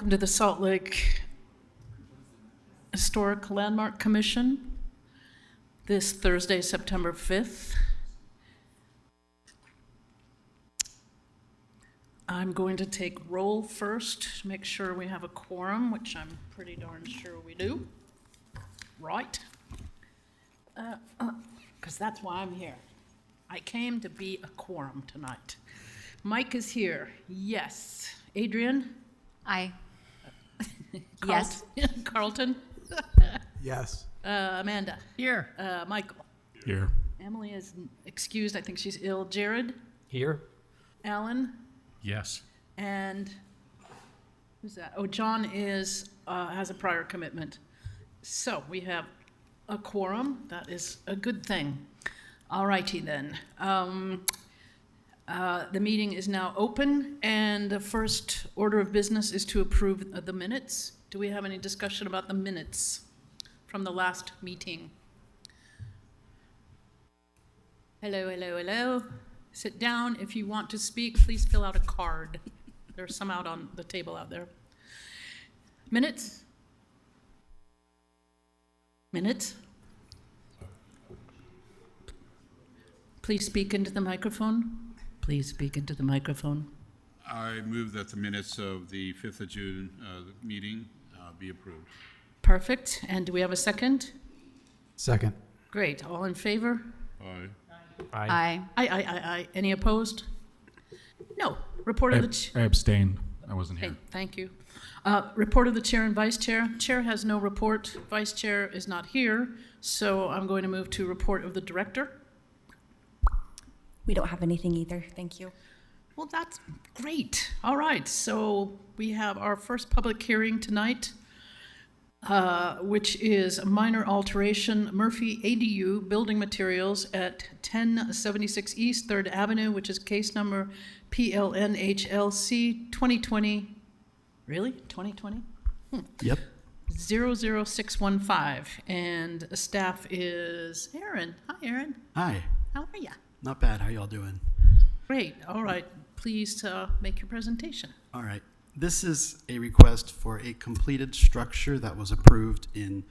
Welcome to the Salt Lake Historic Landmark Commission this Thursday, September 5th. I'm going to take roll first to make sure we have a quorum, which I'm pretty darn sure we do. Right? Because that's why I'm here. I came to be a quorum tonight. Mike is here. Yes. Adrian? Aye. Yes. Carlton? Yes. Amanda? Here. Michael? Here. Emily is excused. I think she's ill. Jared? Here. Alan? Yes. And who's that? Oh, John is, has a prior commitment. So we have a quorum. That is a good thing. All righty then. The meeting is now open, and the first order of business is to approve the minutes. Do we have any discussion about the minutes from the last meeting? Hello, hello, hello. Sit down. If you want to speak, please fill out a card. There's some out on the table out there. Minutes? Minutes? Please speak into the microphone. Please speak into the microphone. I move that the minutes of the 5th of June meeting be approved. Perfect. And do we have a second? Second. Great. All in favor? Aye. Aye. Aye. Any opposed? No. Report of the I abstained. I wasn't here. Okay, thank you. Report of the chair and vice chair. Chair has no report. Vice chair is not here, so I'm going to move to report of the director. We don't have anything either, thank you. Well, that's great. All right, so we have our first public hearing tonight, which is a minor alteration, Murphy ADU Building Materials at 1076 East 3rd Avenue, which is case number PLNHLC 2020, really? 2020? Yep. 00615. And staff is Aaron. Hi, Aaron. Hi, How are you? not bad. How y'all doing? Great. All right. Please make your presentation. All right. This is a request for a completed structure that was approved in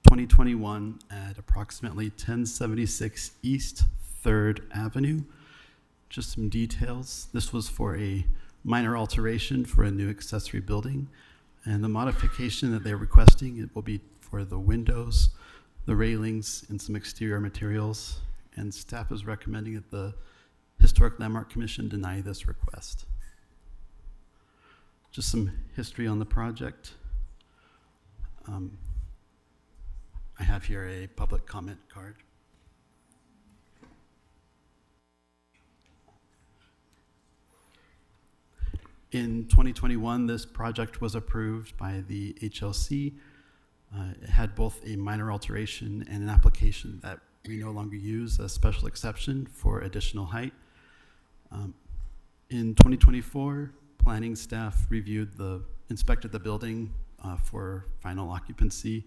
2021 at approximately 1076 East 3rd Avenue. Just some details. This was for a minor alteration for a new accessory building. And the modification that they're requesting, it will be for the windows, the railings, and some exterior materials. And staff is recommending that the Historic Landmark Commission deny this request. Just some history on the project. I have here a public comment card. In 2021, this project was approved by the HLC. It had both a minor alteration and an application that we no longer use, a special exception for additional height. In 2024, planning staff inspected the building for final occupancy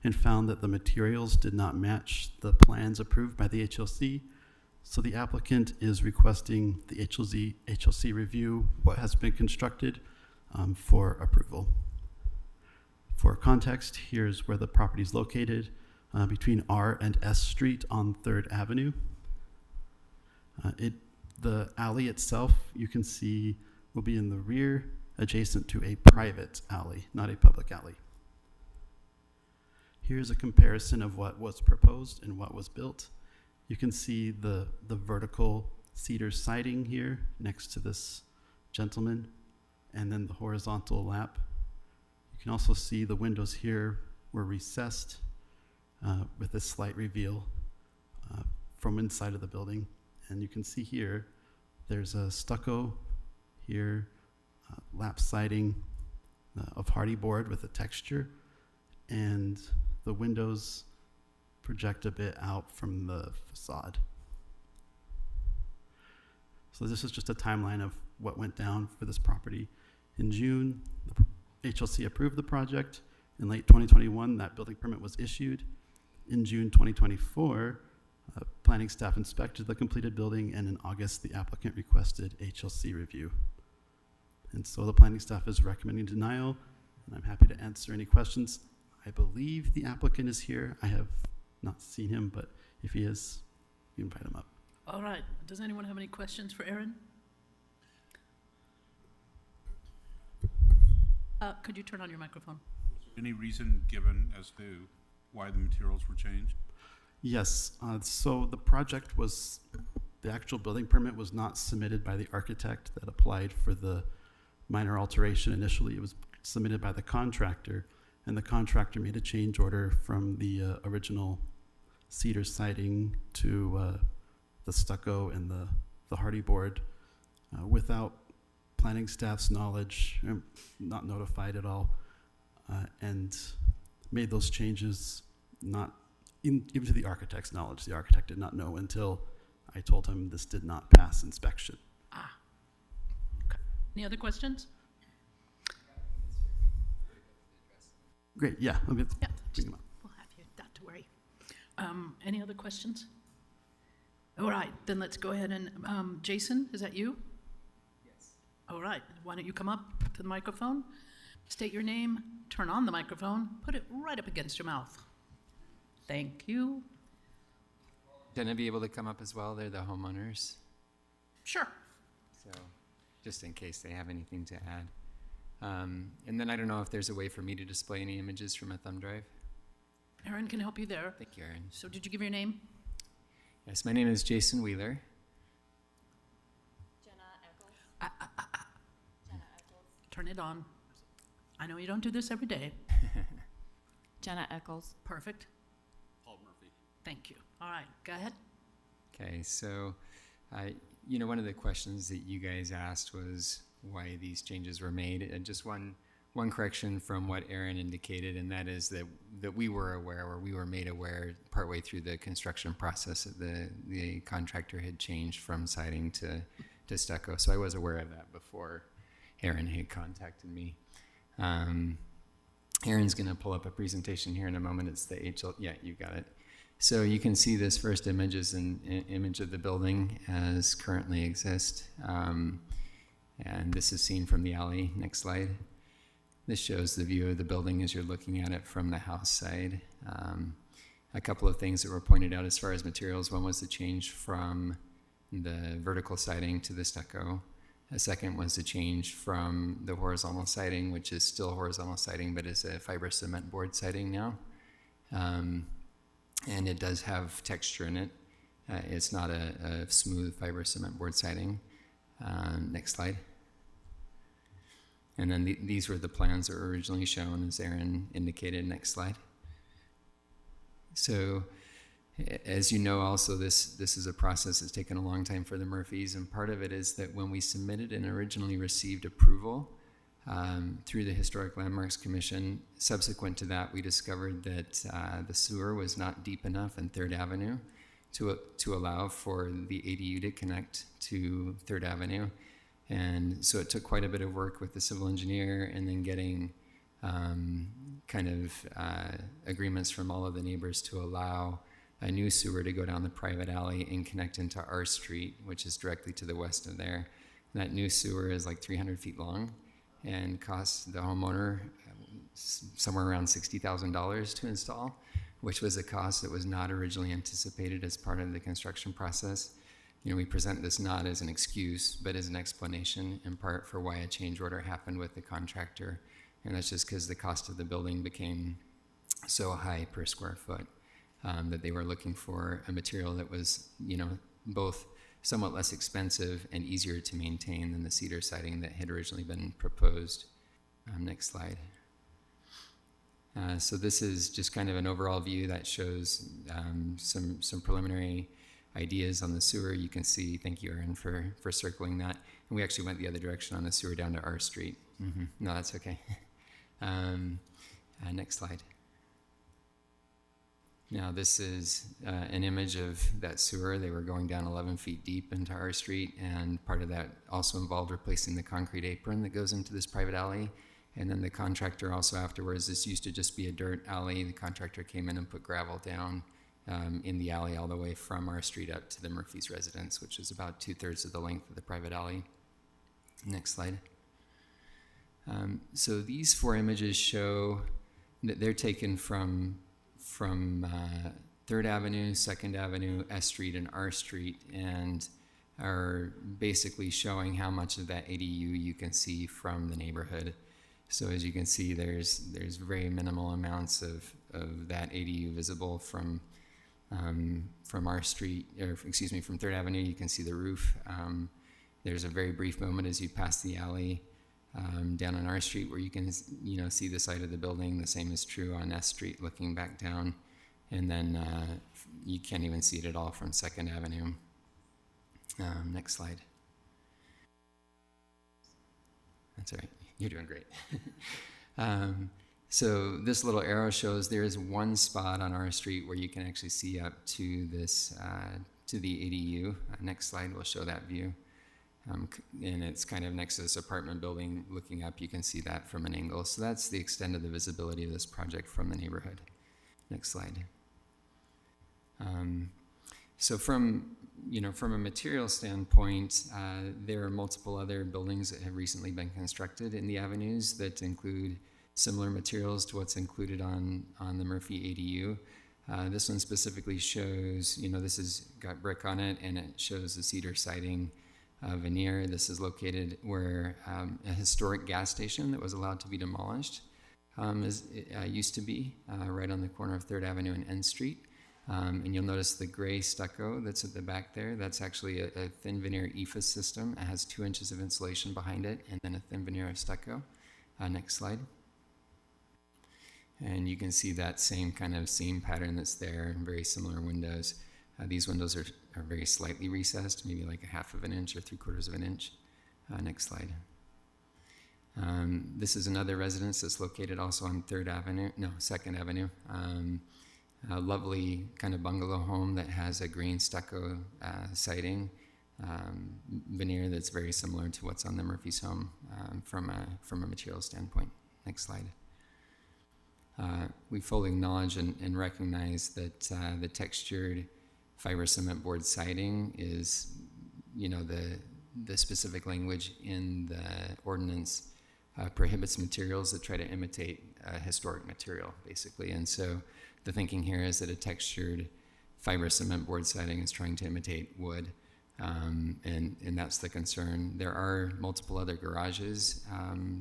and found that the materials did not match the plans approved by the HLC. So the applicant is requesting the HLC review what has been constructed for approval. For context, here's where the property is located, between R and S Street on 3rd Avenue. The alley itself, you can see, will be in the rear, adjacent to a private alley, not a public alley. Here's a comparison of what was proposed and what was built. You can see the vertical cedar siding here next to this gentleman, and then the horizontal lap. You can also see the windows here were recessed with a slight reveal from inside of the building. And you can see here, there's a stucco here, lap siding of hardy board with a texture, and the windows project a bit out from the facade. So this is just a timeline of what went down for this property. In June, the HLC approved the project. In late 2021, that building permit was issued. In June 2024, planning staff inspected the completed building, and in August, the applicant requested HLC review. And so the planning staff is recommending denial and I'm happy to answer any questions. I believe the applicant is here. I have not seen him, but if he is, you invite him up. All right. Does anyone have any questions for Aaron? Could you turn on your microphone? Any reason given as to why the materials were changed? Yes, so the actual building permit was not submitted by the architect that applied for the minor alteration initially. It was submitted by the contractor, and the contractor made a change order from the original cedar siding to the stucco and the hardy board without planning staff's knowledge, not notified at all, and made those changes not even to the architect's knowledge. The architect did not know until I told him this did not pass inspection. Okay. Any other questions? Great, yeah, I'm good. Yeah, Bring him up. we'll have you, not to worry. Any other questions? All right, then let's go ahead and, Jason, is that you? Yes. All right, why don't you come up to the microphone, state your name, turn on the microphone, put it right up against your mouth. Thank you. Gonna be able to come up as well. They're the homeowners. Sure. So just in case they have anything to add. And then I don't know if there's a way for me to display any images from a thumb drive. Aaron can help you there. Thank you, Aaron. So did you give your name? Yes, my name is Jason Wheeler. Turn it on. I know you don't do this every day. Jenna Eccles. Perfect. Paul Murphy. Thank you. All right, go ahead. Okay, so, one of the questions that you guys asked was why these changes were made. And just one correction from what Aaron indicated, and that is that we were aware, or we were made aware partway through the construction process that the contractor had changed from siding to stucco. So I was aware of that before Aaron had contacted me. Aaron's going to pull up a presentation here in a moment. It's the HL. Yeah, you got it. So you can see this first image is an image of the building as currently exists. And this is seen from the alley. Next slide. This shows the view of the building as you're looking at it from the house side. A couple of things that were pointed out as far as materials. One was the change from the vertical siding to the stucco. A second was the change from the horizontal siding, which is still horizontal siding, but is a fiber cement board siding now. And it does have texture in it. It's not a smooth fiber cement board siding. Next slide. And then these were the plans that were originally shown, as Aaron indicated. Next slide. So, as you know, also this is a process that's taken a long time for the Murphys, and part of it is that when we submitted and originally received approval through the Historic Landmarks Commission, subsequent to that, we discovered that the sewer was not deep enough in 3rd Avenue to allow for the ADU to connect to 3rd Avenue. And so it took quite a bit of work with the civil engineer and then getting agreements from all of the neighbors to allow a new sewer to go down the private alley and connect into our street, which is directly to the west of there. And that new sewer is like 300 feet long and costs the homeowner somewhere around $60,000 to install, which was a cost that was not originally anticipated as part of the construction process. We present this not as an excuse, but as an explanation in part for why a change order happened with the contractor. And that's just because the cost of the building became so high per square foot that they were looking for a material that was, both somewhat less expensive and easier to maintain than the cedar siding that had originally been proposed. Next slide. So this is just kind of an overall view that shows some preliminary ideas on the sewer. You can see, thank you, Aaron, for circling that. And we actually went the other direction on the sewer down to our street. No, that's okay. Next slide. Now this is an image of that sewer. They were going down 11 feet deep into our street, and part of that also involved replacing the concrete apron that goes into this private alley. And then the contractor also afterwards, this used to just be a dirt alley. The contractor came in and put gravel down in the alley all the way from our street up to the Murphy's residence, which is about 2/3 of the length of the private alley. Next slide. So these 4 images show that they're taken from 3rd Avenue, 2nd Avenue, S Street, and R Street, and are basically showing how much of that ADU you can see from the neighborhood. So as you can see, there's very minimal amounts of that ADU visible from R Street, or excuse me, from 3rd Avenue. You can see the roof. There's a very brief moment as you pass the alley down on R Street where you can see the side of the building. The same is true on S Street, looking back down, and then you can't even see it at all from 2nd Avenue. Next slide. That's all right. You're doing great. So this little arrow shows there is one spot on R Street where you can actually see up to this, to the ADU. Next slide will show that view. And it's kind of next to this apartment building. Looking up, you can see that from an angle. So that's the extent of the visibility of this project from the neighborhood. Next slide. So from a material standpoint, there are multiple other buildings that have recently been constructed in the avenues that include similar materials to what's included on the Murphy ADU. This one specifically shows, this has got brick on it, and it shows the cedar siding veneer. This is located where a historic gas station that was allowed to be demolished used to be, right on the corner of 3rd Avenue and N Street. And you'll notice the gray stucco that's at the back there. That's actually a thin veneer EIFS system. It has 2 inches of insulation behind it, and then a thin veneer of stucco. Next slide. And you can see that same kind of seam pattern that's there, very similar windows. These windows are very slightly recessed, maybe like 1/2 of an inch or 3/4 of an inch. Next slide. This is another residence that's located also on 2nd Avenue. A lovely kind of bungalow home that has a green stucco siding veneer that's very similar to what's on the Murphy's home from a material standpoint. Next slide. We fully acknowledge and recognize that the textured fiber cement board siding is, the specific language in the ordinance prohibits materials that try to imitate a historic material, basically. And so the thinking here is that a textured fiber cement board siding is trying to imitate wood, and that's the concern. There are multiple other garages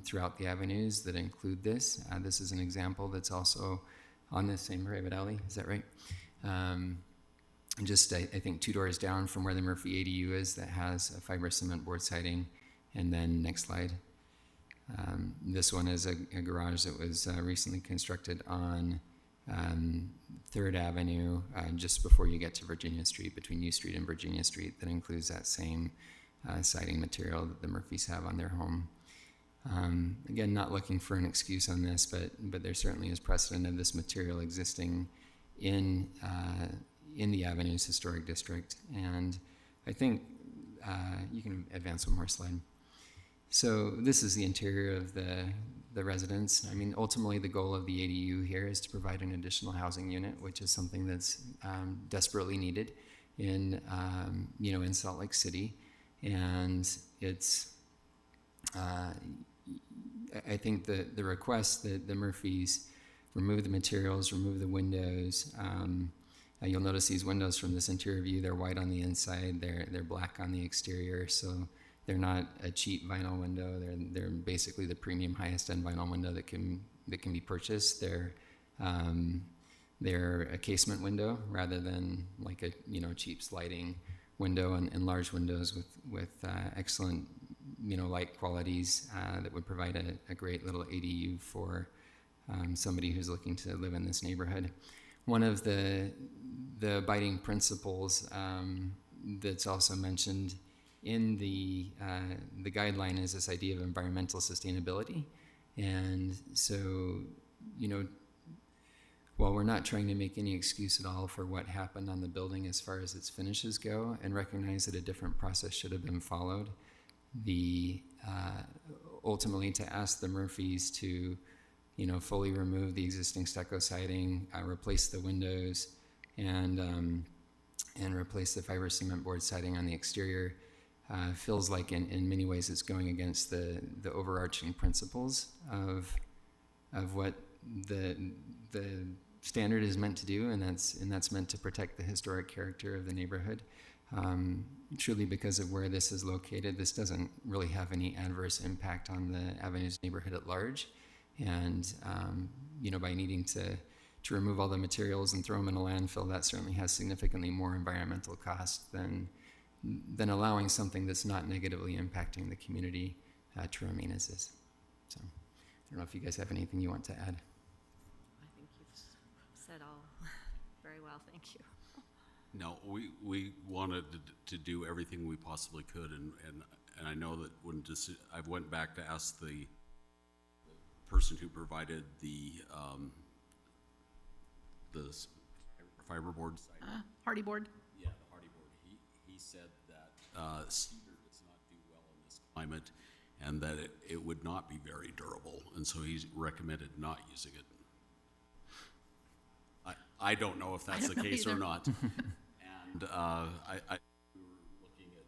throughout the avenues that include this. This is an example that's also on this same private alley. Is that right? Just, I think, 2 doors down from where the Murphy ADU is, that has a fiber cement board siding. And then next slide. This one is a garage that was recently constructed on 3rd Avenue, just before you get to Virginia Street, between U Street and Virginia Street, that includes that same siding material that the Murphys have on their home. Again, not looking for an excuse on this, but there certainly is precedent of this material existing in the Avenues Historic District. And I think you can advance one more slide. So this is the interior of the residence. I mean, ultimately the goal of the ADU here is to provide an additional housing unit, which is something that's desperately needed in Salt Lake City. And it's, I think the request that the Murphys remove the materials, remove the windows. You'll notice these windows from this interior view, they're white on the inside, they're black on the exterior, so they're not a cheap vinyl window. They're basically the premium highest end vinyl window that can be purchased. They're a casement window rather than like a cheap sliding window, and large windows with excellent light qualities that would provide a great little ADU for somebody who's looking to live in this neighborhood. One of the abiding principles that's also mentioned in the guideline is this idea of environmental sustainability. And so, while we're not trying to make any excuse at all for what happened on the building as far as its finishes go, and recognize that a different process should have been followed, ultimately to ask the Murphys to fully remove the existing stucco siding, replace the windows, and replace the fiber cement board siding on the exterior feels like in many ways it's going against the overarching principles of what the standard is meant to do, and that's meant to protect the historic character of the neighborhood. Truly, because of where this is located, this doesn't really have any adverse impact on the Avenues neighborhood at large. And by needing to remove all the materials and throw them in a landfill, that certainly has significantly more environmental cost than allowing something that's not negatively impacting the community to remain as is. So I don't know if you guys have anything you want to add. I think you've said all very well, thank you. No, we wanted to do everything we possibly could, and I know that when I went back to ask the person who provided the fiberboard site. Hardy Board? Yeah, the hardy board. He said that cedar does not do well in this climate, and that it would not be very durable, and so he recommended not using it. I don't know if that's the don't know case or either. not. And we were looking at,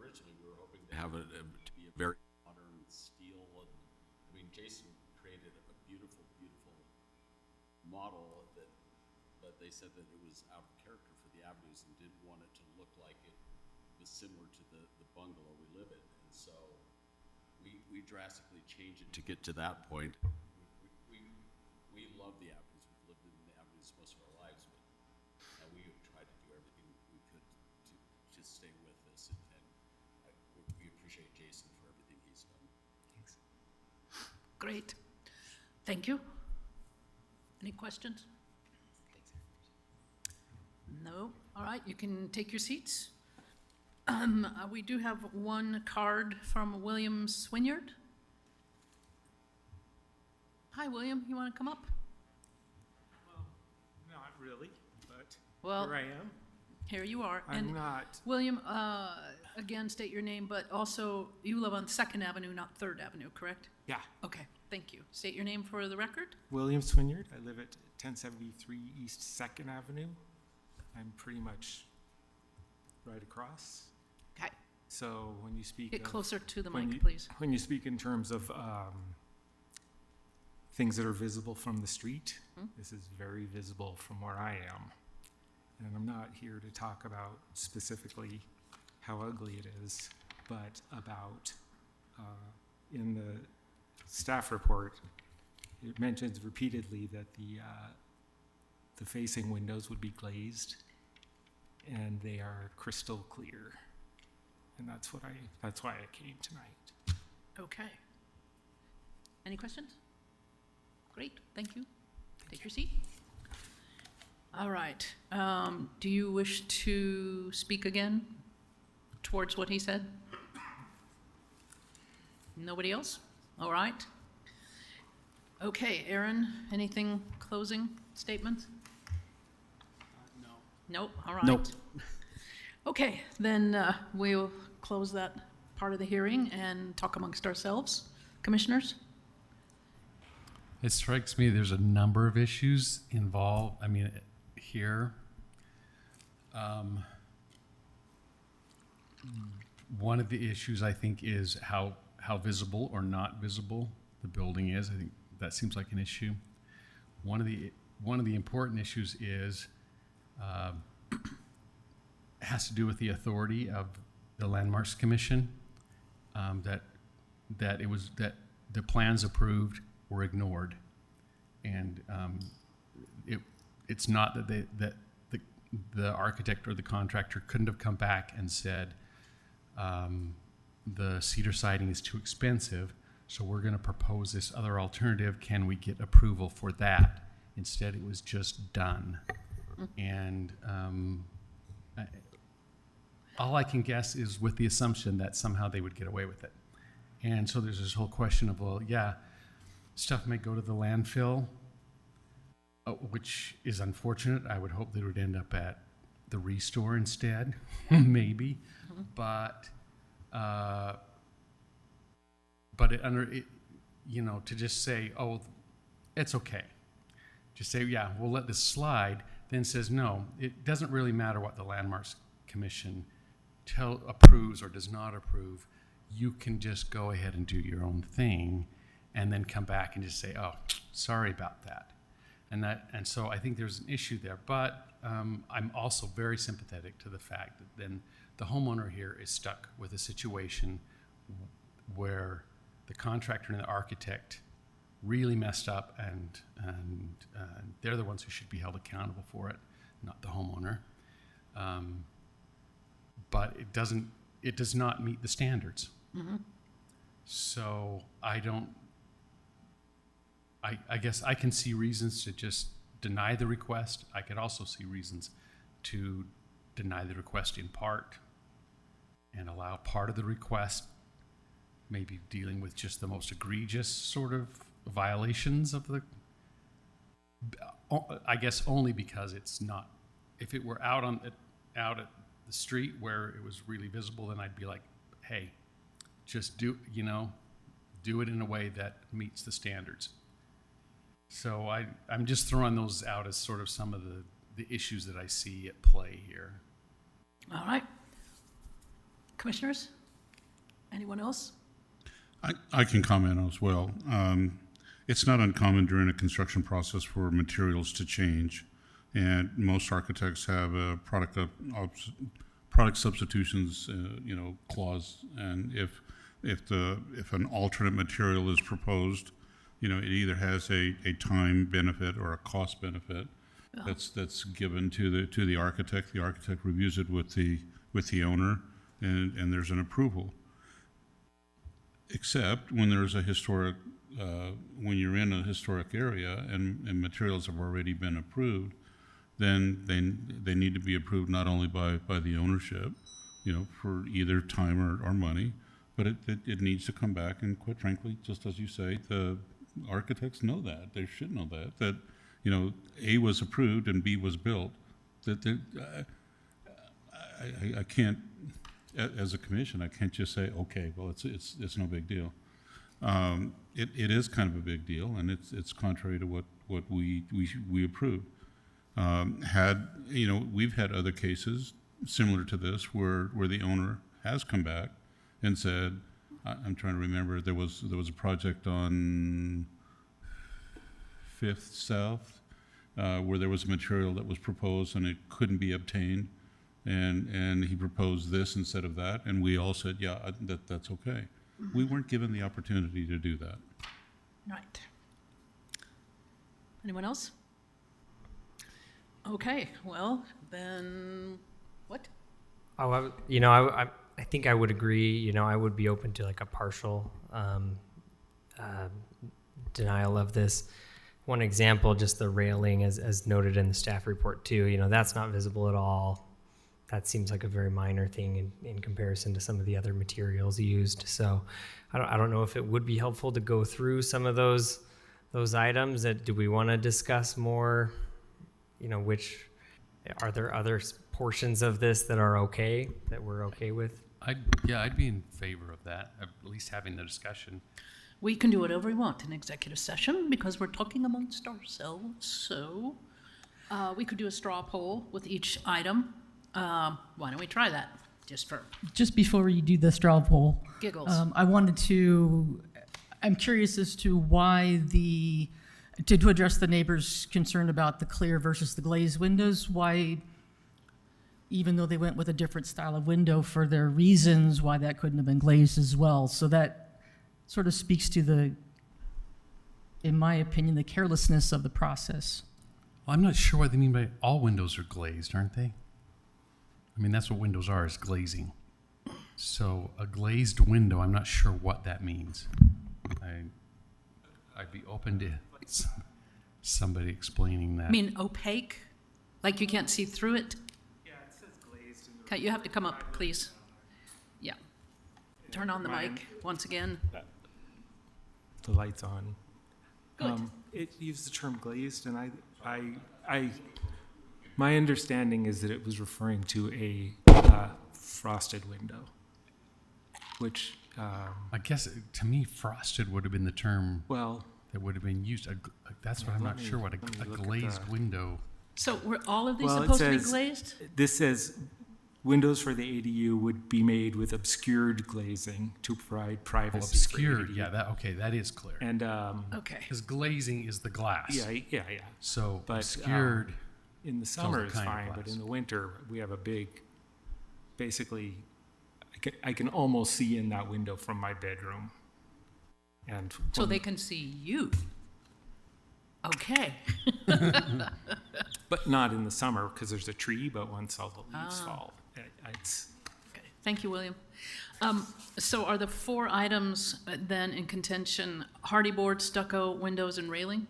originally we were hoping to have it to be a very modern steel. And, Jason created a beautiful, beautiful model but they said that it was out of character for the Avenues and didn't want it to look like it was similar to the bungalow we live in. And so we drastically changed it to get to that point. We love the Avenues. We've lived in the Avenues most of our lives, and we have tried to do everything we could to stay with this. And we appreciate Jason for everything he's done. Thanks. Great. Thank you. Any questions? No? All right, you can take your seats. We do have one card from William Swinyard. Hi, William, you want to come up? Well, not really, but Well, here I am. here you are. I'm And not, William, again, state your name, but also you live on 2nd Avenue, not 3rd Avenue, correct? yeah, Okay, thank you. State your name for the record. William Swinyard. I live at 1073 East 2nd Avenue. I'm pretty much right across. Okay, So when you speak get of, closer to the when mic, you- please. when you speak in terms of things that are visible from the street, this is very visible from where I am. And I'm not here to talk about specifically how ugly it is, but about, in the staff report, it mentions repeatedly that the facing windows would be glazed, and they are crystal clear. And that's why I came tonight. Okay. Any questions? Great, thank you. Take your seat. All right. Do you wish to speak again towards what he said? Nobody else? All right. Okay, Aaron, anything closing statements? No. Nope, all right. Nope. Okay, then we'll close that part of the hearing and talk amongst ourselves. Commissioners? It strikes me there's a number of issues involved, here. One of the issues, I think, is how visible or not visible the building is. I think that seems like an issue. One of the important issues is has to do with the authority of the Landmarks Commission, that the plans approved were ignored, and it's not that the architect or the contractor couldn't have come back and said the cedar siding is too expensive, so we're going to propose this other alternative. Can we get approval for that? Instead, it was just done, and all I can guess is with the assumption that somehow they would get away with it. And so there's this whole question of, well, yeah, stuff may go to the landfill, which is unfortunate. I would hope they would end up at the Restore instead, maybe. But to just say, oh, it's okay. Just say, yeah, we'll let this slide. Then says, no, it doesn't really matter what the Landmarks Commission approves or does not approve, you can just go ahead and do your own thing and then come back and just say, oh, sorry about that. And so I think there's an issue there. But I'm also very sympathetic to the fact that then the homeowner here is stuck with a situation where the contractor and the architect really messed up, and they're the ones who should be held accountable for it, not the homeowner. But it does not meet the standards. Mm-hmm. So I guess I can see reasons to just deny the request. I could also see reasons to deny the request in part and allow part of the request maybe dealing with just the most egregious sort of violations of the, I guess only because it's not, if it were out at the street where it was really visible, then I'd be like, hey, just do it in a way that meets the standards. So I'm just throwing those out as sort of some of the issues that I see at play here. All right. Commissioners? Anyone else? I can comment as well. It's not uncommon during a construction process for materials to change, and most architects have a product substitutions, clause. And if an alternate material is proposed, it either has a time benefit or a cost benefit that's given to the architect. The architect reviews it with the owner, and there's an approval. Except when there's a historic, when you're in a historic area and materials have already been approved, then they need to be approved not only by the ownership, for either time or money, but it needs to come back. And quite frankly, just as you say, the architects know that. They should know that A was approved and B was built. I can't, as a commission, I can't just say, okay, well, it's no big deal. It is kind of a big deal, and it's contrary to what we approved. We've had other cases similar to this where the owner has come back and said, I'm trying to remember, there was a project on 5th South where there was material that was proposed and it couldn't be obtained, and he proposed this instead of that, and we all said, yeah, that's okay. Mm-hmm. We weren't given the opportunity to do that. Right. Anyone else? Okay, well, then, what? Oh, I think I would agree. I would be open to like a partial denial of this. One example, just the railing, as noted in the staff report too. That's not visible at all. That seems like a very minor thing in comparison to some of the other materials used. So, I don't know if it would be helpful to go through some of those items. Do we want to discuss more? Which are there other portions of this that are okay, that we're okay with? I'd be in favor of that, at least having the discussion. We can do whatever we want in executive session because we're talking amongst ourselves. So we could do a straw poll with each item. Why don't we try that just before you do the straw poll? Giggles. I'm curious as to why to address the neighbors' concern about the clear versus the glazed windows, why, even though they went with a different style of window for their reasons, why that couldn't have been glazed as well. So that sort of speaks to in my opinion, the carelessness of the process. Well, I'm not sure what they mean by all windows are glazed, aren't they? I mean, that's what windows are, is glazing. So a glazed window, I'm not sure what that means. I'd be open to somebody explaining that. I mean opaque? Like you can't see through it? Yeah, it says glazed. Okay, you have to come up, please. Yeah. Turn on the mic once again. The light's on. Good. It used the term glazed, and I my understanding is that it was referring to a frosted window, which I guess to me, frosted would have been the term that would have been used. That's what I'm not sure what a glazed window. So were all of these Well, it supposed to be says- glazed? this says windows for the ADU would be made with obscured glazing to provide Oh, privacy. for obscured, ADU. yeah, that is clear. And, Okay. Because glazing is the glass. yeah. So But, obscured, In the Tells the summer, it's kind of fine, but glass. in the winter, we have a big, basically, I can almost see in that window from my bedroom. And So from- they can see you. Okay. but not in the summer because there's a tree. But once all the leaves Ah. fall, it's Okay. Thank you, William. So are the 4 items then in contention hardy board, stucco, windows, and railing?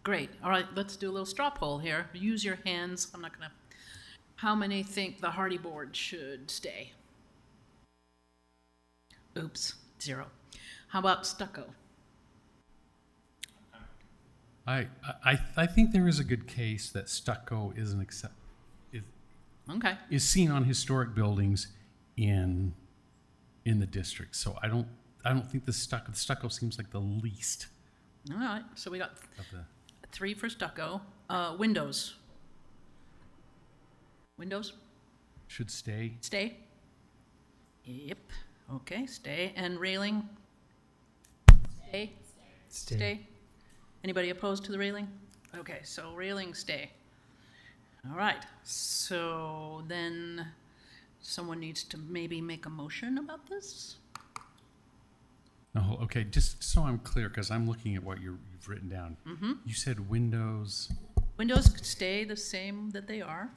Great. All right, let's do a little straw poll here. Use your hands. I'm not gonna. How many think the hardy board should stay? Oops, 0. How about stucco? I think there is a good case that stucco is Okay. is seen on historic buildings in the district. So I don't think the stucco seems like the least All right, so we got of the. 3 for stucco. Windows. Windows, Should stay. stay? Yep, okay, stay. And railing? Stay? Stay. Anybody opposed to the railing? Okay, so railing, stay. All right, so then someone needs to maybe make a motion about this? No, okay, just so I'm clear, because I'm looking at what you've written down. Mm-hmm. You said windows. Windows could stay the same that they are?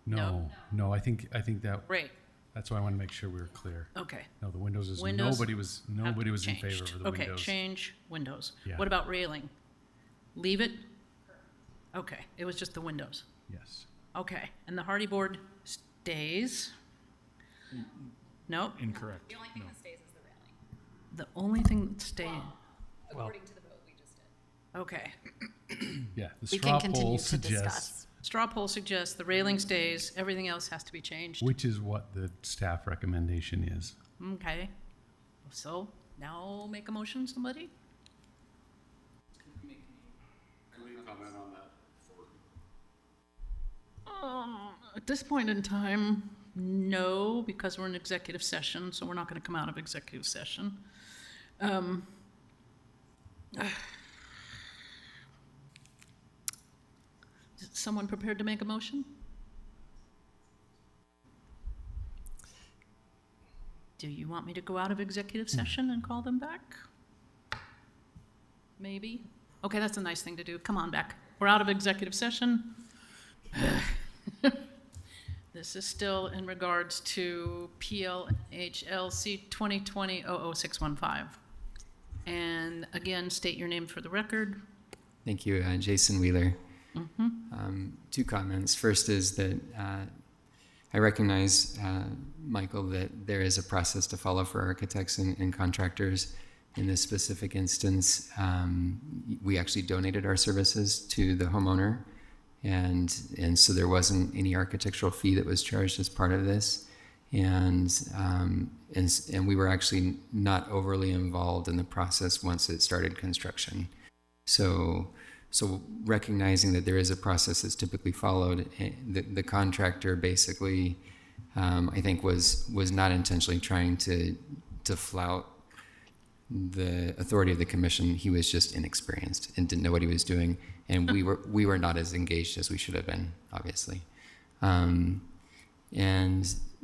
No, I think that, Great, that's why I want to make sure we were clear. okay. No, the windows is, Windows nobody was in favor Changed. of the Okay, windows. change windows. Yeah. What about railing? Leave it? Okay, it was just the windows. Yes. Okay, and the hardy board stays? Nope, incorrect. The only thing that stays is the railing, the only thing that stays, according to the vote we just did. okay. Yeah, the We straw can poll continue to suggests, discuss. Straw poll suggests the railing stays, everything else has to be changed. which is what the staff recommendation is. Okay, so now make a motion, somebody? Can we comment on that for? At this point in time, no, because we're in executive session, so we're not gonna come out of executive session. Is someone prepared to make a motion? Do you want me to go out of executive session and call them back? Maybe? Okay, that's a nice thing to do. Come on back. We're out of executive session. This is still in regards to PLHLC 2020-00615. And again, state your name for the record. Thank you, Jason Wheeler. 2 comments. First is that I recognize, Michael, that there is a process to follow for architects and contractors. In this specific instance, we actually donated our services to the homeowner, and so there wasn't any architectural fee that was charged as part of this, and we were actually not overly involved in the process once it started construction. So recognizing that there is a process that's typically followed, the contractor basically, I think, was not intentionally trying to flout the authority of the commission. He was just inexperienced and didn't know what he was doing, and we were not as engaged as we should have been, obviously. And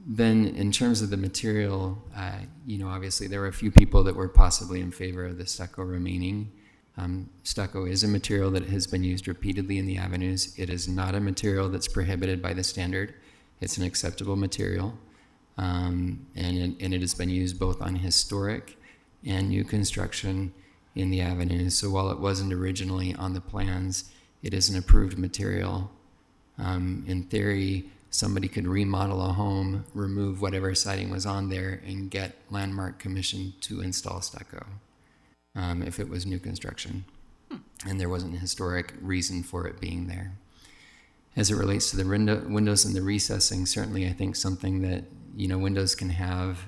then in terms of the material, obviously there were a few people that were possibly in favor of the stucco remaining. Stucco is a material that has been used repeatedly in the avenues. It is not a material that's prohibited by the standard. It's an acceptable material, and it has been used both on historic and new construction in the avenues. So while it wasn't originally on the plans, it is an approved material. In theory, somebody could remodel a home, remove whatever siding was on there, and get Landmark commission to install stucco if it was new construction. And there wasn't a historic reason for it being there. As it relates to the windows and the recessing, certainly I think something that, windows can have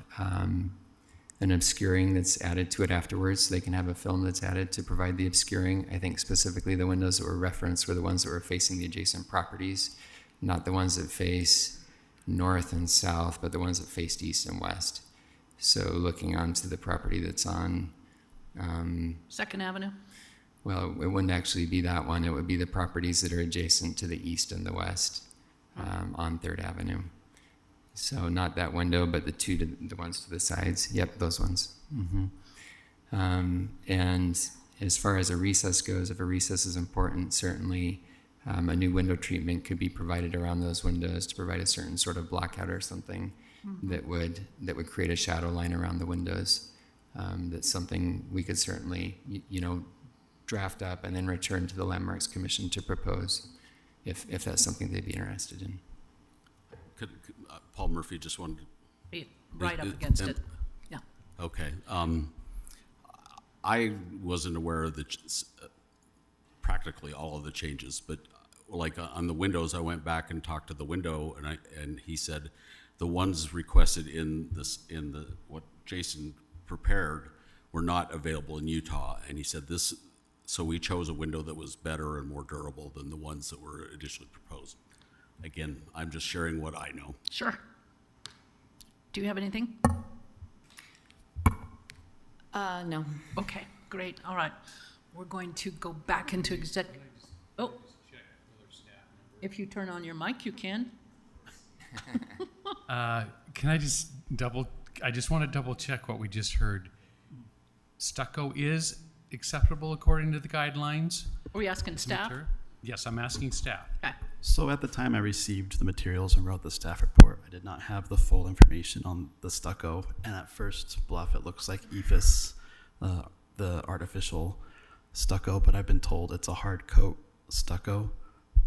an obscuring that's added to it afterwards. So they can have a film that's added to provide the obscuring. I think specifically the windows that were referenced were the ones that were facing the adjacent properties, not the ones that face north and south, but the ones that faced east and west. So looking onto the property that's on, Second Avenue? well, it wouldn't actually be that one. It would be the properties that are adjacent to the east and the west on 3rd Avenue. So not that window, but the ones to the sides. Yep, those ones. And as far as a recess goes, if a recess is important, certainly a new window treatment could be provided around those windows to provide a certain sort of blackout or something that would create a shadow line around the windows. That's something we could certainly, draft up and then return to the Landmarks Commission to propose, if that's something they'd be interested in. Paul Murphy just wanted to. Be right up against it. Yeah. Okay. I wasn't aware of practically all of the changes, but like on the windows, I went back and talked to the window, and he said the ones requested in what Jason prepared were not available in Utah, and he said this. So we chose a window that was better and more durable than the ones that were initially proposed. Again, I'm just sharing what I know. Sure. Do you have anything? No. Okay, great. All right. We're going to go back into exec. Oh. If you turn on your mic, you can. Can I just want to double check what we just heard. Stucco is acceptable according to the guidelines? Are we asking staff? Yes, I'm asking staff. Okay. So at the time I received the materials and wrote the staff report, I did not have the full information on the stucco. And at first bluff, it looks like EFIS, the artificial stucco, but I've been told it's a hard coat stucco,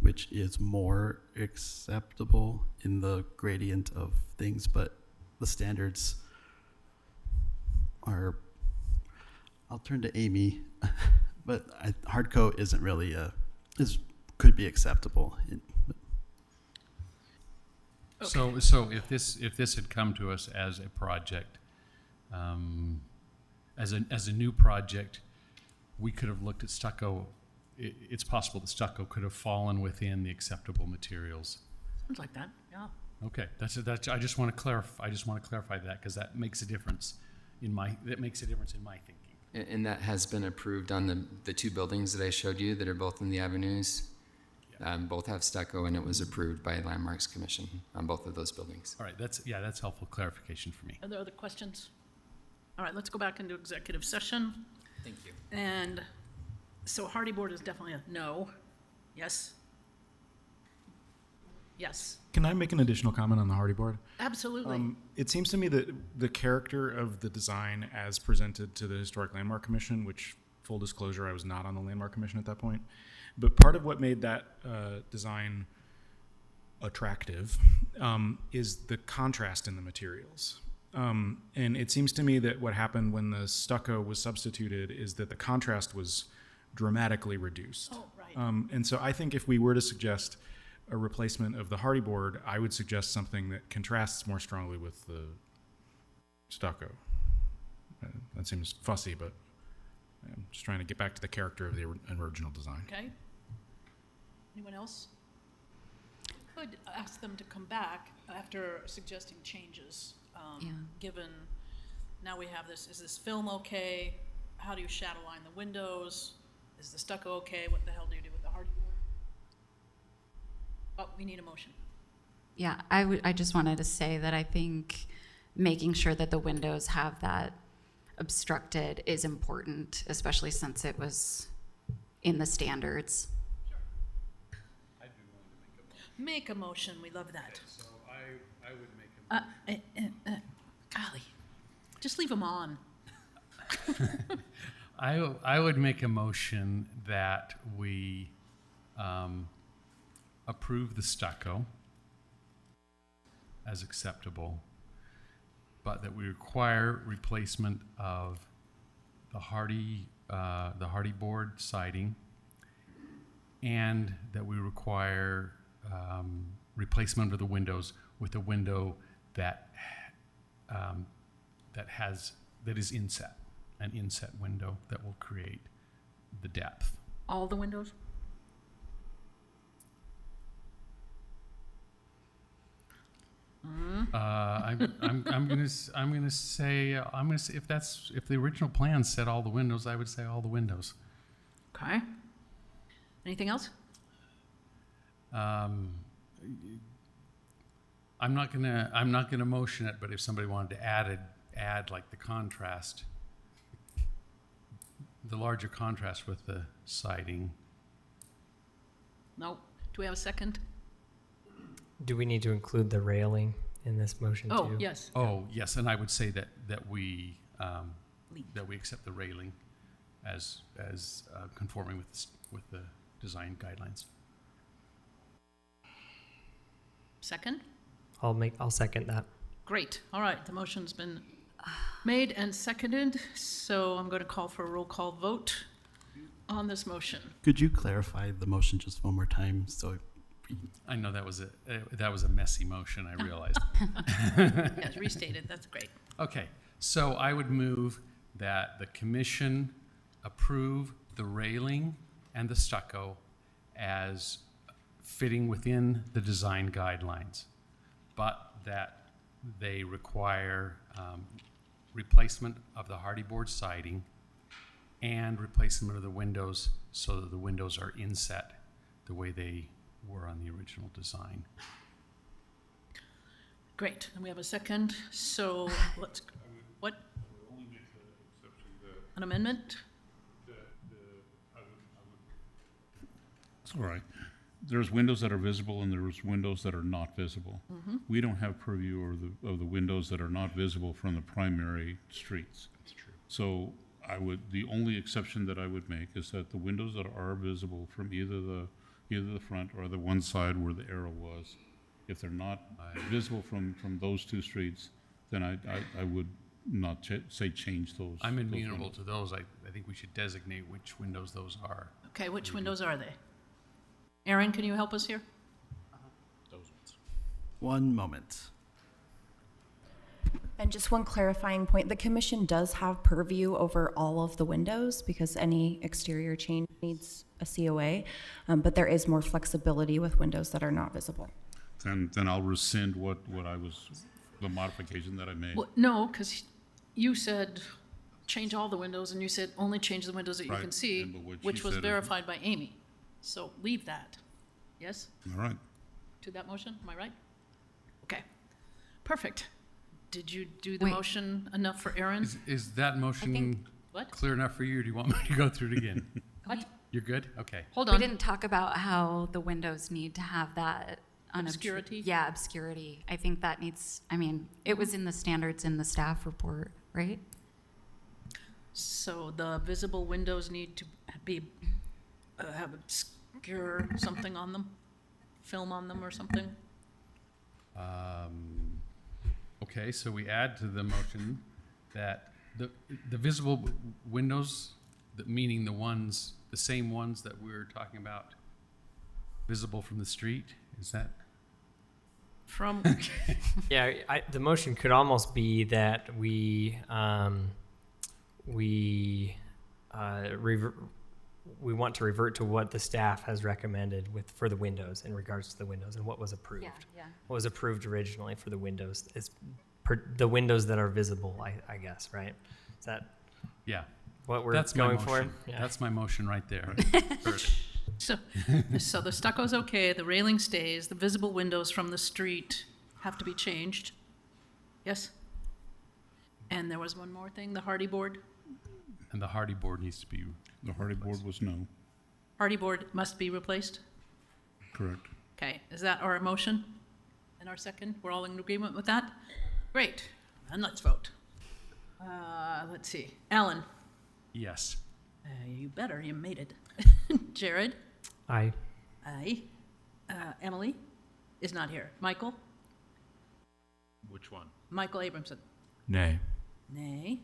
which is more acceptable in the gradient of things, but the standards are, I'll turn to Amy, but hard coat isn't really could be acceptable. So if this had come to us as a project, as a new project, we could have looked at stucco. It's possible that stucco could have fallen within the acceptable materials. Sounds like that. Yeah. Okay, that's I just want to clarify. I just want to clarify that because that makes a difference in my thinking. And that has been approved on the two buildings that I showed you that are both in the avenues. Both have stucco, and it was approved by Landmarks Commission on both of those buildings. All right, that's helpful clarification for me. Are there other questions? All right, let's go back into executive session. Thank you. And so Hardy Board is definitely a no. Yes? Yes, Can I make an additional comment on the Hardy Board? absolutely. It seems to me that the character of the design as presented to the Historic Landmark Commission, which, full disclosure, I was not on the Landmark Commission at that point, but part of what made that design attractive is the contrast in the materials. And it seems to me that what happened when the stucco was substituted is that the contrast was dramatically reduced. Oh, right. And so I think if we were to suggest a replacement of the Hardy Board, I would suggest something that contrasts more strongly with the stucco. That seems fussy, but I'm just trying to get back to the character of the original design. Okay. Anyone else? Could ask them to come back after suggesting changes. Given now we have this, is this film okay? How do you shadow line the windows? Is the stucco okay? What the hell do you do with the Hardy Board? Oh, we need a motion. Yeah, I just wanted to say that I think making sure that the windows have that obstructed is important, especially since it was in the standards. I'd be willing to Make a motion. We love that. So I would make a Golly, just leave them on. I would make a motion that we approve the stucco as acceptable, but that we require replacement of the Hardy Board siding, and that we require replacement of the windows with a window that is inset, an inset window that will create the depth. All the windows? I'm gonna say if the original plan said all the windows, I would say all the windows. Okay. Anything else? I'm not gonna motion it, but if somebody wanted to add like the contrast, the larger contrast with the siding. No. Do we have a second? Do we need to include the railing in this motion too? Oh, yes. Oh, yes, and I would say that we accept the railing as conforming with the design guidelines. Second? I'll second that. Great. All right. The motion's been made and seconded, so I'm going to call for a roll call vote on this motion. Could you clarify the motion just one more time? So I know that was a messy motion, I realized. Yes, restated. That's great. Okay, so I would move that the commission approve the railing and the stucco as fitting within the design guidelines, but that they require replacement of the hardy board siding and replacement of the windows so that the windows are inset the way they were on the original design. Great. And we have a second. So let's, what? An amendment? It's all right. There's windows that are visible and there's windows that are not visible. We don't have purview of the windows that are not visible from the primary streets. That's true. So the only exception that I would make is that the windows that are visible from either the front or the one side where the arrow was, if they're not visible from those two streets, then I would not say change those. I'm those amenable windows. to those. I think we should designate which windows those are. Okay, which windows are they? Aaron, can you help us here? Those ones. one moment. And just one clarifying point, the commission does have purview over all of the windows because any exterior change needs a COA, but there is more flexibility with windows that are not visible. Then I'll rescind the modification that I made. Well, no, because you said change all the windows, and you said only change the windows that you Right, can see, and but what she which was said is- verified by Amy. So leave that. Yes? All right. To that motion, am I right? Okay, perfect. Did you do the Wait. motion enough for Aaron? Is that motion What? clear enough for you, or do you want me to go through it again? What? You're good? Okay. Hold We on. didn't talk about how the windows need to have that Obscurity? Yeah, obscurity. I think that needs, I mean, it was in the standards in the staff report, right? So the visible windows need to be, have obscure something on them? Film on them or something? Okay, so we add to the motion that the visible windows, meaning the same ones that we're talking about, visible from the street, is that? From, Yeah, the motion could almost be that we want to revert to what the staff has recommended for the windows in regards to the windows and what was approved. Yeah. What was approved originally for the windows is the windows that are visible, I guess, right? Is that Yeah. what we're That's my going for? motion. Yeah. That's my motion right there. so the stucco's okay, the railing stays, the visible windows from the street have to be changed. Yes? And there was one more thing, the hardy board? And the hardy board needs to be, The hardy board was no. Hardy board must be replaced? Correct. Okay, is that our motion and our second? We're all in agreement with that? Great, and let's vote. Let's see, Alan? yes. You better, you made it. Jared? Aye. Aye. Emily is not here. Michael? Which one? Michael Abramson? Nay. Nay.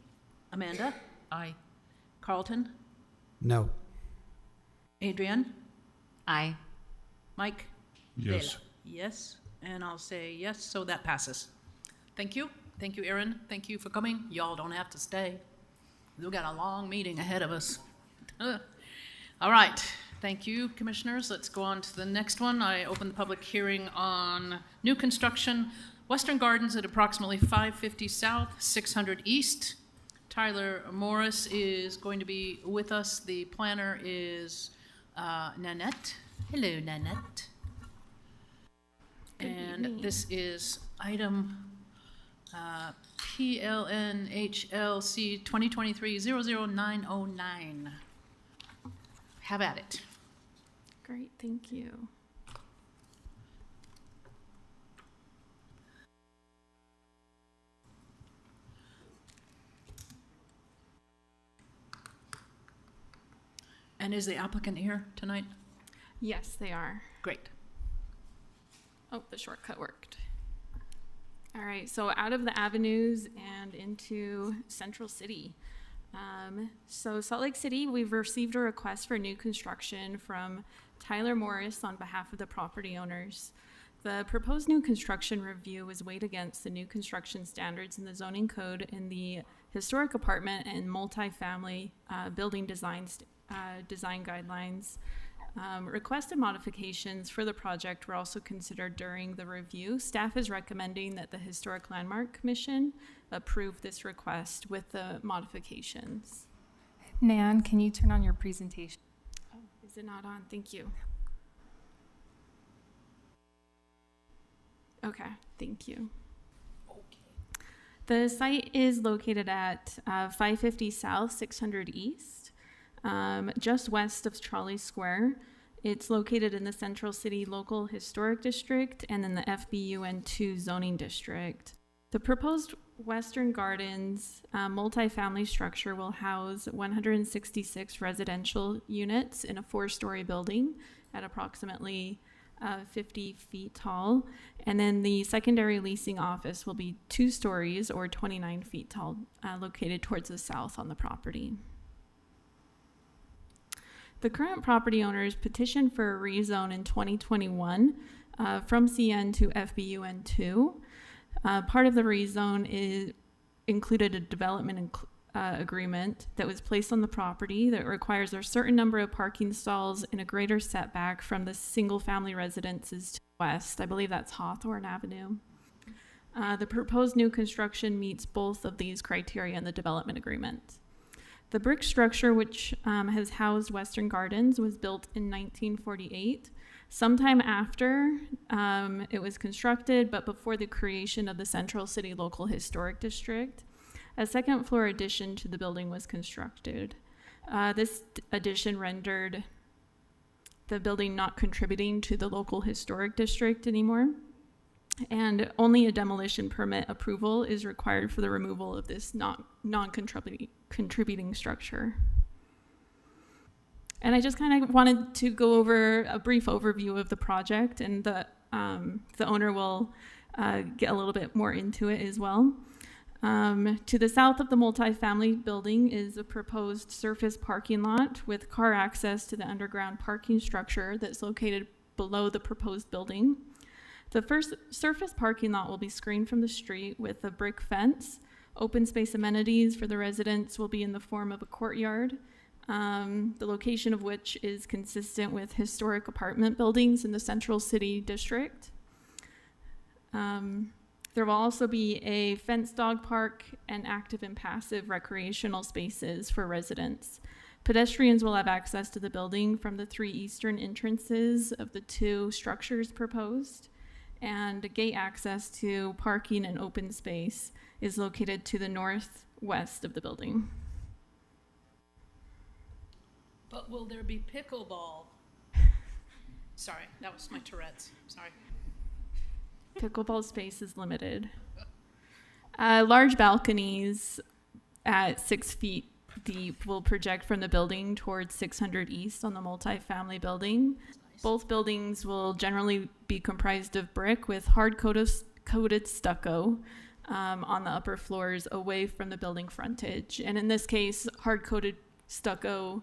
Amanda? Aye. Carlton? No. Adrienne? Aye. Mike? Yes. Vela? Yes, and I'll say yes, so that passes. Thank you. Thank you, Aaron. Thank you for coming. Y'all don't have to stay. We've got a long meeting ahead of us. All right. Thank you, commissioners. Let's go on to the next one. I open the public hearing on new construction Western Gardens at approximately 550 South, 600 East. Tyler Morris is going to be with us. The planner is Nanette. Hello, Nanette. And this is item PLNHLC 2023-00909. Have at it. Great, thank you. And is the applicant here tonight? Yes, they are. Great. Oh, the shortcut worked. All right, so out of the avenues and into Central City. So Salt Lake City, we've received a request for new construction from Tyler Morris on behalf of the property owners. The proposed new construction review was weighed against the new construction standards in the zoning code in the historic apartment and multifamily building design guidelines. Requested modifications for the project were also considered during the review. Staff is recommending that the Historic Landmark Commission approve this request with the modifications. Nan, can you turn on your presentation? Oh, is it not on? Thank you. Okay, thank you. The site is located at 550 South, 600 East, just west of Trolley Square. It's located in the Central City Local Historic District and in the FBUN2 zoning district. The proposed Western Gardens multifamily structure will house 166 residential units in a 4-story building at approximately 50 feet tall. And then the secondary leasing office will be 2 stories or 29 feet tall, located towards the south on the property. The current property owners petitioned for a rezone in 2021 from CN to FBUN2. Part of the rezone included a development agreement that was placed on the property that requires a certain number of parking stalls in a greater setback from the single-family residences to the west. I believe that's Hawthorne Avenue. The proposed new construction meets both of these criteria in the development agreement. The brick structure, which has housed Western Gardens, was built in 1948. Sometime after it was constructed, but before the creation of the Central City Local Historic District, a second-floor addition to the building was constructed. This addition rendered the building not contributing to the local historic district anymore, and only a demolition permit approval is required for the removal of this non-contributing structure. And I just kind of wanted to go over a brief overview of the project, and the owner will get a little bit more into it as well. To the south of the multifamily building is a proposed surface parking lot with car access to the underground parking structure that's located below the proposed building. The first surface parking lot will be screened from the street with a brick fence. Open space amenities for the residents will be in the form of a courtyard, the location of which is consistent with historic apartment buildings in the Central City District. There will also be a fenced dog park and active and passive recreational spaces for residents. Pedestrians will have access to the building from the 3 eastern entrances of the 2 structures proposed, and gate access to parking and open space is located to the northwest of the building. But will there be pickleball? Sorry, that was my Tourette's. Sorry. Pickleball space is limited. Large balconies at 6 feet deep will project from the building towards 600 East on the multifamily building. Both buildings will generally be comprised of brick with hard-coated stucco on the upper floors away from the building frontage. And in this case, hard-coated stucco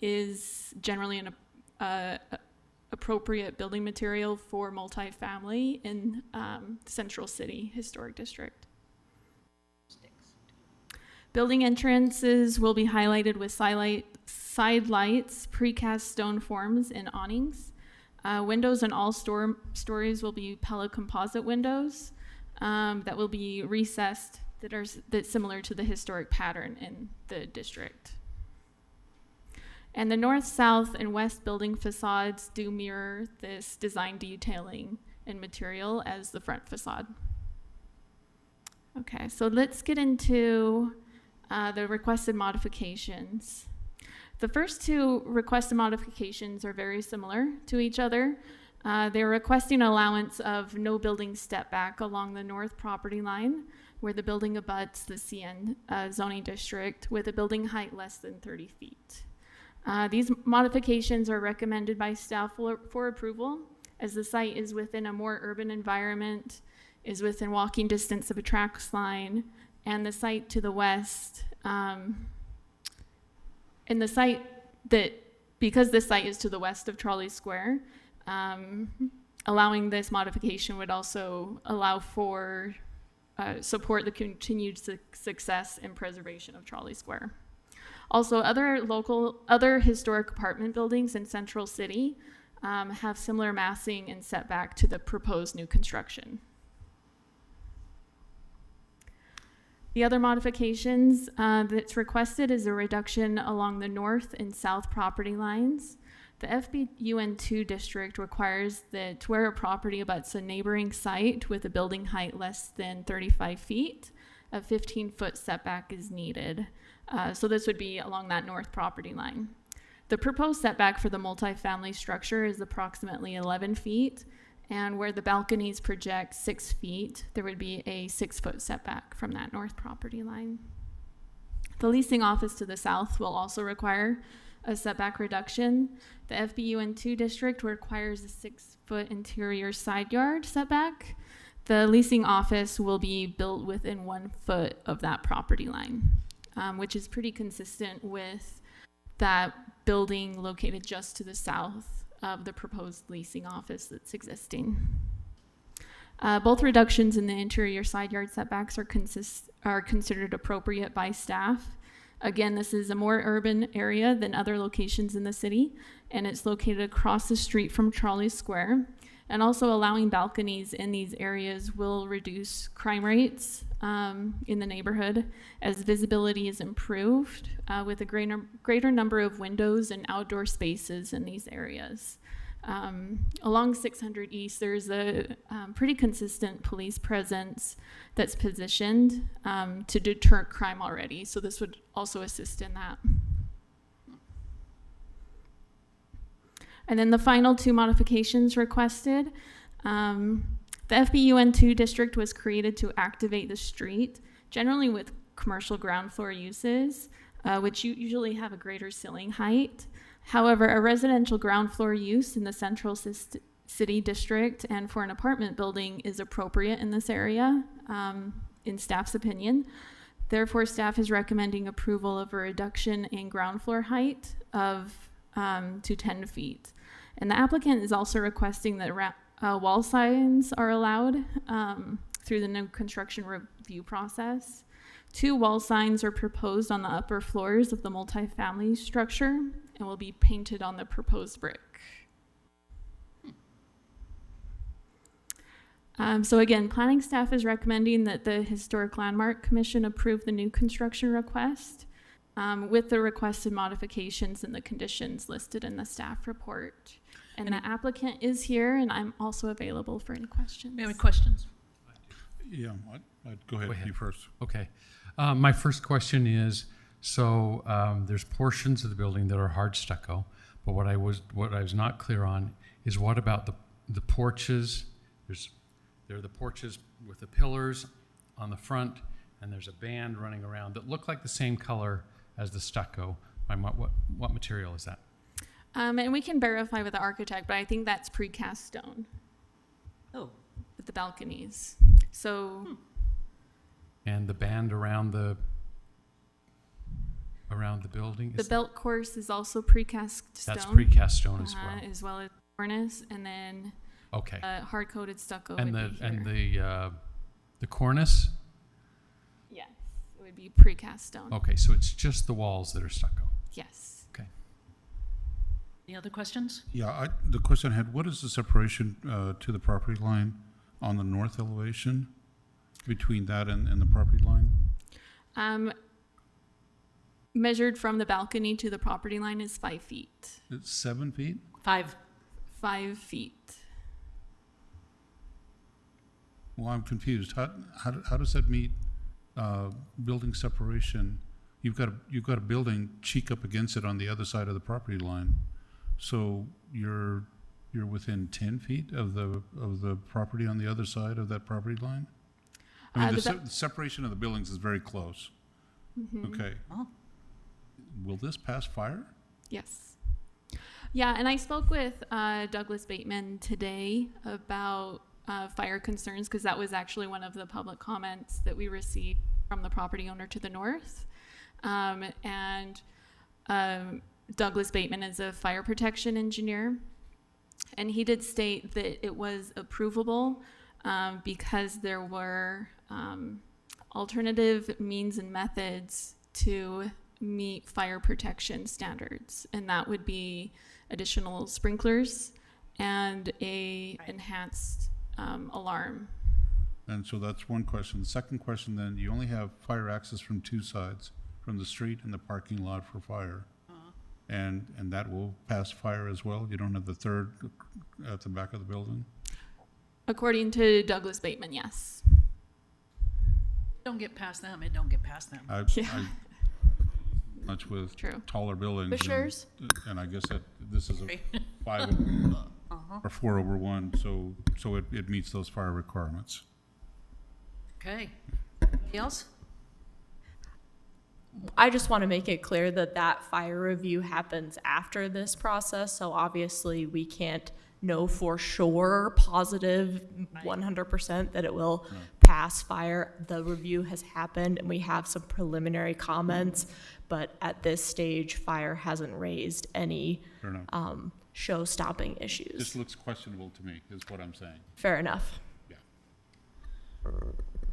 is generally an appropriate building material for multifamily in Central City Historic District. Building entrances will be highlighted with side lights, precast stone forms, and awnings. Windows in all stories will be Pella composite windows. that will be recessed that's similar to the historic pattern in the district. And the north, south, and west building facades do mirror this design detailing and material as the front facade. Okay, so let's get into the requested modifications. The first two requested modifications are very similar to each other. They're requesting allowance of no building step back along the north property line where the building abuts the CN zoning district with a building height less than 30 feet. These modifications are recommended by staff for approval as the site is within a more urban environment, is within walking distance of a tracks line, and the site to the west, and the site because the site is to the west of Trolley Square, allowing this modification would also allow for support the continued success and preservation of Trolley Square. Also, other historic apartment buildings in Central City have similar massing and setback to the proposed new construction. The other modifications that's requested is a reduction along the north and south property lines. The FBUN2 district requires that where a property abuts a neighboring site with a building height less than 35 feet, a 15-foot setback is needed. So this would be along that north property line. The proposed setback for the multifamily structure is approximately 11 feet, and where the balconies project 6 feet, there would be a 6-foot setback from that north property line. The leasing office to the south will also require a setback reduction. The FBUN2 district requires a 6-foot interior side yard setback. The leasing office will be built within 1 foot of that property line, which is pretty consistent with that building located just to the south of the proposed leasing office that's existing. Both reductions in the interior side yard setbacks are considered appropriate by staff. Again, this is a more urban area than other locations in the city, and it's located across the street from Trolley Square. And also allowing balconies in these areas will reduce crime rates in the neighborhood as visibility is improved with a greater number of windows and outdoor spaces in these areas. Along 600 East, there's a pretty consistent police presence that's positioned to deter crime already. So this would also assist in that. And then the final two modifications requested. The FBUN2 district was created to activate the street, generally with commercial ground floor uses, which usually have a greater ceiling height. However, a residential ground floor use in the Central City district and for an apartment building is appropriate in this area, in staff's opinion. Therefore, staff is recommending approval of a reduction in ground floor height of to 10 feet. And the applicant is also requesting that wall signs are allowed through the new construction review process. 2 wall signs are proposed on the upper floors of the multifamily structure and will be painted on the proposed brick. So again, planning staff is recommending that the Historic Landmark Commission approve the new construction request with the requested modifications and the conditions listed in the staff report. And the applicant is here, and I'm also available for any questions. Do you have any questions? Yeah, I'd go ahead, you first. Okay. My first question is, so there's portions of the building that are hard stucco, but what I was not clear on is what about the porches? There are the porches with the pillars on the front, and there's a band running around that look like the same color as the stucco. What material is that? And we can verify with the architect, but I think that's precast stone. Oh. With the balconies. So. And the band around the building? The belt course is also precast stone. That's precast stone as well. As well as cornice, and then okay. Hard coated stucco. And would be here. The cornice? Yes, it would be precast stone. Okay, so it's just the walls that are stucco. Yes. Okay. Any other questions? Yeah, the question I had, what is the separation to the property line on the north elevation? between that and the property line? Measured from the balcony to the property line is 5 feet. It's 7 feet? 5. 5 feet. Well, I'm confused. How does that meet building separation? You've got a building cheek up against it on the other side of the property line, so you're within 10 feet of the property on the other side of that property line. I mean, the separation of the buildings is very close. Mm-hmm. Okay. Oh. Will this pass fire? Yes. Yeah, and I spoke with Douglas Bateman today about fire concerns, because that was actually one of the public comments that we received from the property owner to the north. Douglas Bateman is a fire protection engineer, and he did state that it was approvable because there were alternative means and methods to meet fire protection standards, and that would be additional sprinklers and a enhanced alarm. And so that's one question. The second question, then, you only have fire access from two sides, from the street and the parking lot for fire. And that will pass fire as well? You don't have the third at the back of the building? According to Douglas Bateman, yes. Don't get past them. It don't get past them. Much with True. taller buildings. Commissioners? And I guess that this is a 5 or 4 over 1, so it meets those fire requirements. Okay. Anybody else? I just want to make it clear that that fire review happens after this process, so obviously we can't know for sure, positive 100% that it will pass fire. The review has happened and we have some preliminary comments, but at this stage, fire hasn't raised any show-stopping issues. This looks questionable to me, is what I'm saying. Fair enough. Yeah.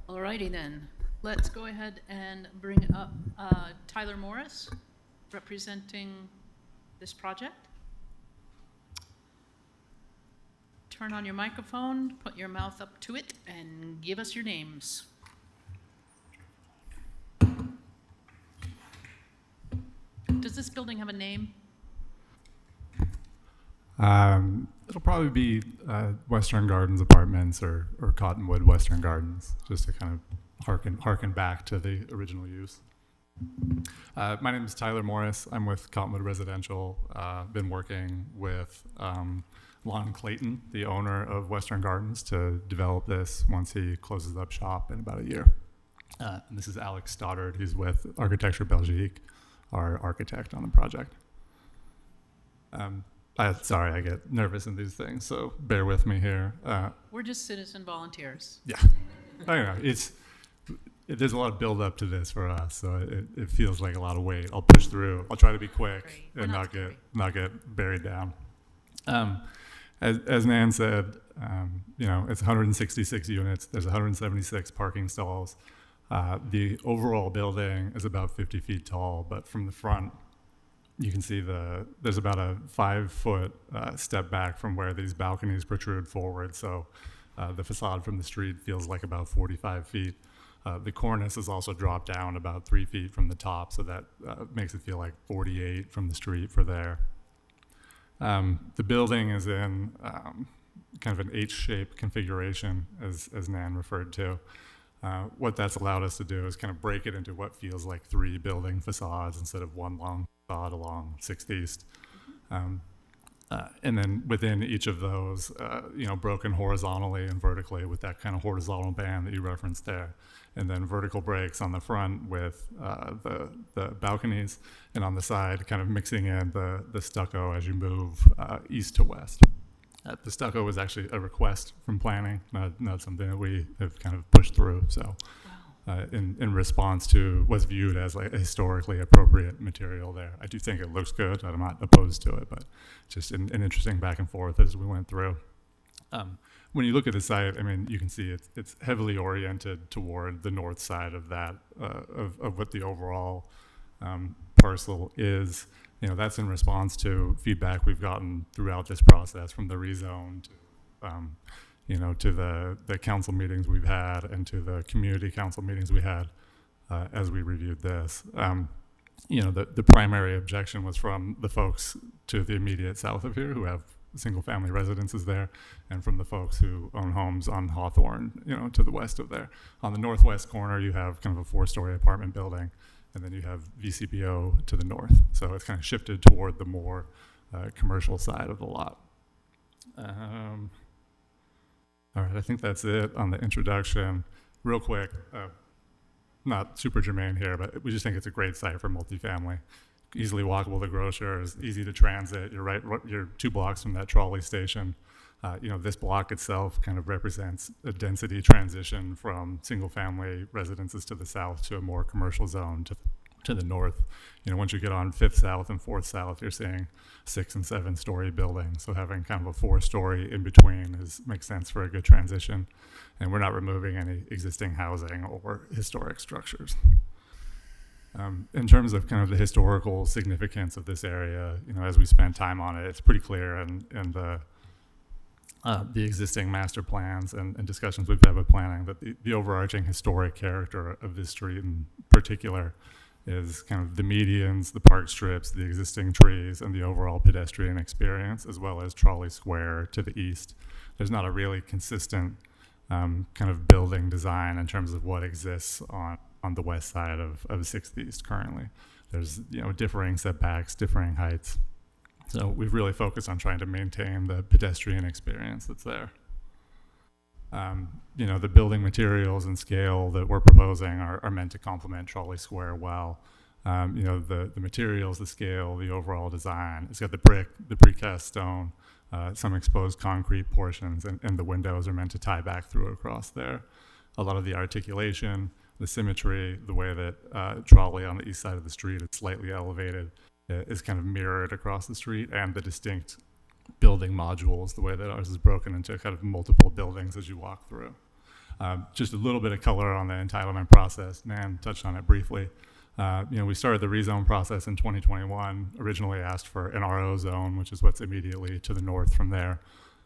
All righty then. Let's go ahead and bring up Tyler Morris, representing this project. Turn on your microphone, put your mouth up to it, and give us your names. Does this building have a name? It'll probably be Western Gardens Apartments or Cottonwood Western Gardens, just to kind of harken back to the original use. My name is Tyler Morris. I'm with Cottonwood Residential. Been working with Lon Clayton, the owner of Western Gardens, to develop this once he closes up shop in about a year. And this is Alex Stoddard, who's with Architecture Belgique, our architect on the project. Sorry, I get nervous in these things, so bear with me here. We're just citizen volunteers. Yeah, I know, there's a lot of build up to this for us, so it feels like a lot of weight. I'll push through. I'll try to be quick and not get buried down. As Nan said, it's 166 units. There's 176 parking stalls. The overall building is about 50 feet tall, but from the front, you can see there's about a 5-foot step back from where these balconies protrude forward. So the facade from the street feels like about 45 feet. The cornice is also dropped down about 3 feet from the top, so that makes it feel like 48 from the street for there. The building is in kind of an H-shaped configuration, as Nan referred to. What that's allowed us to do is kind of break it into what feels like 3 building facades instead of one long facade along 6th East. And then within each of those, broken horizontally and vertically with that kind of horizontal band that you referenced there. And then vertical breaks on the front with the balconies, and on the side kind of mixing in the stucco as you move east to west. The stucco was actually a request from planning, not something that we have kind of pushed through. So in response to what's viewed as like a historically appropriate material there. I do think it looks good. I'm not opposed to it, but just an interesting back and forth as we went through. When you look at the site, I mean, you can see it's heavily oriented toward the north side of that, of what the overall parcel is. That's in response to feedback we've gotten throughout this process from the rezone to, to the council meetings we've had and to the community council meetings we had as we reviewed this. The primary objection was from the folks to the immediate south of here who have single-family residences there, and from the folks who own homes on Hawthorne, to the west of there. On the northwest corner, you have kind of a 4-story apartment building, and then you have VCBO to the north. So it's kind of shifted toward the more commercial side of the lot. All right, I think that's it on the introduction. Real quick, not super germane here, but we just think it's a great site for multifamily. Easily walkable to grocers, easy to transit. You're 2 blocks from that trolley station. This block itself kind of represents a density transition from single-family residences to the south to a more commercial zone to the north. Once you get on 5th South and 4th South, you're seeing 6- and 7-story buildings. So having kind of a 4-story in between makes sense for a good transition. And we're not removing any existing housing or historic structures. In terms of kind of the historical significance of this area, as we spend time on it, it's pretty clear, and the existing master plans and discussions we've had with planning, that the overarching historic character of this street in particular is kind of the medians, the park strips, the existing trees, and the overall pedestrian experience, as well as Trolley Square to the east. There's not a really consistent kind of building design in terms of what exists on the west side of 6th East currently. There's differing setbacks, differing heights. So we've really focused on trying to maintain the pedestrian experience that's there. The building materials and scale that we're proposing are meant to complement Trolley Square well. The materials, the scale, the overall design. It's got the brick, the precast stone, some exposed concrete portions, and the windows are meant to tie back through across there. A lot of the articulation, the symmetry, the way that Trolley on the east side of the street is slightly elevated is kind of mirrored across the street, and the distinct building modules, the way that ours is broken into kind of multiple buildings as you walk through. Just a little bit of color on the entitlement process. Nan touched on it briefly. We started the rezone process in 2021, originally asked for an RO zone, which is what's immediately to the north from there.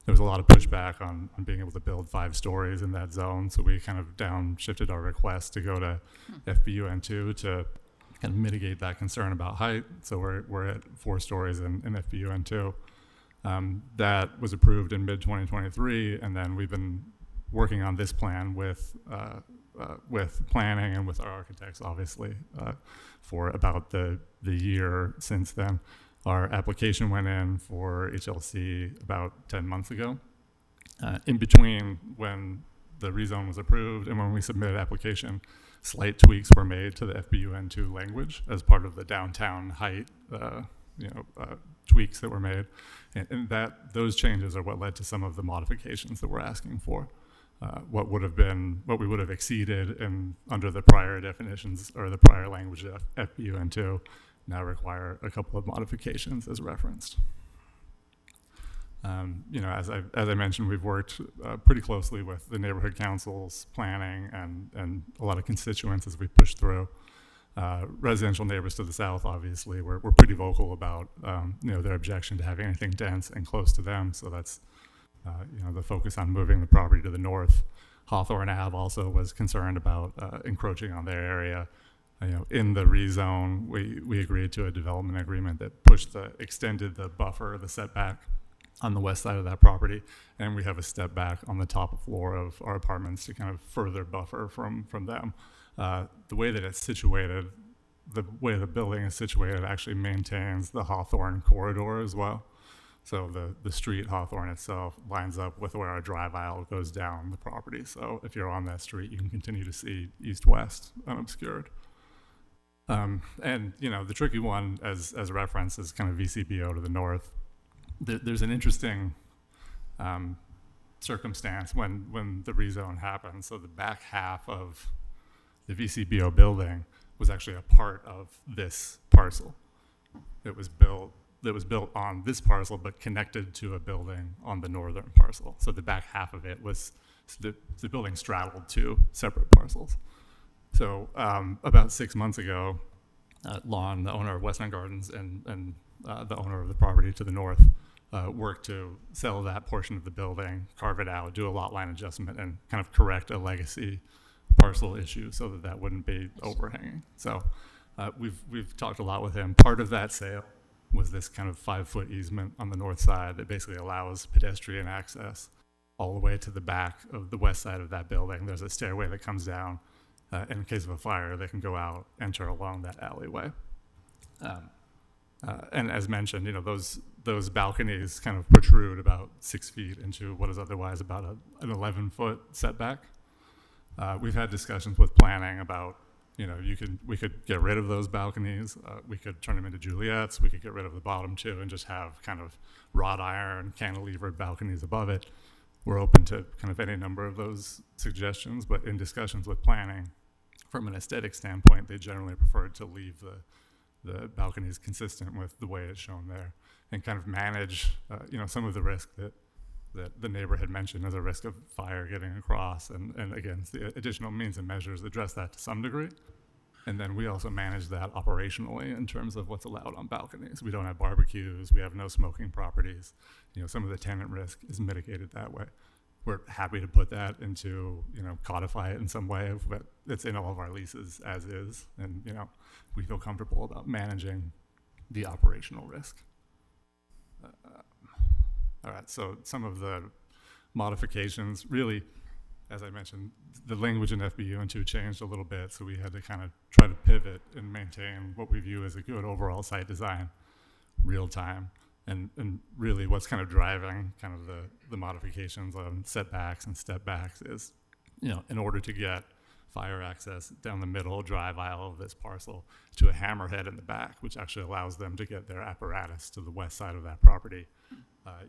There was a lot of pushback on being able to build 5 stories in that zone, so we kind of downshifted our request to go to FBUN2 to kind of mitigate that concern about height. So we're at 4 stories in FBUN2. That was approved in mid-2023, and then we've been working on this plan with planning and with our architects, obviously, for about the year since then. Our application went in for HLC about 10 months ago. In between when the rezone was approved and when we submitted application, slight tweaks were made to the FBUN2 language as part of the downtown height tweaks that were made. And those changes are what led to some of the modifications that we're asking for. What we would have exceeded under the prior definitions or the prior language of FBUN2 now require a couple of modifications as referenced. As I mentioned, we've worked pretty closely with the neighborhood councils, planning, and a lot of constituents as we push through. Residential neighbors to the south, obviously, we're pretty vocal about their objection to having anything dense and close to them. So that's the focus on moving the property to the north. Hawthorne Ave also was concerned about encroaching on their area. In the rezone, we agreed to a development agreement that extended the buffer, the setback on the west side of that property, and we have a step back on the top floor of our apartments to kind of further buffer from them. The way that it's situated, the way the building is situated actually maintains the Hawthorne corridor as well. So the street Hawthorne itself lines up with where our drive aisle goes down the property. So if you're on that street, you can continue to see east-west unobscured. And the tricky one, as referenced, is kind of VCBO to the north. There's an interesting circumstance when the rezone happened. So the back half of the VCBO building was actually a part of this parcel. It was built on this parcel, but connected to a building on the northern parcel. So the back half of it was, the building straddled 2 separate parcels. So about 6 months ago, Lon, the owner of Westland Gardens, and the owner of the property to the north, work to sell that portion of the building, carve it out, do a lot line adjustment, and kind of correct a legacy parcel issue so that that wouldn't be overhanging. So we've talked a lot with him. Part of that sale was this kind of 5-foot easement on the north side that basically allows pedestrian access all the way to the back of the west side of that building. There's a stairway that comes down. In case of a fire, they can go out, enter along that alleyway. And as mentioned, you know, those balconies kind of protrude about 6 feet into what is otherwise about an 11-foot setback. We've had discussions with planning about, you know, we could get rid of those balconies. We could turn them into Juliets. We could get rid of the bottom two and just have kind of wrought iron cantilevered balconies above it. We're open to kind of any number of those suggestions, but in discussions with planning, from an aesthetic standpoint, they generally preferred to leave the balconies consistent with the way it's shown there and kind of manage, you know, some of the risk that the neighbor had mentioned as a risk of fire getting across. And again, the additional means and measures address that to some degree. And then we also manage that operationally in terms of what's allowed on balconies. We don't have barbecues. We have no smoking properties. You know, some of the tenant risk is mitigated that way. We're happy to put that into, you know, codify it in some way, but it's in all of our leases as is. And, you know, we feel comfortable about managing the operational risk. All right, so some of the modifications, really, as I mentioned, the language in FBU and 2 changed a little bit, so we had to kind of try to pivot and maintain what we view as a good overall site design, real time, and really what's kind of driving kind of the modifications on setbacks and step backs is, you know, in order to get fire access down the middle drive aisle of this parcel to a hammerhead in the back, which actually allows them to get their apparatus to the west side of that property.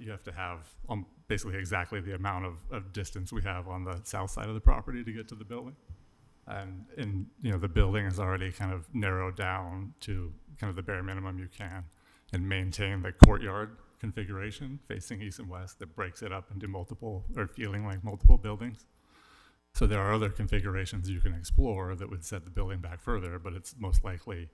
You have to have basically exactly the amount of distance we have on the south side of the property to get to the building. And you know, the building is already kind of narrowed down to kind of the bare minimum you can and maintain the courtyard configuration facing east and west that breaks it up into multiple, or feeling like multiple buildings. So there are other configurations you can explore that would set the building back further, but it's most likely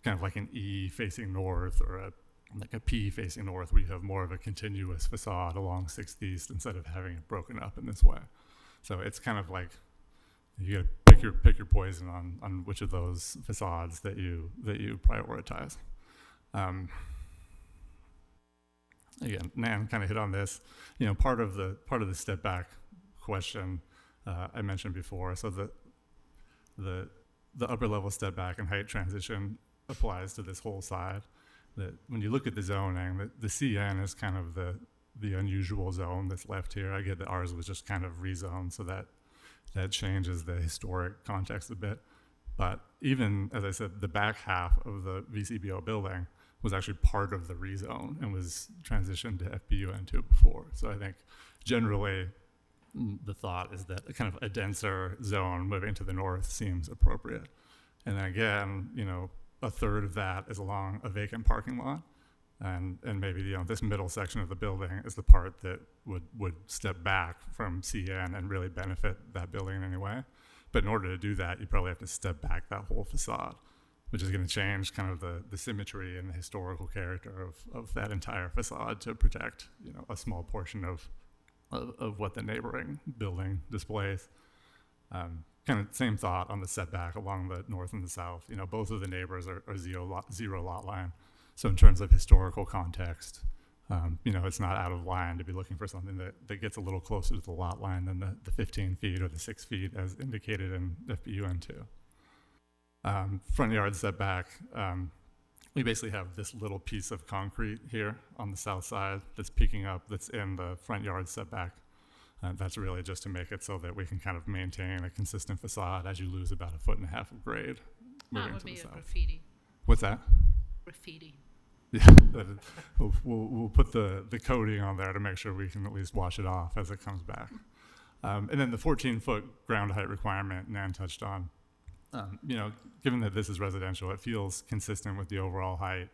kind of like an E facing north or like a P facing north, where you have more of a continuous facade along 6th East instead of having it broken up in this way. So it's kind of like you gotta pick your poison on which of those facades that you prioritize. Again, Nan kind of hit on this. You know, part of the step back question I mentioned before. So the upper level step back and height transition applies to this whole side. That when you look at the zoning, the CN is kind of the unusual zone that's left here. I get that ours was just kind of rezoned, so that changes the historic context a bit. But even, as I said, the back half of the VCBO building was actually part of the rezone and was transitioned to FBUN2 before. So I think generally the thought is that kind of a denser zone moving to the north seems appropriate. And then again, you know, a third of that is along a vacant parking lot. And maybe, you know, this middle section of the building is the part that would step back from CN and really benefit that building in any way. But in order to do that, you probably have to step back that whole facade, which is going to change kind of the symmetry and the historical character of that entire facade to protect, you know, a small portion of what the neighboring building displays. Kind of same thought on the setback along the north and the south. You know, both of the neighbors are zero lot line. So in terms of historical context, you know, it's not out of line to be looking for something that gets a little closer to the lot line than the 15 feet or the 6 feet as indicated in FBUN2. Front yard setback, we basically have this little piece of concrete here on the south side that's peeking up, that's in the front yard setback. That's really just to make it so that we can kind of maintain a consistent facade as you lose about 1.5 feet of grade moving That would to be the a south. graffiti. What's that? Graffiti. Yeah, we'll put the coating on there to make sure we can at least wash it off as it comes back. And then the 14-foot ground height requirement Nan touched on. You know, given that this is residential, it feels consistent with the overall height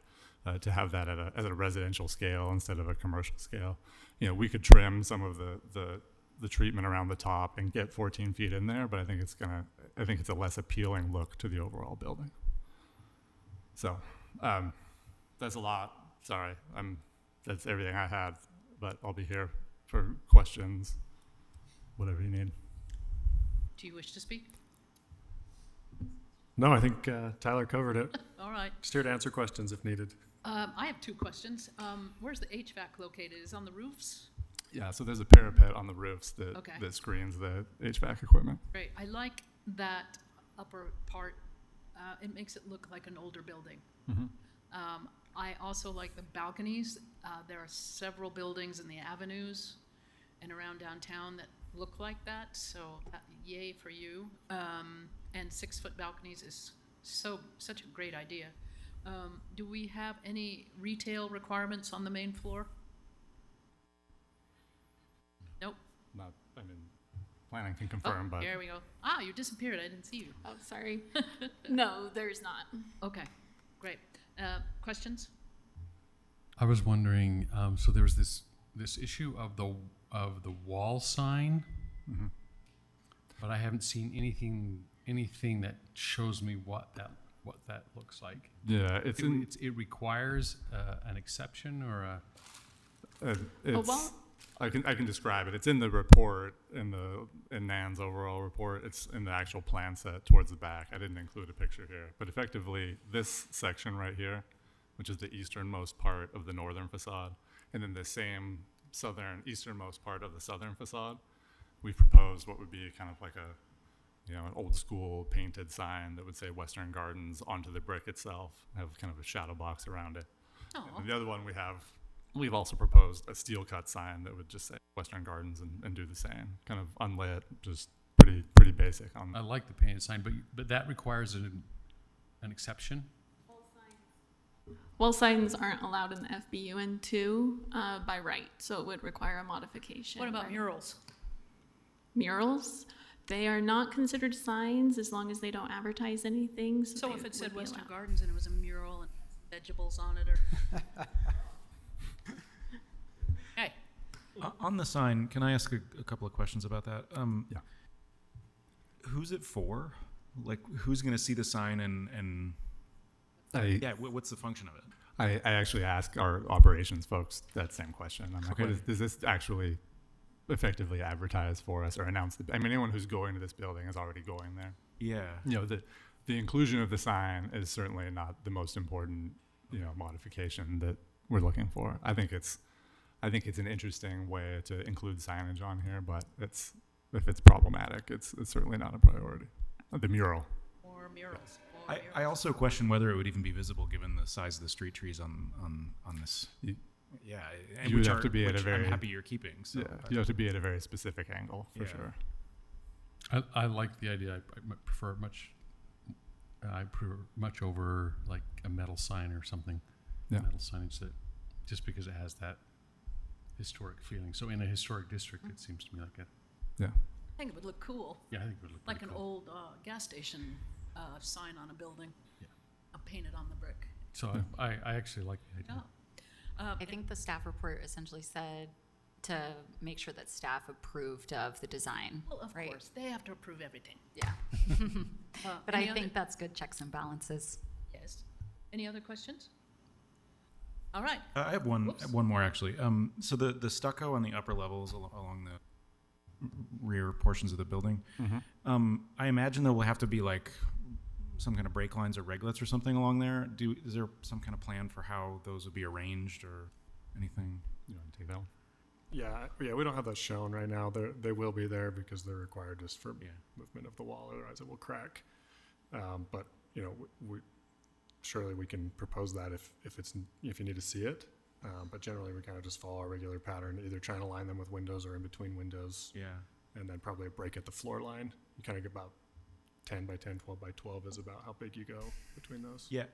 to have that at a residential scale instead of a commercial scale. You know, we could trim some of the treatment around the top and get 14 feet in there, but I think it's a less appealing look to the overall building. So that's a lot. Sorry, I'm that's everything I had, but I'll be here for questions, whatever you need. Do you wish to speak? No, I think Tyler covered it. All right. Just here to answer questions if needed. I have two questions. Where's the HVAC located? Is it on the roofs? Yeah, so there's a parapet on the roofs that, Okay. that screens the HVAC equipment. Great. I like that upper part. It makes it look like an older building. Mhm. I also like the balconies. There are several buildings in the avenues and around downtown that look like that, so yay for you. And 6-foot balconies is such a great idea. Do we have any retail requirements on the main floor? Nope. Not, I mean, planning can confirm, but. There we go. Ah, you disappeared. I didn't see you. Oh, sorry. No, there's not. Okay, great. Questions? I was wondering, so there was this issue of the wall sign, Mhm. but I haven't seen anything that shows me what that looks like. Yeah, It requires an exception or a. It's, well- I can describe it. It's in the report, in Nan's overall report. It's in the actual plan set towards the back. I didn't include a picture here, but effectively this section right here, which is the easternmost part of the northern facade, and then the same easternmost part of the southern facade, we proposed what would be kind of like an old school painted sign that would say Western Gardens onto the brick itself, have kind of a shadow box around it. And the other one we've also proposed a steel cut sign that would just say Western Gardens and do the same, kind of unlit, just pretty basic. I like the painted sign, but that requires an exception. Wall signs aren't allowed in the FBUN2 by right, so it would require a modification. What about by- murals? Murals? They are not considered signs as long as they don't advertise anything. So they if it said would be Western allowed. Gardens and it was a mural and vegetables on it, or hey, On the sign, can I ask a couple of questions about that? Yeah. Who's it for? Like, who's going to see the sign and what's the function of it? I actually asked our operations folks that same question. I'm like, Okay. does this actually effectively advertise for us or announce anyone who's going to this building is already going there. Yeah. The inclusion of the sign is certainly not the most important, modification that we're looking for. I think it's an interesting way to include signage on here, but if it's problematic, it's certainly not a priority. The mural. more murals. I also question whether it would even be visible given the size of the street trees on this. Yeah, and You would have to be at a which very. I'm happy you're keeping. So you have to be at a very specific angle for Yeah. sure. I like the idea. I prefer much over like a metal sign or something. Yeah. Metal signage that, just because it has that historic feeling. So in a historic district, it seems to me like I think it would look cool. Yeah, I think it would look like pretty an cool. old gas station sign on a building. Yeah. Painted on the brick. So I actually like the idea. I think the staff report essentially said to make sure that staff approved of the design. Well, of right? course, they have to approve everything. Yeah. But any I other- think that's good checks and balances. Yes. Any other questions? All right. I have one Whoops. more actually. So the stucco on the upper levels along the rear portions of the building, I imagine there will have to be like some kind of brake lines or reglets or something along there. Is there some kind of plan for how those would be arranged or anything? You want to take that one? Yeah, we don't have that shown right now. They will be there because they're required just for movement of the wall, otherwise it will crack. But we surely we can propose that if you need to see it. But generally we kind of just follow our regular pattern, either trying to line them with windows or in between windows. Yeah. And then probably a break at the floor line. You kind of get about 10 by 10, 12 by 12 is about how big you go between those. Yeah,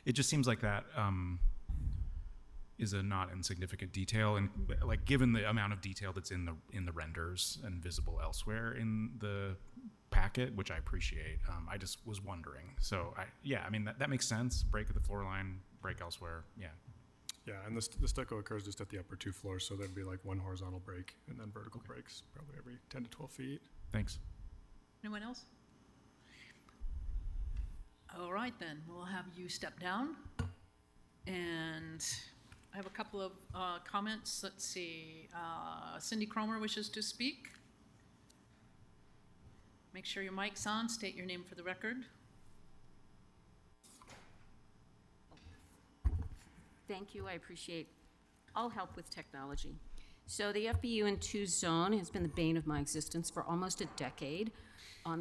it just seems like that is a not insignificant detail, and like given the amount of detail that's in the renders and visible elsewhere in the packet, which I appreciate. I just was wondering. So I mean that makes sense. Break at the floor line, break elsewhere. Yeah. Yeah, and the stucco occurs just at the upper two floors, so there'd be like one horizontal break and then vertical breaks probably every 10 to 12 feet. Thanks. Anyone else? All right, then. We'll have you step down and I have a couple of comments. Let's see. Cindy Cromer wishes to speak. Make sure your mic's on. State your name for the record. Thank you. I appreciate all help with technology. So the FBUN2 zone has been the bane of my existence for almost a decade.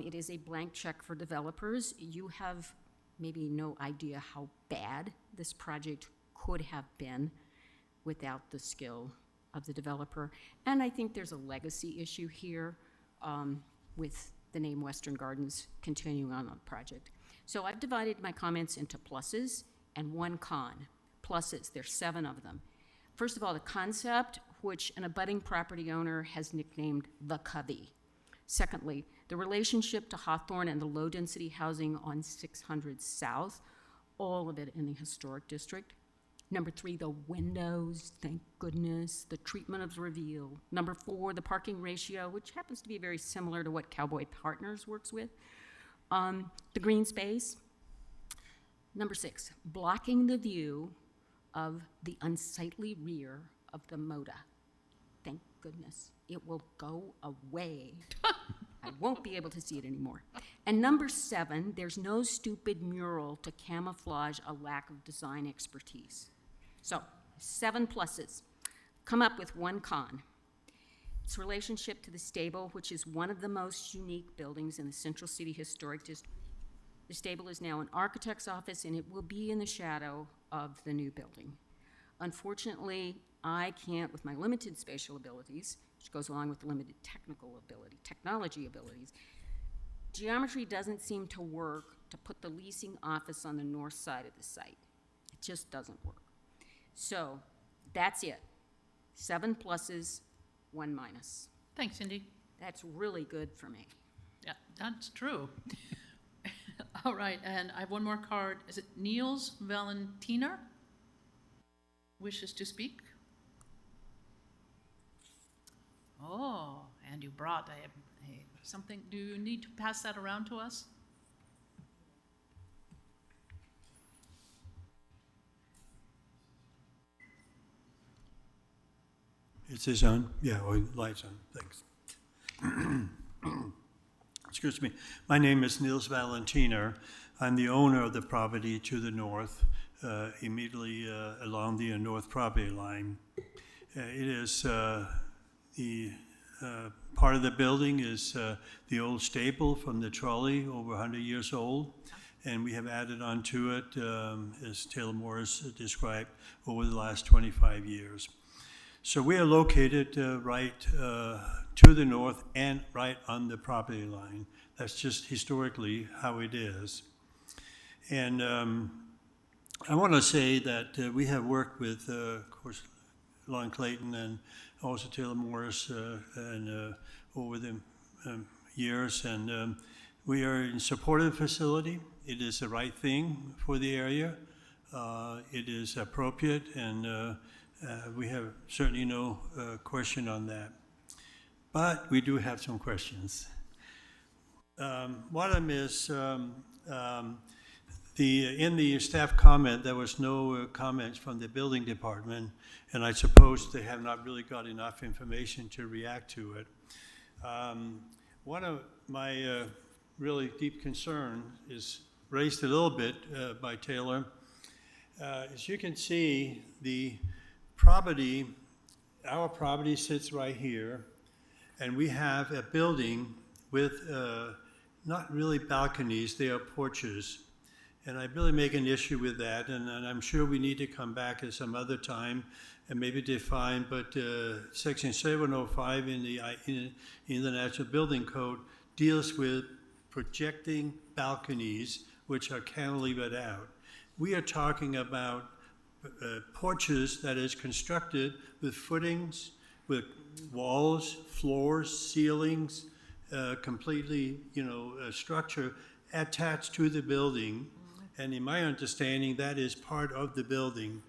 It is a blank check for developers. You have maybe no idea how bad this project could have been without the skill of the developer. And I think there's a legacy issue here with the name Western Gardens continuing on the project. So I've divided my comments into pluses and one con. Pluses, there's 7 of them. First of all, the concept, which an abutting property owner has nicknamed the Covey. Secondly, the relationship to Hawthorne and the low-density housing on 600 South, all of it in the historic district. Number 3, the windows, thank goodness, the treatment of the reveal. Number 4, the parking ratio, which happens to be very similar to what Cowboy Partners works with. The green space. Number 6, blocking the view of the unsightly rear of the Moda. Thank goodness. It will go away. I won't be able to see it anymore. And number 7, there's no stupid mural to camouflage a lack of design expertise. So, 7 pluses. Come up with one con. Its relationship to the stable, which is one of the most unique buildings in the Central City Historic District. The stable is now an architect's office, and it will be in the shadow of the new building. Unfortunately, I can't, with my limited spatial abilities, which goes along with limited technology abilities, geometry doesn't seem to work to put the leasing office on the north side of the site. It just doesn't work. So that's it. 7 pluses, 1 minus. Thanks, Cindy. That's really good for me. Yeah, that's true. All right, and I have one more card. Is it Niels Valentina? Wishes to speak? Oh, and you brought something. Do you need to pass that around to us? Is this on? Yeah, or lights on, thanks. Excuse me. My name is Niels Valentina. I'm the owner of the property to the north, immediately along the north property line. It is the part of the building is the old stable from the trolley, over 100 years old, and we have added on to it, as Taylor Morris described, over the last 25 years. So we are located right to the north and right on the property line. That's just historically how it is. And I want to say that we have worked with, of course, Lon Clayton and also Taylor Morris and over the years. And we are in support of the facility. It is the right thing for the area. It is appropriate, and we have certainly no question on that. But we do have some questions. One of them is in the staff comment, there was no comments from the building department, and I suppose they have not really got enough information to react to it. One of my really deep concern is raised a little bit by Taylor. As you can see, the property, our property sits right here, and we have a building with not really balconies, they are porches. And I really make an issue with that, and I'm sure we need to come back at some other time and maybe define, but Section 705 in the National Building Code deals with projecting balconies, which are cantilevered out. We are talking about porches that is constructed with footings, with walls, floors, ceilings, completely, structure attached to the building. And in my understanding, that is part of the building.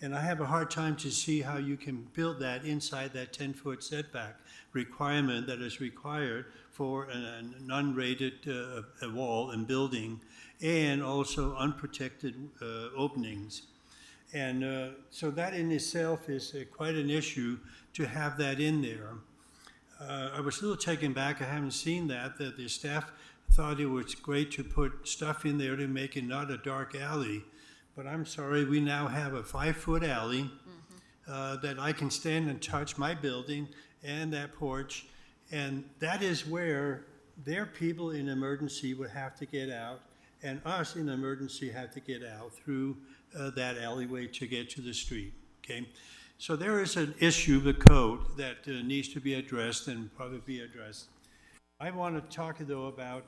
And I have a hard time to see how you can build that inside that 10-foot setback requirement that is required for an unrated wall and building, and also unprotected openings. And so that in itself is quite an issue to have that in there. I was a little taken back, I haven't seen that the staff thought it was great to put stuff in there to make it not a dark alley. But I'm sorry, we now have a 5-foot alley that I can stand and touch my building and that porch. And that is where their people in emergency would have to get out, and us in emergency have to get out through that alleyway to get to the street, okay? So there is an issue with code that needs to be addressed and probably be addressed. I want to talk, though, about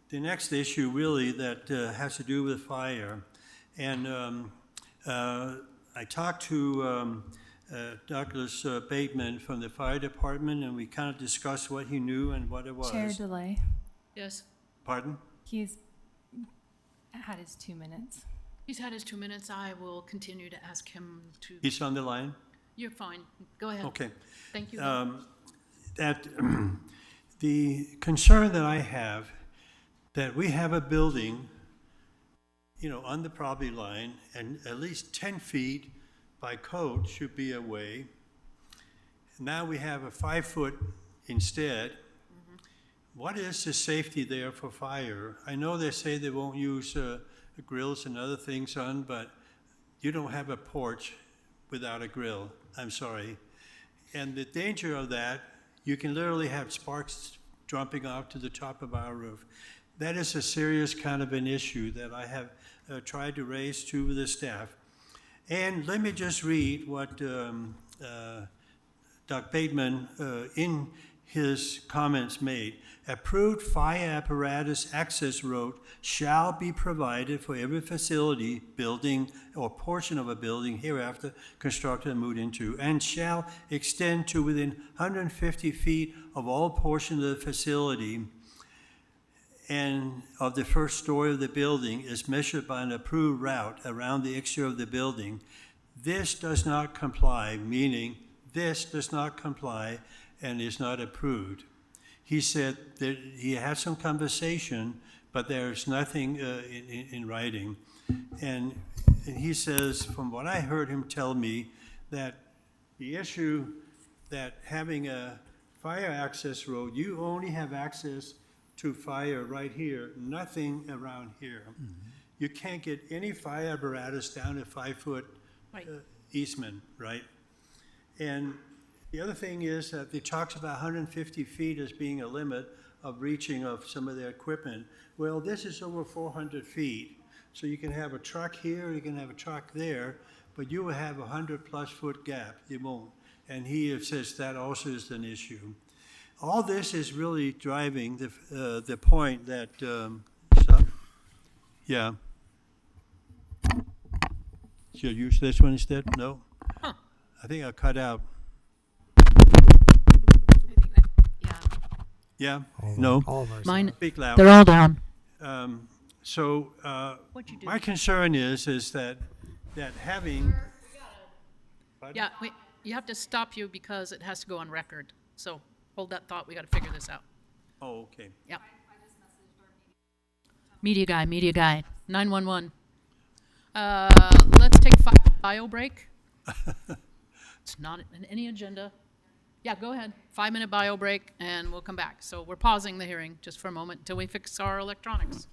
the next issue, really, that has to do with fire. And I talked to Douglas Bateman from the fire department, and we kind of discussed what he knew and what it was. Chair Delay. Yes. Pardon? He's had his 2 minutes. He's had his 2 minutes. I will continue to ask him to. He's on the line? You're fine. Go ahead. Okay. Thank you. That the concern that I have, that we have a building, you know, on the property line, and at least 10 feet by code should be away. Now we have a 5-foot instead. What is the safety there for fire? I know they say they won't use grills and other things on, but you don't have a porch without a grill. I'm sorry. And the danger of that, you can literally have sparks dropping off to the top of our roof. That is a serious kind of an issue that I have tried to raise to the staff. And let me just read what Doc Bateman in his comments made. Approved fire apparatus access road shall be provided for every facility, building, or portion of a building hereafter constructed and moved into, and shall extend to within 150 feet of all portions of the facility and of the first story of the building is measured by an approved route around the exterior of the building. This does not comply, meaning this does not comply and is not approved. He said that he had some conversation, but there's nothing in writing. And he says, from what I heard him tell me, that the issue that having a fire access road, you only have access to fire right here, nothing around here. You can't get any fire apparatus down a 5-foot easement, right? And the other thing is that it talks about 150 feet as being a limit of reaching of some of their equipment. Well, this is over 400 feet. So you can have a truck here, you can have a truck there, but you will have a 100+ foot gap. You won't. And he says that also is an issue. All this is really driving the point that, yeah. Should I use this one instead? No? Huh. I think I'll cut out. Yeah? No? All of ours. Mine, Speak loud. they're all down. So What'd you do? my concern is that having. Yeah, wait, you have to stop you because it has to go on record. So hold that thought. We got to figure this out. Oh, okay. Yep. Media guy, 911. Let's take a bio break. It's not in any agenda. Yeah, go ahead. 5-minute bio break, and we'll come back. So we're pausing the hearing just for a moment until we fix our electronics.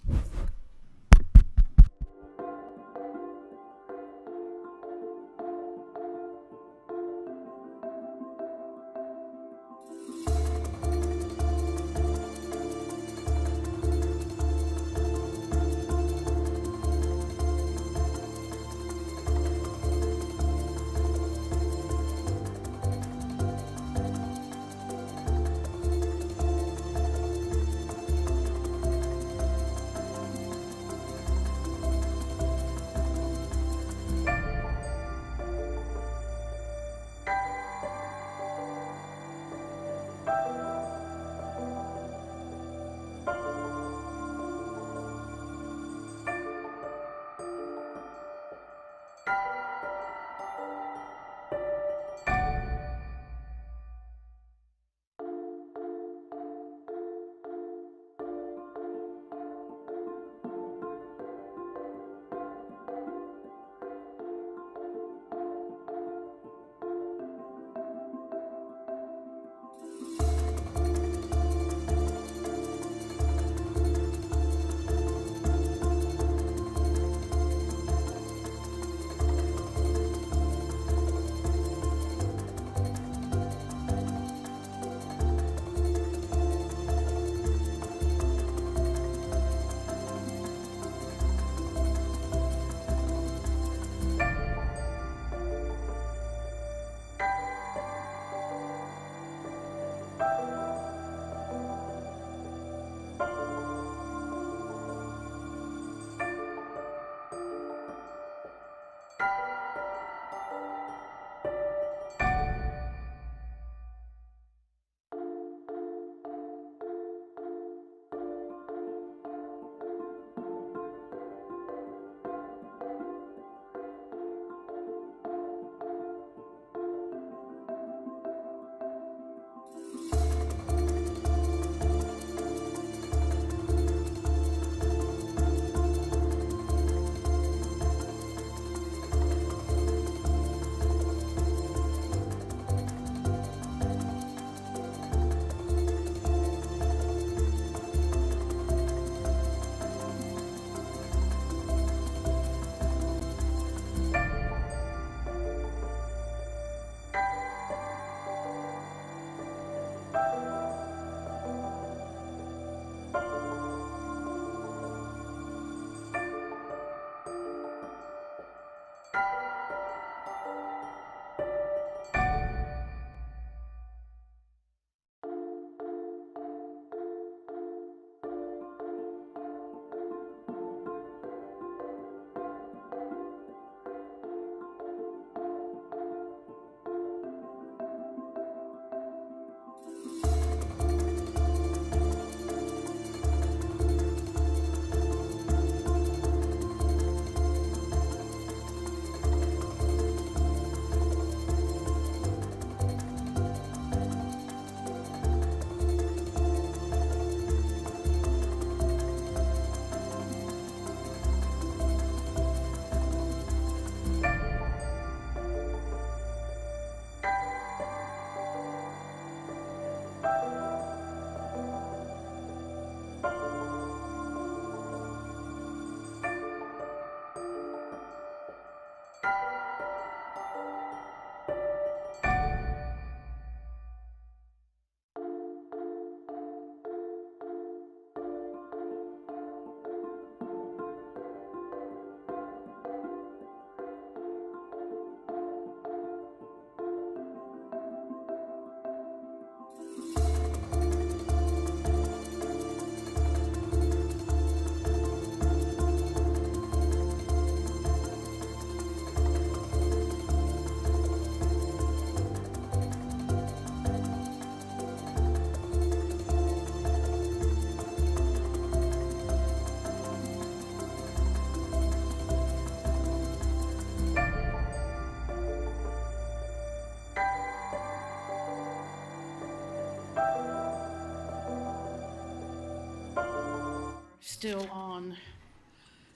Still on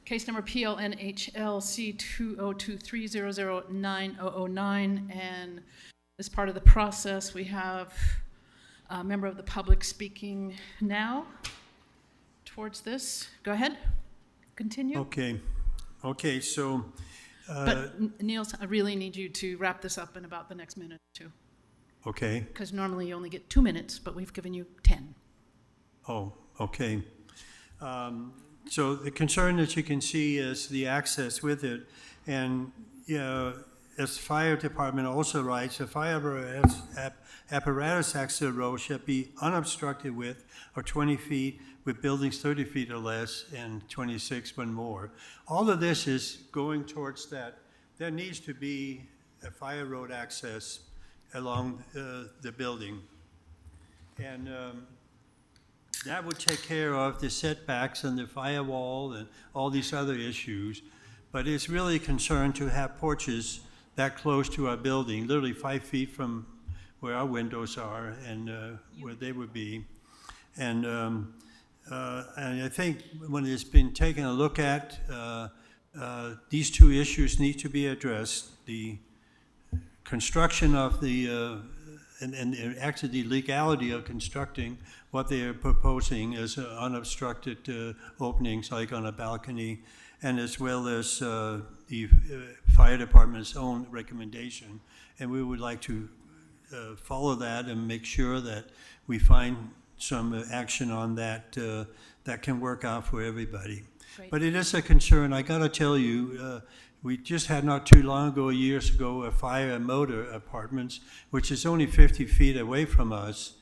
case number PLNHLC 2023009009, and as part of the process, we have a member of the public speaking now towards this. Go ahead, continue. Okay, so. But Niels, I really need you to wrap this up in about the next minute or two. Okay. Because normally you only get 2 minutes, but we've given you 10. Oh, okay. So the concern that you can see is the access with it. And, as the fire department also writes, the fire apparatus access road shall be unobstructed with or 20 feet with buildings 30 feet or less and 26 when more. All of this is going towards that. There needs to be a fire road access along the building. And that would take care of the setbacks and the firewall and all these other issues. But it's really a concern to have porches that close to our building, literally 5 feet from where our windows are and where they would be. And I think when it's been taken a look at, these two issues need to be addressed. The construction of the and actually the legality of constructing what they are proposing as unobstructed openings like on a balcony, and as well as the fire department's own recommendation. And we would like to follow that and make sure that we find some action on that that can work out for everybody. Great. But it is a concern. I got to tell you, we just had not too long ago, years ago, a fire and motor apartments, which is only 50 feet away from us,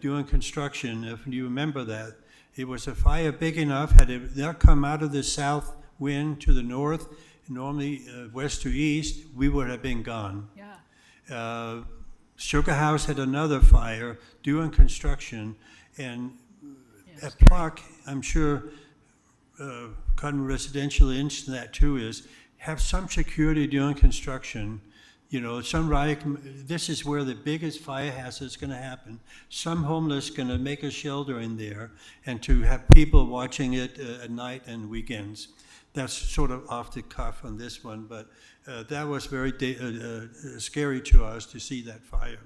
doing construction. If you remember that, it was a fire big enough, had it not come out of the south wind to the north, normally west to east, we would have been gone. Yeah. Sugar House had another fire doing construction, and at Pluck, I'm sure Cotton Residential into that too is, have some security during construction. You know, this is where the biggest fire hazard is going to happen. Some homeless going to make a shelter in there, and to have people watching it at night and weekends. That's sort of off the cuff on this one, but that was very scary to us to see that fire.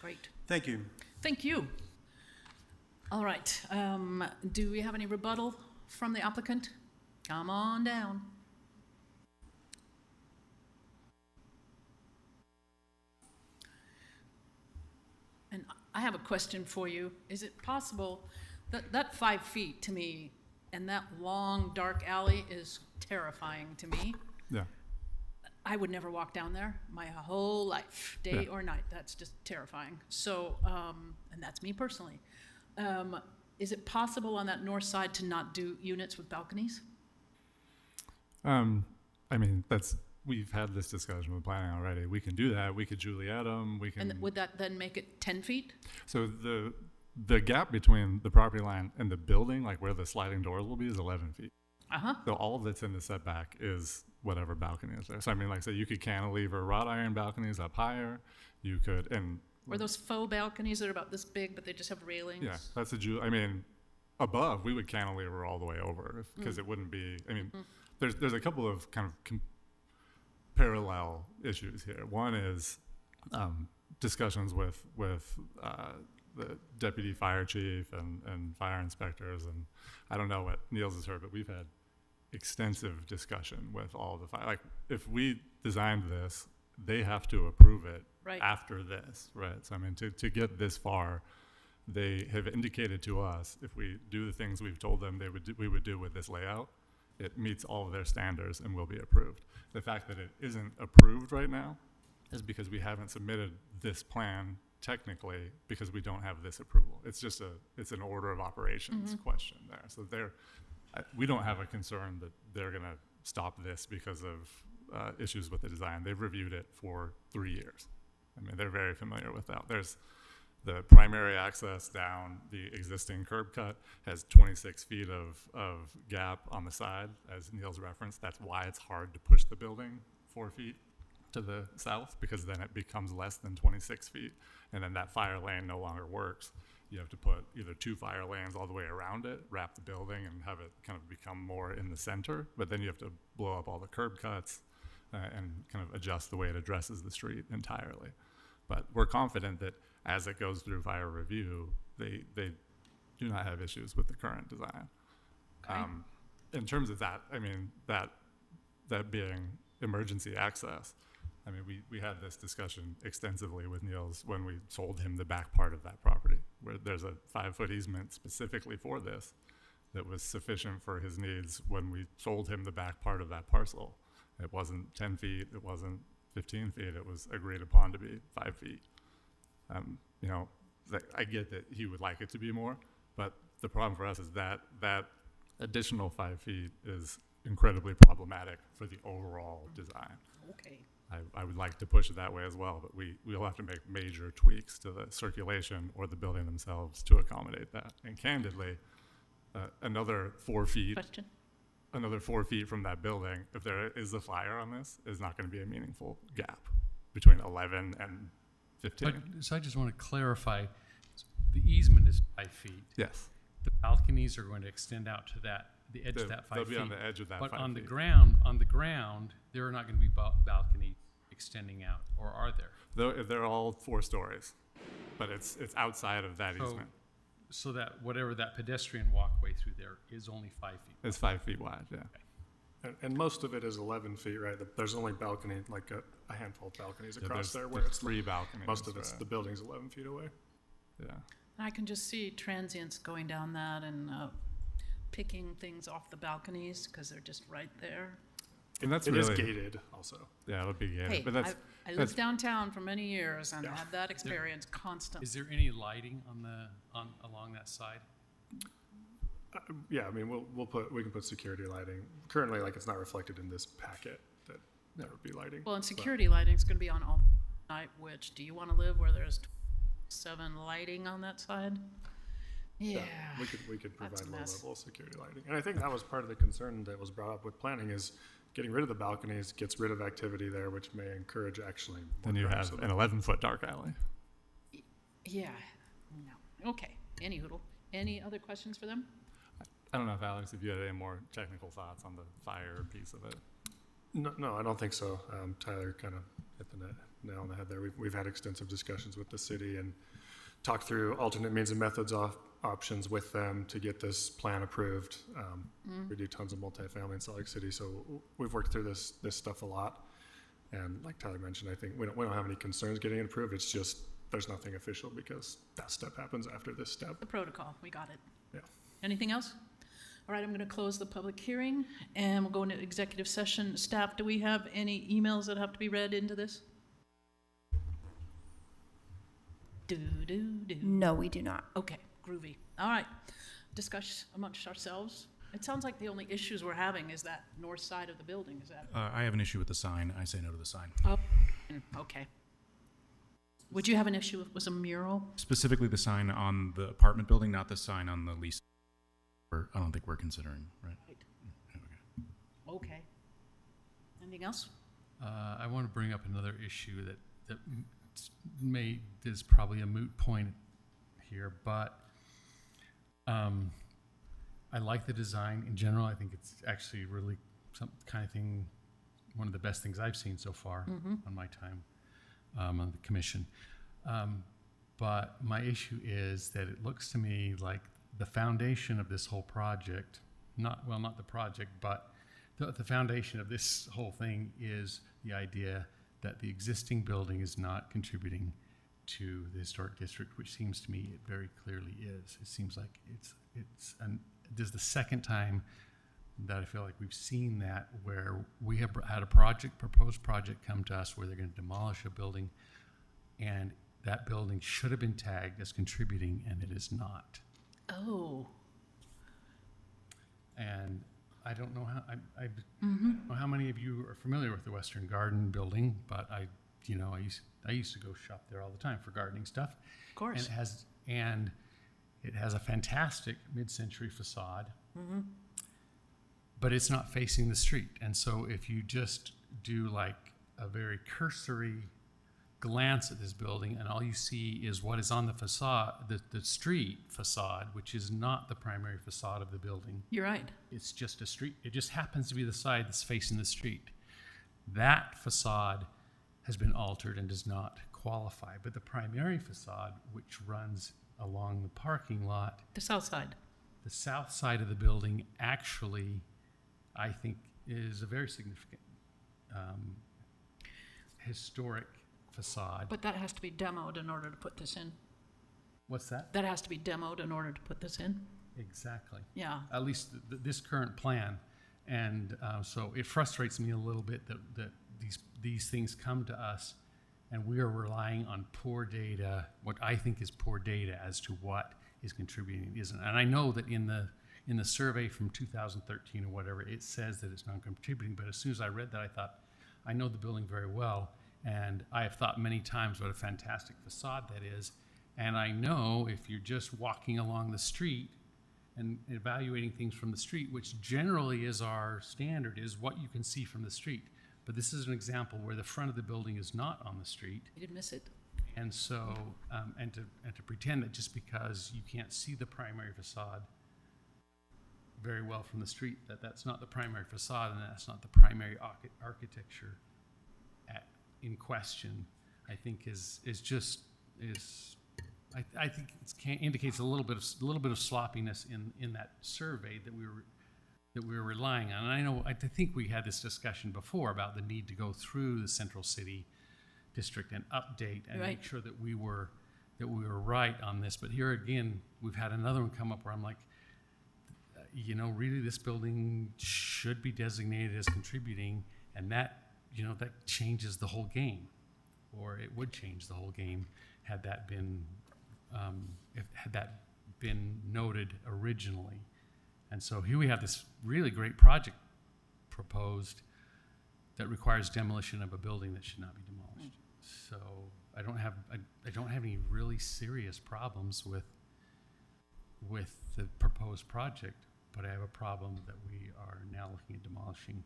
Great. Thank you. Thank you. All right. Do we have any rebuttal from the applicant? Come on down. And I have a question for you. Is it possible that 5 feet to me and that long dark alley is terrifying to me? Yeah. I would never walk down there my whole life, day Yeah. or night. That's just terrifying. So, and that's me personally. Is it possible on that north side to not do units with balconies? I mean, we've had this discussion with planning already. We can do that. We could Juliet them. We can. And would that then make it 10 feet? So the gap between the property line and the building, like where the sliding doors will be, is 11 feet. Uh-huh. So all that's in the setback is whatever balcony is there. So I mean, like, say you could cantilever wrought iron balconies up higher. You could, and Or those faux balconies that are about this big, but they just have railings? yeah, that's I mean, above we would cantilever all the way over because it wouldn't be. I mean, there's a couple of kind of parallel issues here. One is discussions with the deputy fire chief and fire inspectors, and I don't know what Niels has heard, but we've had extensive discussion with all the fire. Like, if we designed this, they have to approve it Right. after this, right? So I mean, to get this far, they have indicated to us if we do the things we've told them we would do with this layout, it meets all of their standards and will be approved. The fact that it isn't approved right now is because we haven't submitted this plan technically because we don't have this approval. It's just it's an order of operations question there. So we don't have a concern that they're going to stop this because of issues with the design. They've reviewed it for 3 years. I mean, they're very familiar with that. There's the primary access down the existing curb cut has 26 feet of gap on the side, as Niels referenced. That's why it's hard to push the building 4 feet to the south, because then it becomes less than 26 feet. And then that fire lane no longer works. You have to put either 2 fire lanes all the way around it, wrap the building, and have it kind of become more in the center. But then you have to blow up all the curb cuts and kind of adjust the way it addresses the street entirely. But we're confident that as it goes through fire review, they do not have issues with the current design. Okay. In terms of that, I mean, that being emergency access, I mean, we had this discussion extensively with Niels when we sold him the back part of that property, where there's a 5-foot easement specifically for this that was sufficient for his needs when we sold him the back part of that parcel. It wasn't 10 feet, it wasn't 15 feet, it was agreed upon to be 5 feet. You know, I get that he would like it to be more, but the problem for us is that additional 5 feet is incredibly problematic for the overall design. Okay. I would like to push it that way as well, but we'll have to make major tweaks to the circulation or the building themselves to accommodate that. And candidly, another 4 feet. Question? Another 4 feet from that building, if there is a fire on this, is not going to be a meaningful gap between 11 and 15. So I just want to clarify, the easement is 5 feet. Yes. The balconies are going to extend out to the edge of that 5 feet. They'll be on the edge of that 5 But on the feet. ground, there are not going to be balconies extending out, or are there? They're all 4 stories, but it's outside of that easement. So that whatever that pedestrian walkway through there is only 5 feet. It's 5 feet wide, yeah. And most of it is 11 feet, right? There's only balcony, like a handful of balconies Yeah, across there's there where it's 3 balconies. most of it's right. the building's 11 feet away. Yeah. I can just see transients going down that and picking things off the balconies because they're just right there. And that's It is really gated also. Yeah, it'll be gated. Hey, but that's I lived downtown for many years and had that experience Is constantly. there any lighting along that side? Yeah, I mean, we can put security lighting. Currently, like, it's not reflected in this packet that there would be lighting. Well, and but- security lighting is going to be on all night, which, do you want to live where there's 7 lighting on that side? Yeah. We could That's provide a low mess. level security lighting. And I think that was part of the concern that was brought up with planning is getting rid of the balconies gets rid of activity there, which may encourage actually more then you crime. have So an 11-foot dark alley. Yeah. No. Okay. Any hoodle. Any other questions for them? I don't know if Alex, if you had any more technical thoughts on the fire piece of it. No, I don't think so. Tyler kind of hit the nail on the head there. We've had extensive discussions with the city and talked through alternate means and methods options with them to get this plan approved. We do tons of multifamily in Salt Lake City, so we've worked through this stuff a lot. And like Tyler mentioned, I think we don't have any concerns getting it approved. It's just there's nothing official because that step happens after this step. The protocol, we got it. Yeah. Anything else? All right, I'm going to close the public hearing, and we'll go into executive session. Staff, do we have any emails that have to be read into this? No, we do not. Okay, groovy. All right, discuss amongst ourselves. It sounds like the only issues we're having is that north side of the building, is that? I have an issue with the sign. I say no to the sign. Oh, okay. Would you have an issue with a mural? Specifically the sign on the apartment building, not the sign on the lease. I don't think we're considering, right? Okay. Anything else? I want to bring up another issue that is probably a moot point here, but I like the design in general. I think it's actually really some kind of thing, one of the best things I've seen so far on my time on the commission. But my issue is that it looks to me like the foundation of this whole project, not the project, but the foundation of this whole thing is the idea that the existing building is not contributing to the historic district, which seems to me it very clearly is. It seems like this is the second time that I feel like we've seen that, where we have had a proposed project come to us where they're going to demolish a building, and that building should have been tagged as contributing, and it is not. Oh. And I don't know how I don't know how many of you are familiar with the Western Garden building, but I used to go shop there all the time for gardening stuff. Of course. And it has a fantastic mid-century facade, but it's not facing the street. And so if you just do like a very cursory glance at this building, and all you see is what is on the facade, the street facade, which is not the primary facade of the building. You're right. It's just a street. It just happens to be the side that's facing the street. That facade has been altered and does not qualify. But the primary facade, which runs along the parking lot, The south side. the south side of the building actually, I think, is a very significant historic facade. But that has to be demoed in order to put this in. What's that? That has to be demoed in order to put this in. Exactly. Yeah. At least this current plan. And so it frustrates me a little bit that these things come to us and we are relying on poor data, what I think is poor data as to what is contributing and isn't. And I know that in the survey from 2013 or whatever, it says that it's non-contributing, but as soon as I read that, I thought, I know the building very well, and I have thought many times what a fantastic facade that is. And I know if you're just walking along the street and evaluating things from the street, which generally is our standard, is what you can see from the street. But this is an example where the front of the building is not on the street. You did miss it. And so, and to pretend that just because you can't see the primary facade very well from the street, that's not the primary facade and that's not the primary architecture in question, I think I think it indicates a little bit of sloppiness in that survey that we were relying on. And I think we had this discussion before about the need to go through the central city district and update and make sure that we were right on this. But here again, we've had another one come up where I'm like, really this building should be designated as contributing, and that changes the whole game, or it would change the whole game had that been noted originally. And so here we have this really great project proposed that requires demolition of a building that should not be demolished. So I don't have any really serious problems with the proposed project, but I have a problem that we are now looking at demolishing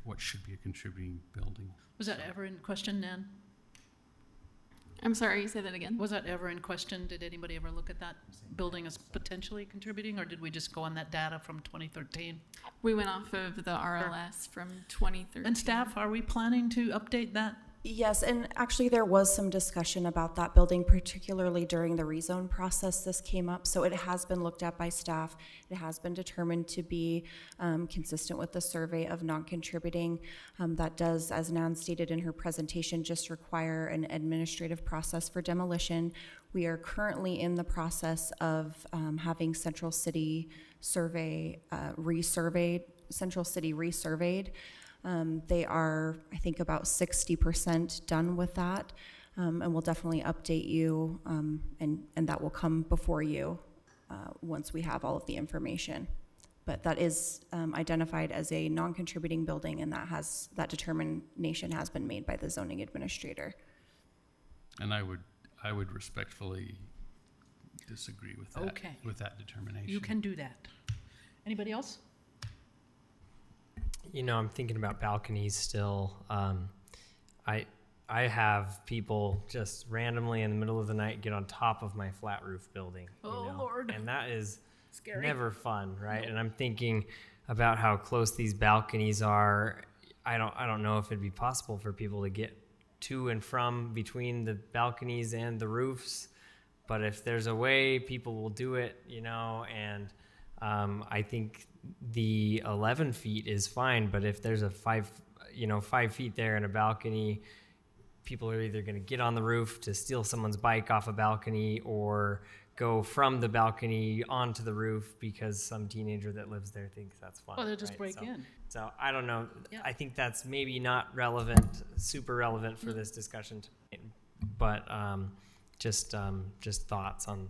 what should be a contributing building. Was that ever in question, Nan? I'm sorry, say that again. Was that ever in question? Did anybody ever look at that building as potentially contributing, or did we just go on that data from 2013? We went off of the RLS from 2013. And staff, are we planning to update that Yes, and actually there was some discussion about that building, particularly during the rezone process this came up. So it has been looked at by staff. It has been determined to be consistent with the survey of non-contributing. That does, as Nan stated in her presentation, just require an administrative process for demolition. We are currently in the process of having Central City resurveyed. They are, I think, about 60% done with that, and we'll definitely update you, and that will come before you once we have all of the information. But that is identified as a non-contributing building, and that determination has been made by the zoning administrator. And I would respectfully disagree with that. Okay. With that determination. You can do that. Anybody else? You know, I'm thinking about balconies still. I have people just randomly in the middle of the night get on top of my flat roof building. Oh, Lord. And that is Scary. never fun, right? Nope. And I'm thinking about how close these balconies are. I don't know if it'd be possible for people to get to and from between the balconies and the roofs, but if there's a way, people will do it, you know, and I think the 11 feet is fine, but if there's a 5 feet there in a balcony, people are either going to get on the roof to steal someone's bike off a balcony or go from the balcony onto the roof because some teenager that lives there thinks that's fun. Well, they'll just right? break in. So I don't know. Yeah. I think that's maybe not relevant, super relevant for this discussion tonight, but just thoughts on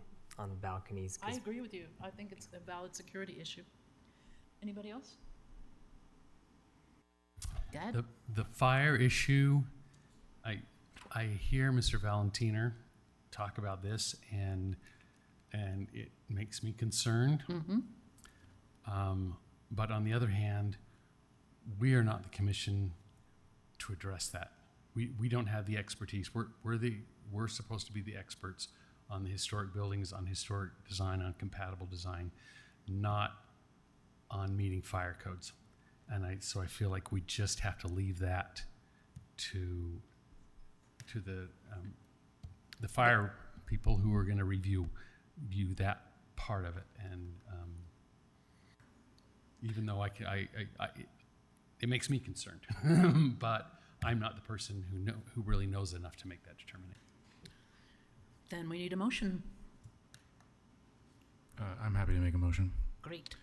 balconies. I agree with you. I think it's a valid security issue. Anybody else? Dad? The fire issue, I hear Mr. Valentiner talk about this, and it makes me concerned. Mm-hmm. But on the other hand, we are not the commission to address that. We don't have the expertise. We're supposed to be the experts on the historic buildings, on historic design, on compatible design, not on meeting fire codes. And so I feel like we just have to leave that to the fire people who are going to review that part of it. And even though it makes me concerned, but I'm not the person who really knows enough to make that determination. Then we need a motion. I'm happy to make a motion. Great.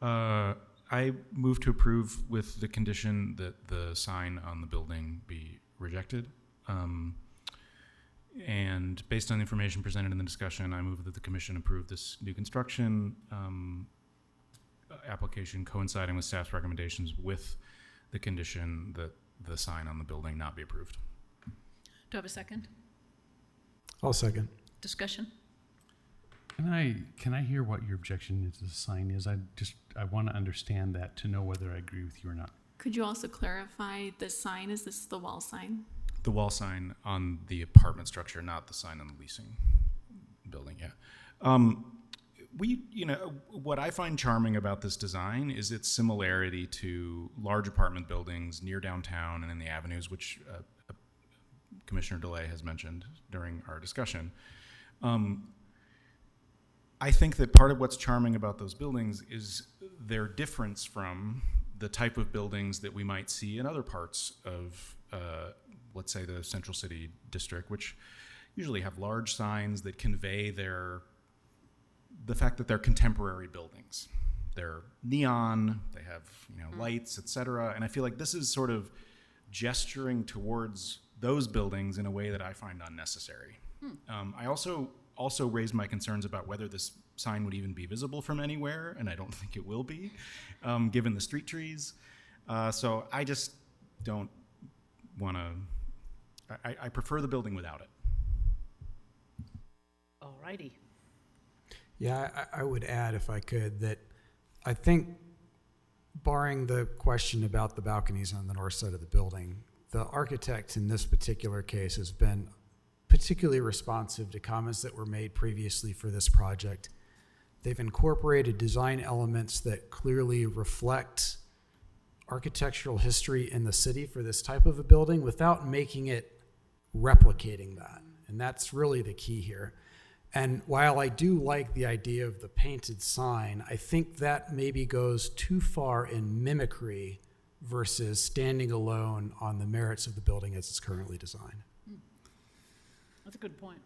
I move to approve with the condition that the sign on the building be rejected. And based on the information presented in the discussion, I move that the commission approve this new construction application coinciding with staff's recommendations with the condition that the sign on the building not be approved. Do I have a second? I'll second. Discussion? Can I hear what your objection to the sign is? I want to understand that to know whether I agree with you or not. Could you also clarify the sign? Is this the wall sign? The wall sign on the apartment structure, not the sign on the leasing building, yeah. What I find charming about this design is its similarity to large apartment buildings near downtown and in the avenues, which Commissioner DeLay has mentioned during our discussion. I think that part of what's charming about those buildings is their difference from the type of buildings that we might see in other parts of, let's say, the Central City District, which usually have large signs that convey the fact that they're contemporary buildings. They're neon, they have lights, etc. And I feel like this is sort of gesturing towards those buildings in a way that I find unnecessary. I also raised my concerns about whether this sign would even be visible from anywhere, and I don't think it will be, given the street trees. So I just don't want to, I prefer the building without it. All righty. Yeah, I would add, if I could, that I think, barring the question about the balconies on the north side of the building, the architect in this particular case has been particularly responsive to comments that were made previously for this project. They've incorporated design elements that clearly reflect architectural history in the city for this type of a building without making it replicating that. And that's really the key here. And while I do like the idea of the painted sign, I think that maybe goes too far in mimicry versus standing alone on the merits of the building as it's currently designed. That's a good point.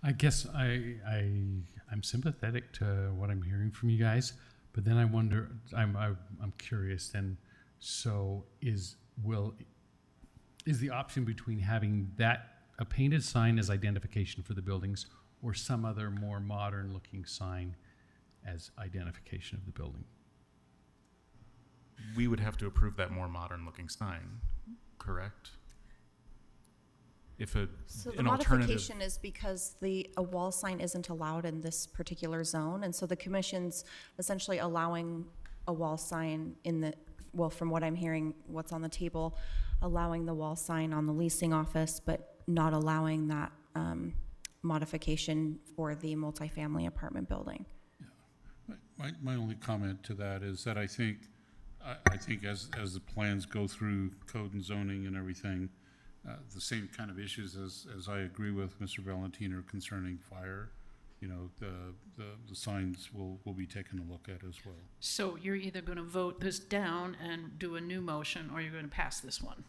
I guess I'm sympathetic to what I'm hearing from you guys, but then I wonder, I'm curious then, so is the option between having a painted sign as identification for the buildings or some other more modern looking sign as identification of the building? We would have to approve that more modern looking sign, correct? If So the an alternative. modification is because a wall sign isn't allowed in this particular zone, and so the commission's essentially allowing a wall sign from what I'm hearing, what's on the table, allowing the wall sign on the leasing office, but not allowing that modification for the multifamily apartment building. My only comment to that is that I think as the plans go through code and zoning and everything, the same kind of issues as I agree with Mr. Valentino concerning fire, the signs will be taken a look at as well. So you're either going to vote this down and do a new motion, or you're going to pass this one?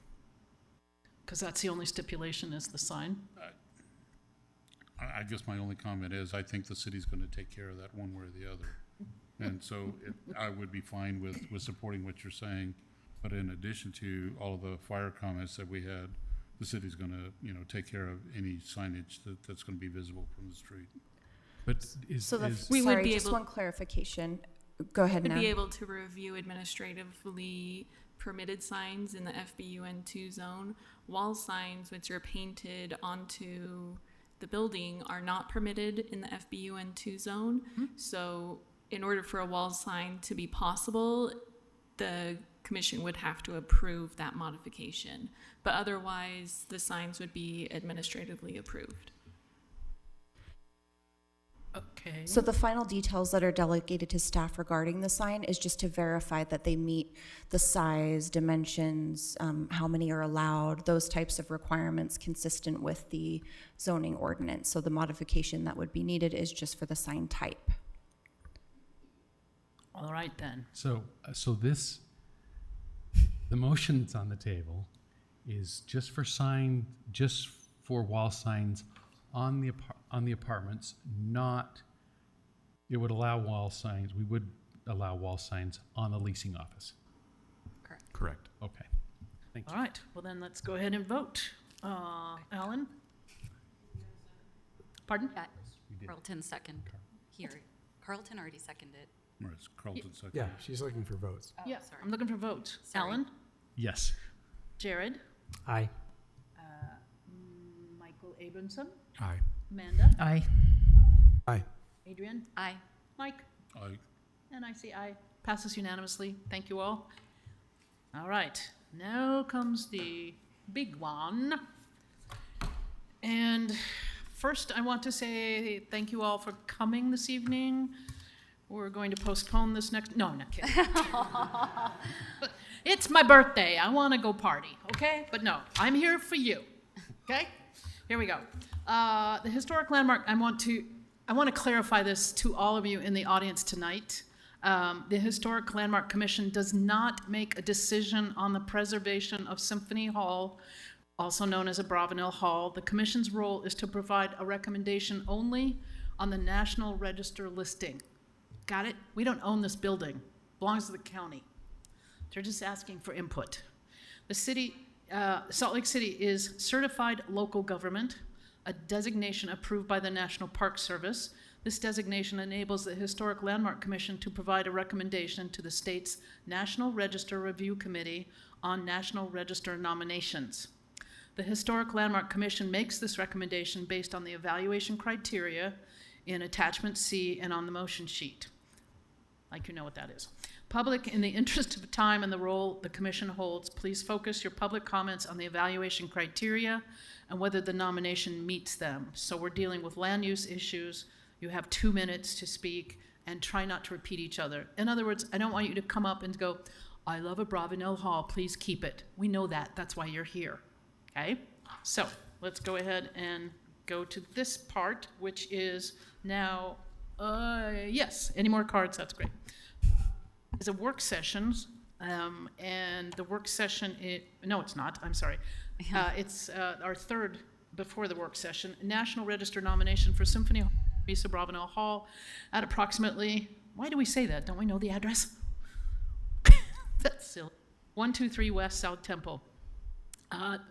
Because that's the only stipulation is the sign. I guess my only comment is I think the city's going to take care of that one way or the other. And so I would be fine with supporting what you're saying. But in addition to all of the fire comments that we had, the city's going to, take care of any signage that's going to be visible from the street. But one clarification. Go ahead, We'd Nan. be able to review administratively permitted signs in the FBUN2 zone. Wall signs, which are painted onto the building, are not permitted in the FBUN2 zone. So in order for a wall sign to be possible, the commission would have to approve that modification. But otherwise, the signs would be administratively approved. Okay. So the final details that are delegated to staff regarding the sign is just to verify that they meet the size, dimensions, how many are allowed, those types of requirements consistent with the zoning ordinance. So the modification that would be needed is just for the sign type. All right, then. So the motion that's on the table is just for wall signs on the apartments, not, it would allow wall signs, we would allow wall signs on the leasing office. Correct. Okay. Thank you. All right. Well, then let's go ahead and vote. Alan? Pardon? Yeah, Carlton second. Here, Carlton already seconded. Right, it's Carlton second. Yeah, she's looking for votes. Yeah, sorry. I'm looking for votes. Sorry. Alan? Yes. Jared? Aye. Michael Abramson? Aye. Amanda? Aye. Aye. Adrian? Aye. Mike? Aye. And I say aye. Passes unanimously. Thank you all. All right. Now comes the big one. And first, I want to say thank you all for coming this evening. We're going to postpone this next. No, I'm not kidding. It's my birthday. I want to go party, okay? But no, I'm here for you, okay? Here we go. The historic landmark. I want to clarify this to all of you in the audience tonight. The Historic Landmark Commission does not make a decision on the preservation of Symphony Hall, also known as Abravanel Hall. The commission's role is to provide a recommendation only on the National Register listing. Got it? We don't own this building. It belongs to the county. They're just asking for input. The city, Salt Lake City is certified local government, a designation approved by the National Park Service. This designation enables the Historic Landmark Commission to provide a recommendation to the state's National Register Review Committee on National Register nominations. The Historic Landmark Commission makes this recommendation based on the evaluation criteria in Attachment C and on the motion sheet. Like you know what that is. Public, in the interest of time and the role the commission holds, please focus your public comments on the evaluation criteria and whether the nomination meets them. So we're dealing with land use issues. You have 2 minutes to speak and try not to repeat each other. In other words, I don't want you to come up and go, I love Abravanel Hall, please keep it. We know that, that's why you're here, okay? So, let's go ahead and go to this part, which is now, yes, any more cards, that's great. It's a work session, and the work session, no, it's not, I'm sorry. It's our third before the work session, National Register nomination for Symphony Hall, East Abravanel Hall, at approximately, why do we say that? Don't we know the address? That's silly. 123 West South Temple.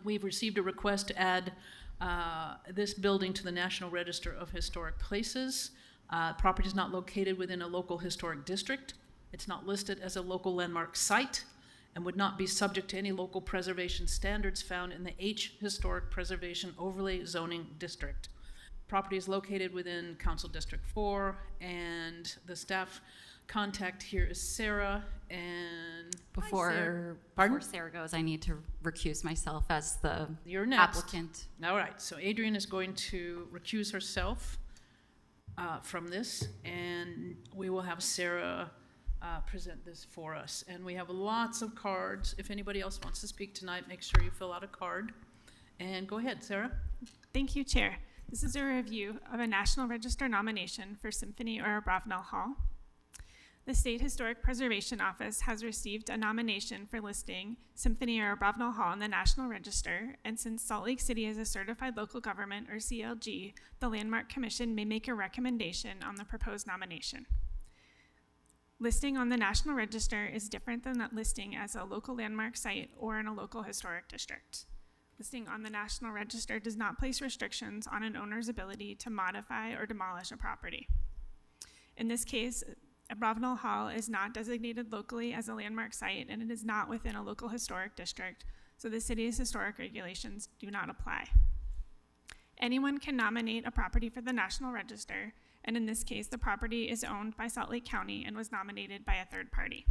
We've received a request to add this building to the National Register of Historic Places. Property is not located within a local historic district. It's not listed as a local landmark site and would not be subject to any local preservation standards found in the H Historic Preservation Overlay Zoning District. Property is located within Council District 4, and the staff contact here is Sarah. And Before Sarah goes, I need to recuse myself as the you're next. applicant. All right, so Adrian is going to recuse herself from this, and we will have Sarah present this for us. And we have lots of cards. If anybody else wants to speak tonight, make sure you fill out a card. And go ahead, Sarah. Thank you, Chair. This is a review of a National Register nomination for Symphony or Abravanel Hall. The State Historic Preservation Office has received a nomination for listing Symphony or Abravanel Hall in the National Register, and since Salt Lake City is a certified local government, or CLG, the Landmark Commission may make a recommendation on the proposed nomination. Listing on the National Register is different than that listing as a local landmark site or in a local historic district. Listing on the National Register does not place restrictions on an owner's ability to modify or demolish a property. In this case, Abravanel Hall is not designated locally as a landmark site, and it is not within a local historic district, so the city's historic regulations do not apply. Anyone can nominate a property for the National Register, and in this case, the property is owned by Salt Lake County and was nominated by a third party.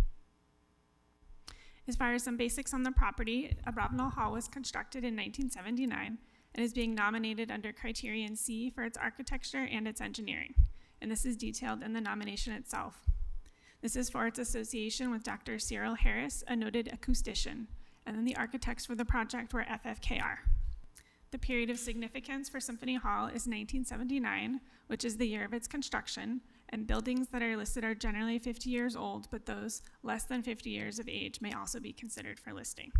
As far as some basics on the property, Abravanel Hall was constructed in 1979 and is being nominated under Criterion C for its architecture and its engineering, and this is detailed in the nomination itself. This is for its association with Dr. Cyril Harris, a noted acoustician, and then the architects for the project were FFKR. The period of significance for Symphony Hall is 1979, which is the year of its construction, and buildings that are listed are generally 50 years old, but those less than 50 years of age may also be considered for listing.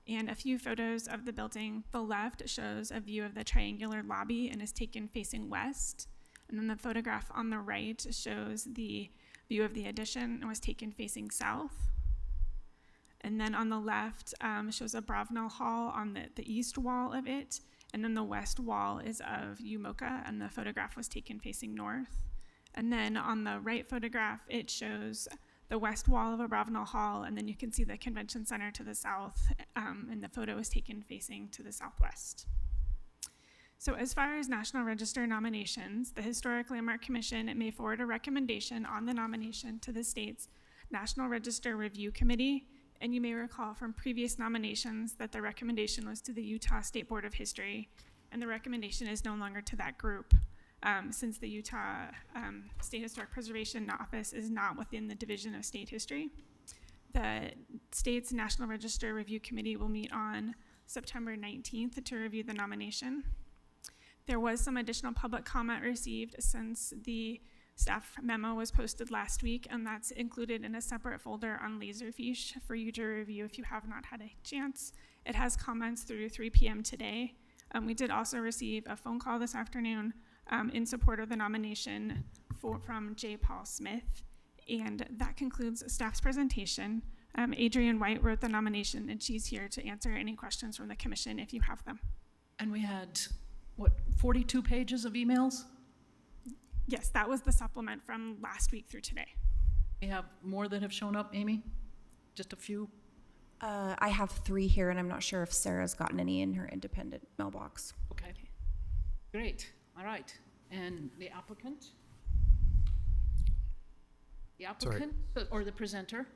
And a few photos of the building. The left shows a view of the triangular lobby and is taken facing west. And then the photograph on the right shows the view of the addition and was taken facing south. And then on the left shows Abravanel Hall on the east wall of it, and then the west wall is of UMOCA, and the photograph was taken facing north. And then on the right photograph, it shows the west wall of Abravanel Hall, and then you can see the convention center to the south, and the photo is taken facing to the southwest. So as far as National Register nominations, the Historic Landmark Commission may forward a recommendation on the nomination to the state's National Register Review Committee, and you may recall from previous nominations that the recommendation was to the Utah State Board of History, and the recommendation is no longer to that group, since the Utah State Historic Preservation Office is not within the Division of State History. The state's National Register Review Committee will meet on September 19th to review the nomination. There was some additional public comment received since the staff memo was posted last week, and that's included in a separate folder on Laserfiche for you to review if you have not had a chance. It has comments through 3 p.m. today. We did also receive a phone call this afternoon in support of the nomination from J. Paul Smith, and that concludes staff's presentation. Adrienne White wrote the nomination, and she's here to answer any questions from the commission if you have them. And we had, what, 42 pages of emails? Yes, that was the supplement from last week through today. We have more that have shown up, Amy? Just a few? I have 3 here, and I'm not sure if Sarah's gotten any in her independent mailbox. Okay. Great. All right. And the applicant? The applicant or the presenter?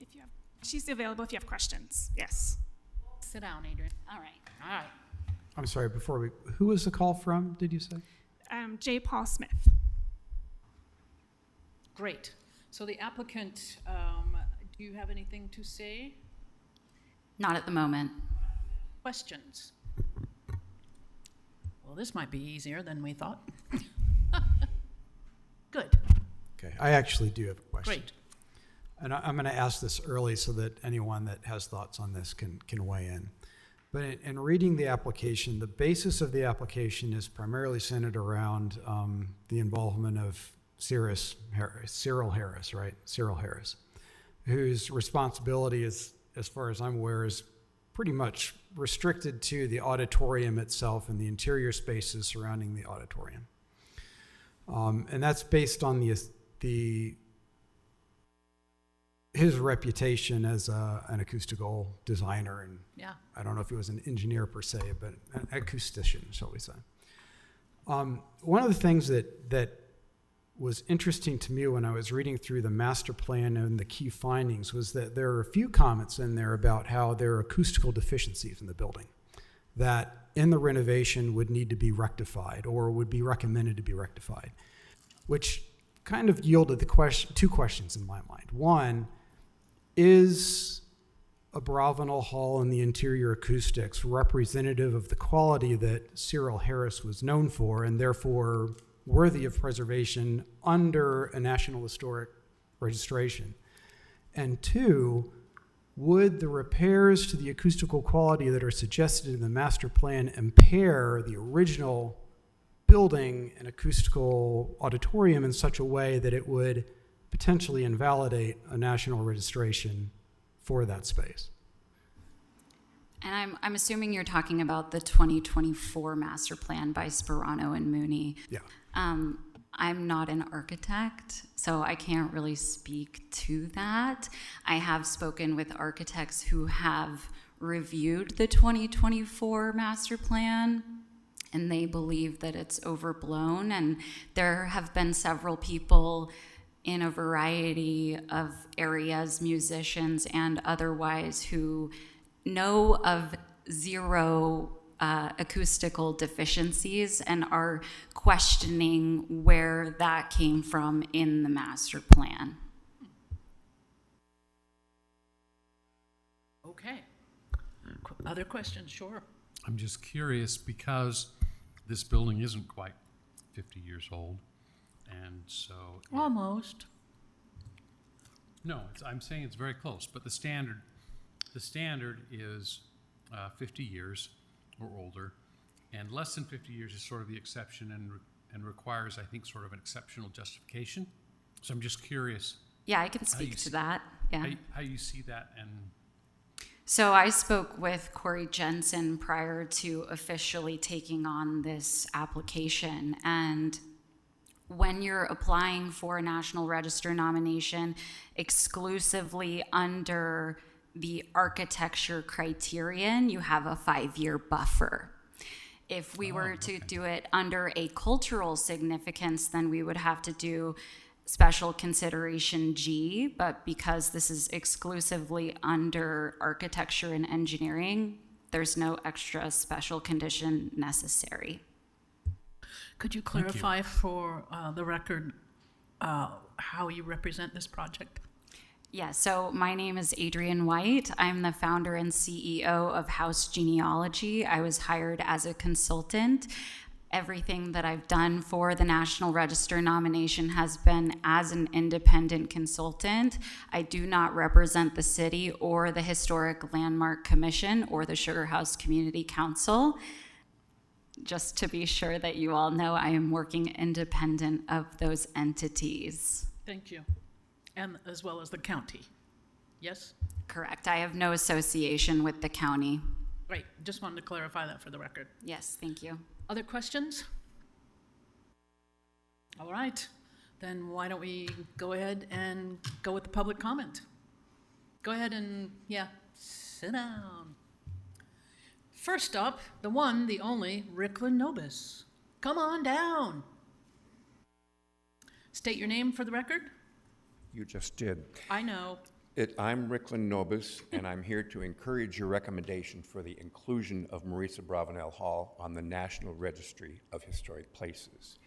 If you have, she's available if you have questions. Yes. Sit down, Adrienne. All right. All right. I'm sorry, who was the call from, did you say? J. Paul Smith. Great. So the applicant, Do you have anything to say? Not at the moment. Questions? Well, this might be easier than we thought. Good. Okay, I actually do have a question. Great. And I'm going to ask this early so that anyone that has thoughts on this can weigh in. But in reading the application, the basis of the application is primarily centered around the involvement of Cyril Harris, right? Cyril Harris, whose responsibility is, as far as I'm aware, is pretty much restricted to the auditorium itself and the interior spaces surrounding the auditorium. And that's based on his reputation as an acoustical designer, and yeah. I don't know if he was an engineer per se, but an acoustician, shall we say. One of the things that was interesting to me when I was reading through the master plan and the key findings was that there are a few comments in there about how there are acoustical deficiencies in the building that in the renovation would need to be rectified or would be recommended to be rectified, which kind of yielded two questions in my mind. One, is Abravanel Hall and the interior acoustics representative of the quality that Cyril Harris was known for and therefore worthy of preservation under a National Historic registration? And two, would the repairs to the acoustical quality that are suggested in the master plan impair the original building an acoustical auditorium in such a way that it would potentially invalidate a national registration for that space? And I'm assuming you're talking about the 2024 master plan by Sperano and Mooney. Yeah. I'm not an architect, so I can't really speak to that. I have spoken with architects who have reviewed the 2024 master plan, and they believe that it's overblown. And there have been several people in a variety of areas, musicians and otherwise, who know of zero acoustical deficiencies and are questioning where that came from in the master plan. Okay. Other questions? Sure. I'm just curious because this building isn't quite 50 years old, and so Almost. no, I'm saying it's very close. But the standard is 50 years or older, and less than 50 years is sort of the exception and requires, I think, sort of an exceptional justification. So I'm just curious. Yeah, I can speak to that. Yeah. How you see that. And so I spoke with Corey Jensen prior to officially taking on this application. And when you're applying for a National Register nomination exclusively under the architecture criterion, you have a 5-year buffer. If we were to do it under a cultural significance, then we would have to do special consideration G, but because this is exclusively under architecture and engineering, there's no extra special condition necessary. Could you clarify for the record how you represent this project? Yeah, so my name is Adrienne White. I'm the founder and CEO of House Genealogy. I was hired as a consultant. Everything that I've done for the National Register nomination has been as an independent consultant. I do not represent the city or the Historic Landmark Commission or the Sugar House Community Council. Just to be sure that you all know, I am working independent of those entities. Thank you. And as well as the county. Yes? Correct. I have no association with the county. Great. Just wanted to clarify that for the record. Yes, thank you. Other questions? All right. Then why don't we go ahead and go with the public comment? Go ahead and, sit down. First up, the one, the only, Ricklin Nobis. Come on down. State your name for the record. You just did. I know. I'm Ricklin Nobis, and I'm here to encourage your recommendation for the inclusion of Maurice Abravanel Hall on the National Registry of Historic Places.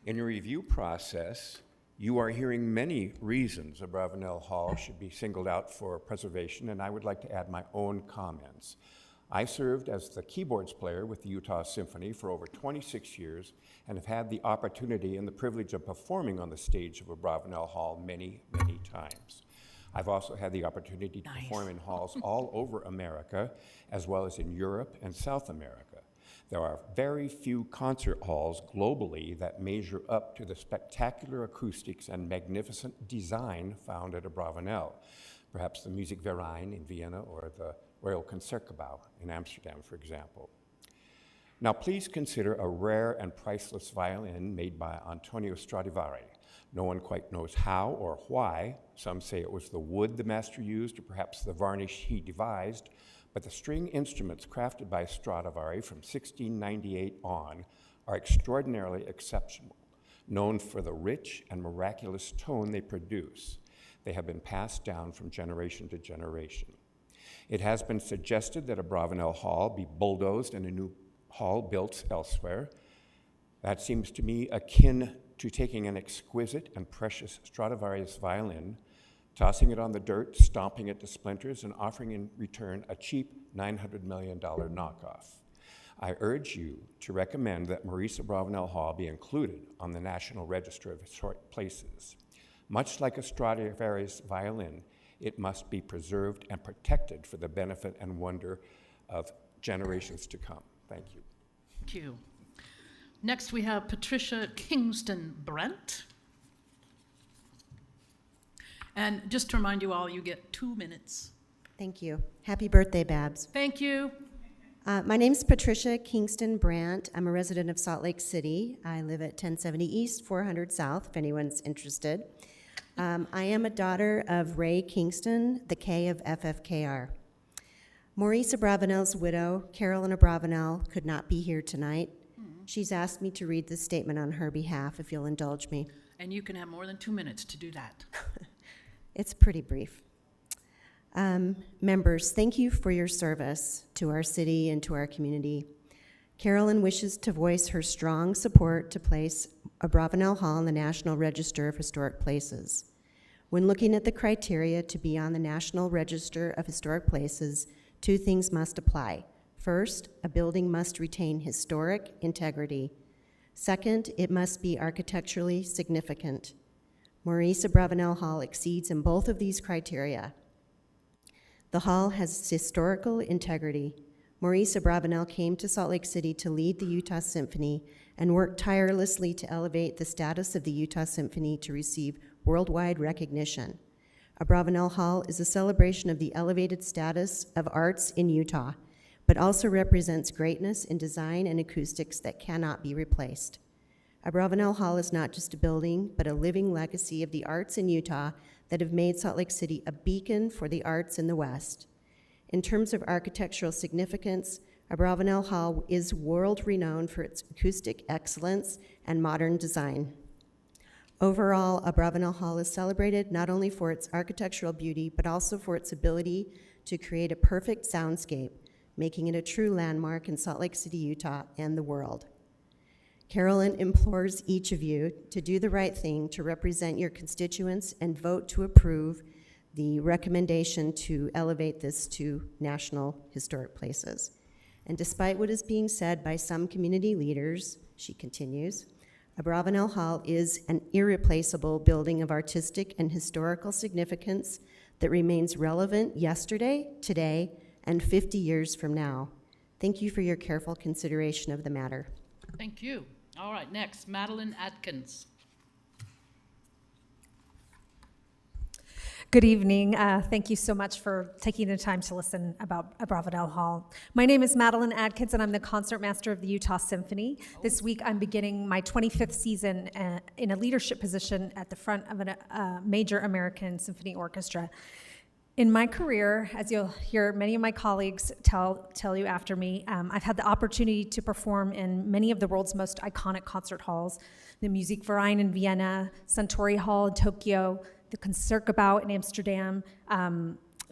In your review process, You are hearing many reasons Abravanel Hall should be singled out for preservation, and I would like to add my own comments. I served as the keyboards player with the Utah Symphony for over 26 years and have had the opportunity and the privilege of performing on the stage of Abravanel Hall many, many times. I've also had the opportunity to perform in halls all over America, as well as in Europe and South America. There are very few concert halls globally that measure up to the spectacular acoustics and magnificent design found at Abravanel. Perhaps the Musikverein in Vienna or the Royal Concertgebouw in Amsterdam, for example. Now, please consider a rare and priceless violin made by Antonio Stradivari. No one quite knows how or why. Some say it was the wood the master used, or perhaps the varnish he devised, but the string instruments crafted by Stradivari from 1698 on are extraordinarily exceptional, known for the rich and miraculous tone they produce. They have been passed down from generation to generation. It has been suggested that Abravanel Hall be bulldozed and a new hall built elsewhere. That seems to me akin to taking an exquisite and precious Stradivarius violin, tossing it on the dirt, stomping it to splinters, and offering in return a cheap $900 million knockoff. I urge you to recommend that Maurice Abravanel Hall be included on the National Register of Historic Places. Much like a Stradivarius violin, it must be preserved and protected for the benefit and wonder of generations to come. Thank you. Thank you. Next, we have Patricia Kingston Brent. And just to remind you all, you get 2 minutes. Thank you. Happy birthday, Babs. Thank you. My name's Patricia Kingston Brandt. I'm a resident of Salt Lake City. I live at 1070 East, 400 South, if anyone's interested. I am a daughter of Ray Kingston, the K of FFKR. Maurice Abravanel's widow, Carolyn Abravanel, could not be here tonight. She's asked me to read this statement on her behalf, if you'll indulge me. And you can have more than 2 minutes to do that. It's pretty brief. Members, thank you for your service to our city and to our community. Carolyn wishes to voice her strong support to place Abravanel Hall in the National Register of Historic Places. When looking at the criteria to be on the National Register of Historic Places, 2 things must apply. First, a building must retain historic integrity. Second, it must be architecturally significant. Maurice Abravanel Hall exceeds in both of these criteria. The hall has historical integrity. Maurice Abravanel came to Salt Lake City to lead the Utah Symphony and worked tirelessly to elevate the status of the Utah Symphony to receive worldwide recognition. Abravanel Hall is a celebration of the elevated status of arts in Utah, but also represents greatness in design and acoustics that cannot be replaced. Abravanel Hall is not just a building, but a living legacy of the arts in Utah that have made Salt Lake City a beacon for the arts in the West. In terms of architectural significance, Abravanel Hall is world-renowned for its acoustic excellence and modern design. Overall, Abravanel Hall is celebrated not only for its architectural beauty, but also for its ability to create a perfect soundscape, making it a true landmark in Salt Lake City, Utah, and the world. Carolyn implores each of you to do the right thing to represent your constituents and vote to approve the recommendation to elevate this to National Historic Places. And despite what is being said by some community leaders, she continues, Abravanel Hall is an irreplaceable building of artistic and historical significance that remains relevant yesterday, today, and 50 years from now. Thank you for your careful consideration of the matter. Thank you. All right, next, Madeline Atkins. Good evening. Thank you so much for taking the time to listen about Abravanel Hall. My name is Madeline Adkins, and I'm the concertmaster of the Utah Symphony. This week, I'm beginning my 25th season in a leadership position at the front of a major American symphony orchestra. In my career, as you'll hear many of my colleagues tell you after me, I've had the opportunity to perform in many of the world's most iconic concert halls, the Musikverein in Vienna, Suntory Hall in Tokyo, the Concertgebouw in Amsterdam,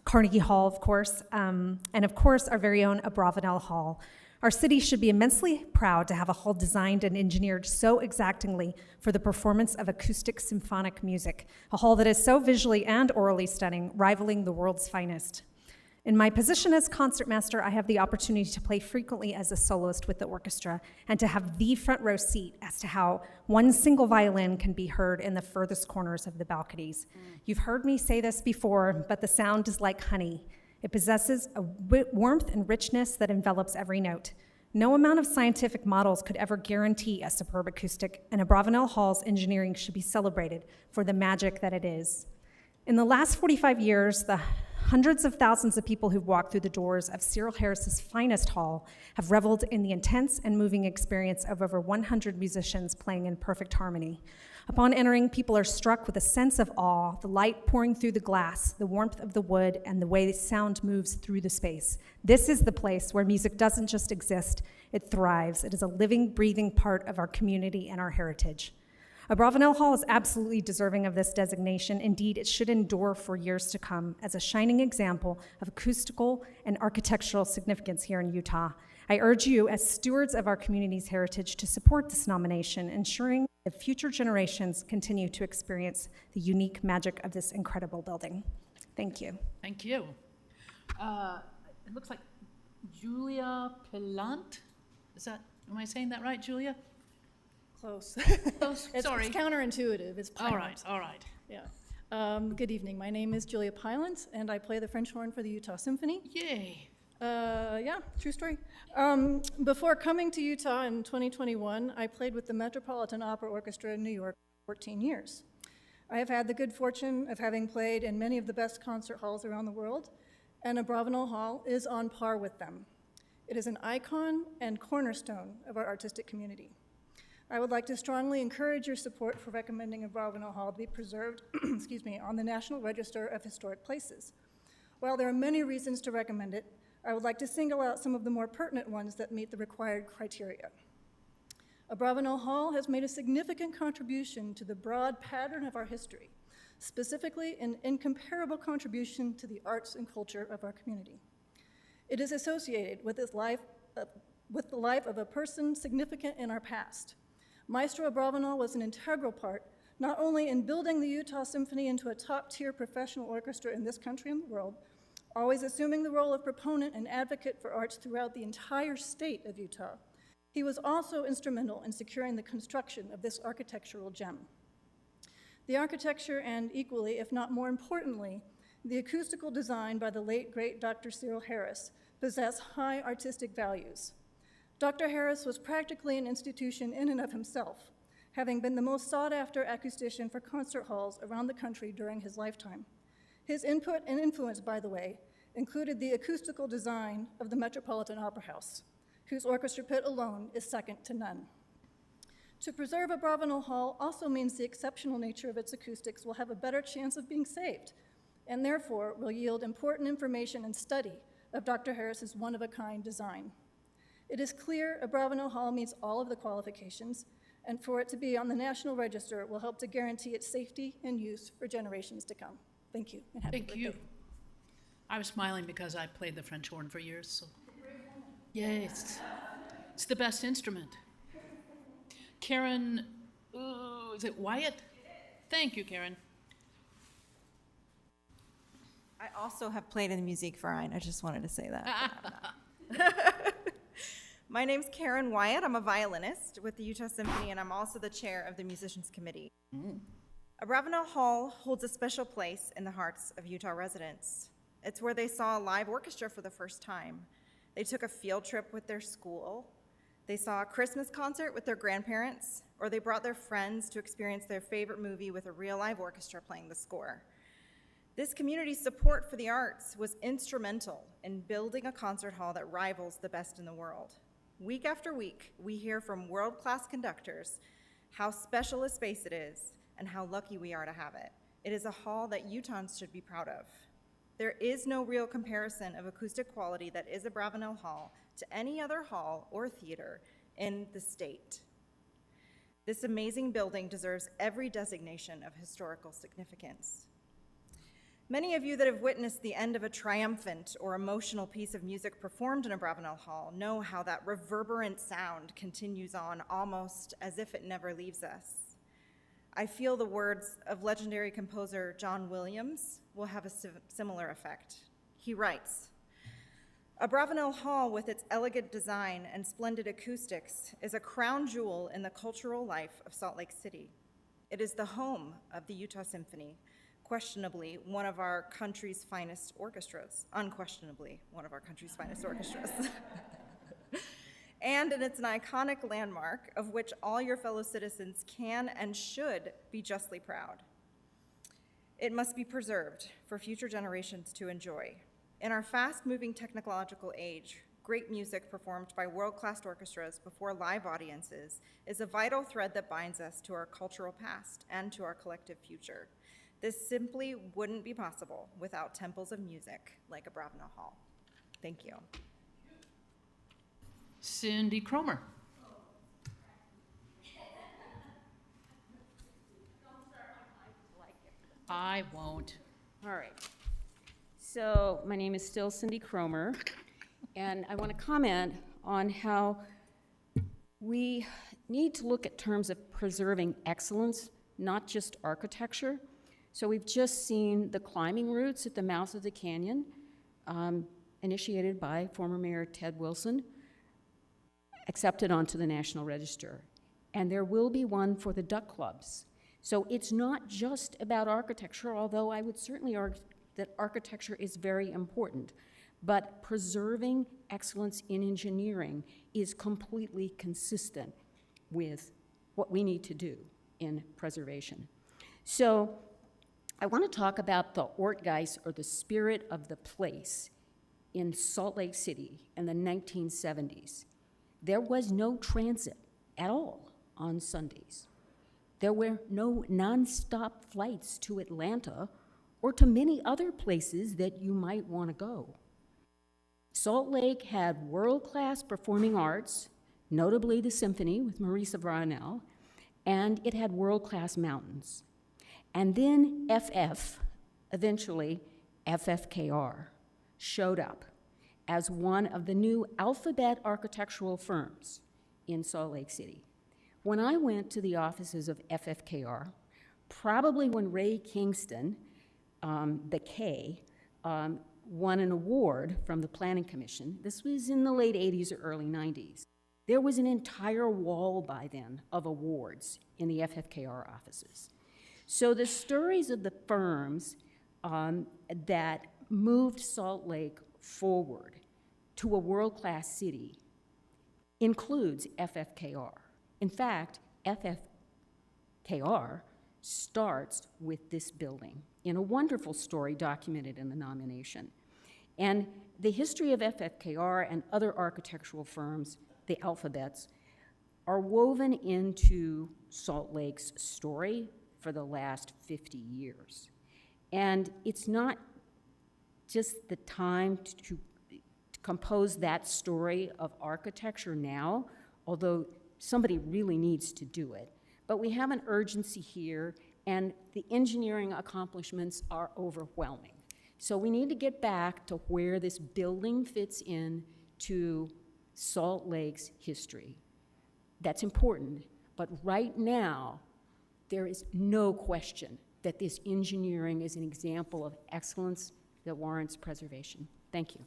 Carnegie Hall, of course, and of course, our very own Abravanel Hall. Our city should be immensely proud to have a hall designed and engineered so exactingly for the performance of acoustic symphonic music, a hall that is so visually and orally stunning, rivaling the world's finest. In my position as concertmaster, I have the opportunity to play frequently as a soloist with the orchestra and to have the front row seat as to how one single violin can be heard in the furthest corners of the balconies. You've heard me say this before, but the sound is like honey. It possesses a warmth and richness that envelops every note. No amount of scientific models could ever guarantee a superb acoustic, and Abravanel Hall's engineering should be celebrated for the magic that it is. In the last 45 years, the hundreds of thousands of people who've walked through the doors of Cyril Harris's finest hall have reveled in the intense and moving experience of over 100 musicians playing in perfect harmony. Upon entering, people are struck with a sense of awe, the light pouring through the glass, the warmth of the wood, and the way the sound moves through the space. This is the place where music doesn't just exist, it thrives. It is a living, breathing part of our community and our heritage. Abravanel Hall is absolutely deserving of this designation. Indeed, it should endure for years to come as a shining example of acoustical and architectural significance here in Utah. I urge you, as stewards of our community's heritage, to support this nomination, ensuring that future generations continue to experience the unique magic of this incredible building. Thank you. Thank you. It looks like Julia Pillant. Am I saying that right, Julia? Close. Close. It's Sorry. counterintuitive. It's All Pilot. right, all right. Yeah. Good evening. My name is Julia Pilot, and I play the French horn for the Utah Symphony. Yay. Yeah, true story. Before coming to Utah in 2021, I played with the Metropolitan Opera Orchestra in New York for 14 years. I have had the good fortune of having played in many of the best concert halls around the world, and Abravanel Hall is on par with them. It is an icon and cornerstone of our artistic community. I would like to strongly encourage your support for recommending Abravanel Hall to be preserved on the National Register of Historic Places. While there are many reasons to recommend it, I would like to single out some of the more pertinent ones that meet the required criteria. Abravanel Hall has made a significant contribution to the broad pattern of our history, specifically an incomparable contribution to the arts and culture of our community. It is associated with the life of a person significant in our past. Maestro Abravanel was an integral part, not only in building the Utah Symphony into a top-tier professional orchestra in this country and the world, always assuming the role of proponent and advocate for arts throughout the entire state of Utah. He was also instrumental in securing the construction of this architectural gem. The architecture and equally, if not more importantly, the acoustical design by the late, great Dr. Cyril Harris possess high artistic values. Dr. Harris was practically an institution in and of himself, having been the most sought-after acoustician for concert halls around the country during his lifetime. His input and influence, by the way, included the acoustical design of the Metropolitan Opera House, whose orchestra pit alone is second to none. To preserve Abravanel Hall also means the exceptional nature of its acoustics will have a better chance of being saved, and therefore will yield important information and study of Dr. Harris's one-of-a-kind design. It is clear Abravanel Hall meets all of the qualifications, and for it to be on the National Register will help to guarantee its safety and use for generations to come. Thank you, and happy birthday. Thank you. I was smiling because I played the French horn for years, so. Yes, it's the best instrument. Karen, is it Wyatt? Thank you, Karen. I also have played in the Musikverein. I just wanted to say that. My name's Karen Wyatt. I'm a violinist with the Utah Symphony, and I'm also the chair of the Musicians Committee. Abravanel Hall holds a special place in the hearts of Utah residents. It's where they saw a live orchestra for the first time. They took a field trip with their school. They saw a Christmas concert with their grandparents, or they brought their friends to experience their favorite movie with a real live orchestra playing the score. This community's support for the arts was instrumental in building a concert hall that rivals the best in the world. Week after week, we hear from world-class conductors how special a space it is and how lucky we are to have it. It is a hall that Utahns should be proud of. There is no real comparison of acoustic quality that is Abravanel Hall to any other hall or theater in the state. This amazing building deserves every designation of historical significance. Many of you that have witnessed the end of a triumphant or emotional piece of music performed in Abravanel Hall know how that reverberant sound continues on almost as if it never leaves us. I feel the words of legendary composer John Williams will have a similar effect. He writes, "Abravanel Hall, with its elegant design and splendid acoustics, is a crown jewel in the cultural life of Salt Lake City. It is the home of the Utah Symphony, questionably one of our country's finest orchestras, unquestionably one of our country's finest orchestras. And it's an iconic landmark of which all your fellow citizens can and should be justly proud. It must be preserved for future generations to enjoy. In our fast-moving technological age, great music performed by world-class orchestras before live audiences is a vital thread that binds us to our cultural past and to our collective future. This simply wouldn't be possible without temples of music like Abravanel Hall." Thank you. Cindy Cromer. I won't. All right. So my name is still Cindy Cromer, and I want to comment on how we need to look at terms of preserving excellence, not just architecture. So we've just seen the climbing routes at the mouth of the canyon, initiated by former Mayor Ted Wilson, accepted onto the National Register. And there will be one for the duck clubs. So it's not just about architecture, although I would certainly argue that architecture is very important. But preserving excellence in engineering is completely consistent with what we need to do in preservation. So I want to talk about the Ortgeist, or the spirit of the place, in Salt Lake City in the 1970s. There was no transit at all on Sundays. There were no nonstop flights to Atlanta or to many other places that you might want to go. Salt Lake had world-class performing arts, notably the symphony with Maurice Abravanel, and it had world-class mountains. And then FF, eventually FFKR, showed up as one of the new alphabet architectural firms in Salt Lake City. When I went to the offices of FFKR, probably when Ray Kingston, the K, won an award from the Planning Commission, this was in the late 80s or early 90s, there was an entire wall by then of awards in the FFKR offices. So the stories of the firms that moved Salt Lake forward to a world-class city includes FFKR. In fact, FFKR starts with this building in a wonderful story documented in the nomination. And the history of FFKR and other architectural firms, the alphabets, are woven into Salt Lake's story for the last 50 years. And it's not just the time to compose that story of architecture now, although somebody really needs to do it. But we have an urgency here, and the engineering accomplishments are overwhelming. So we need to get back to where this building fits in to Salt Lake's history. That's important, but right now, there is no question that this engineering is an example of excellence that warrants preservation. Thank you.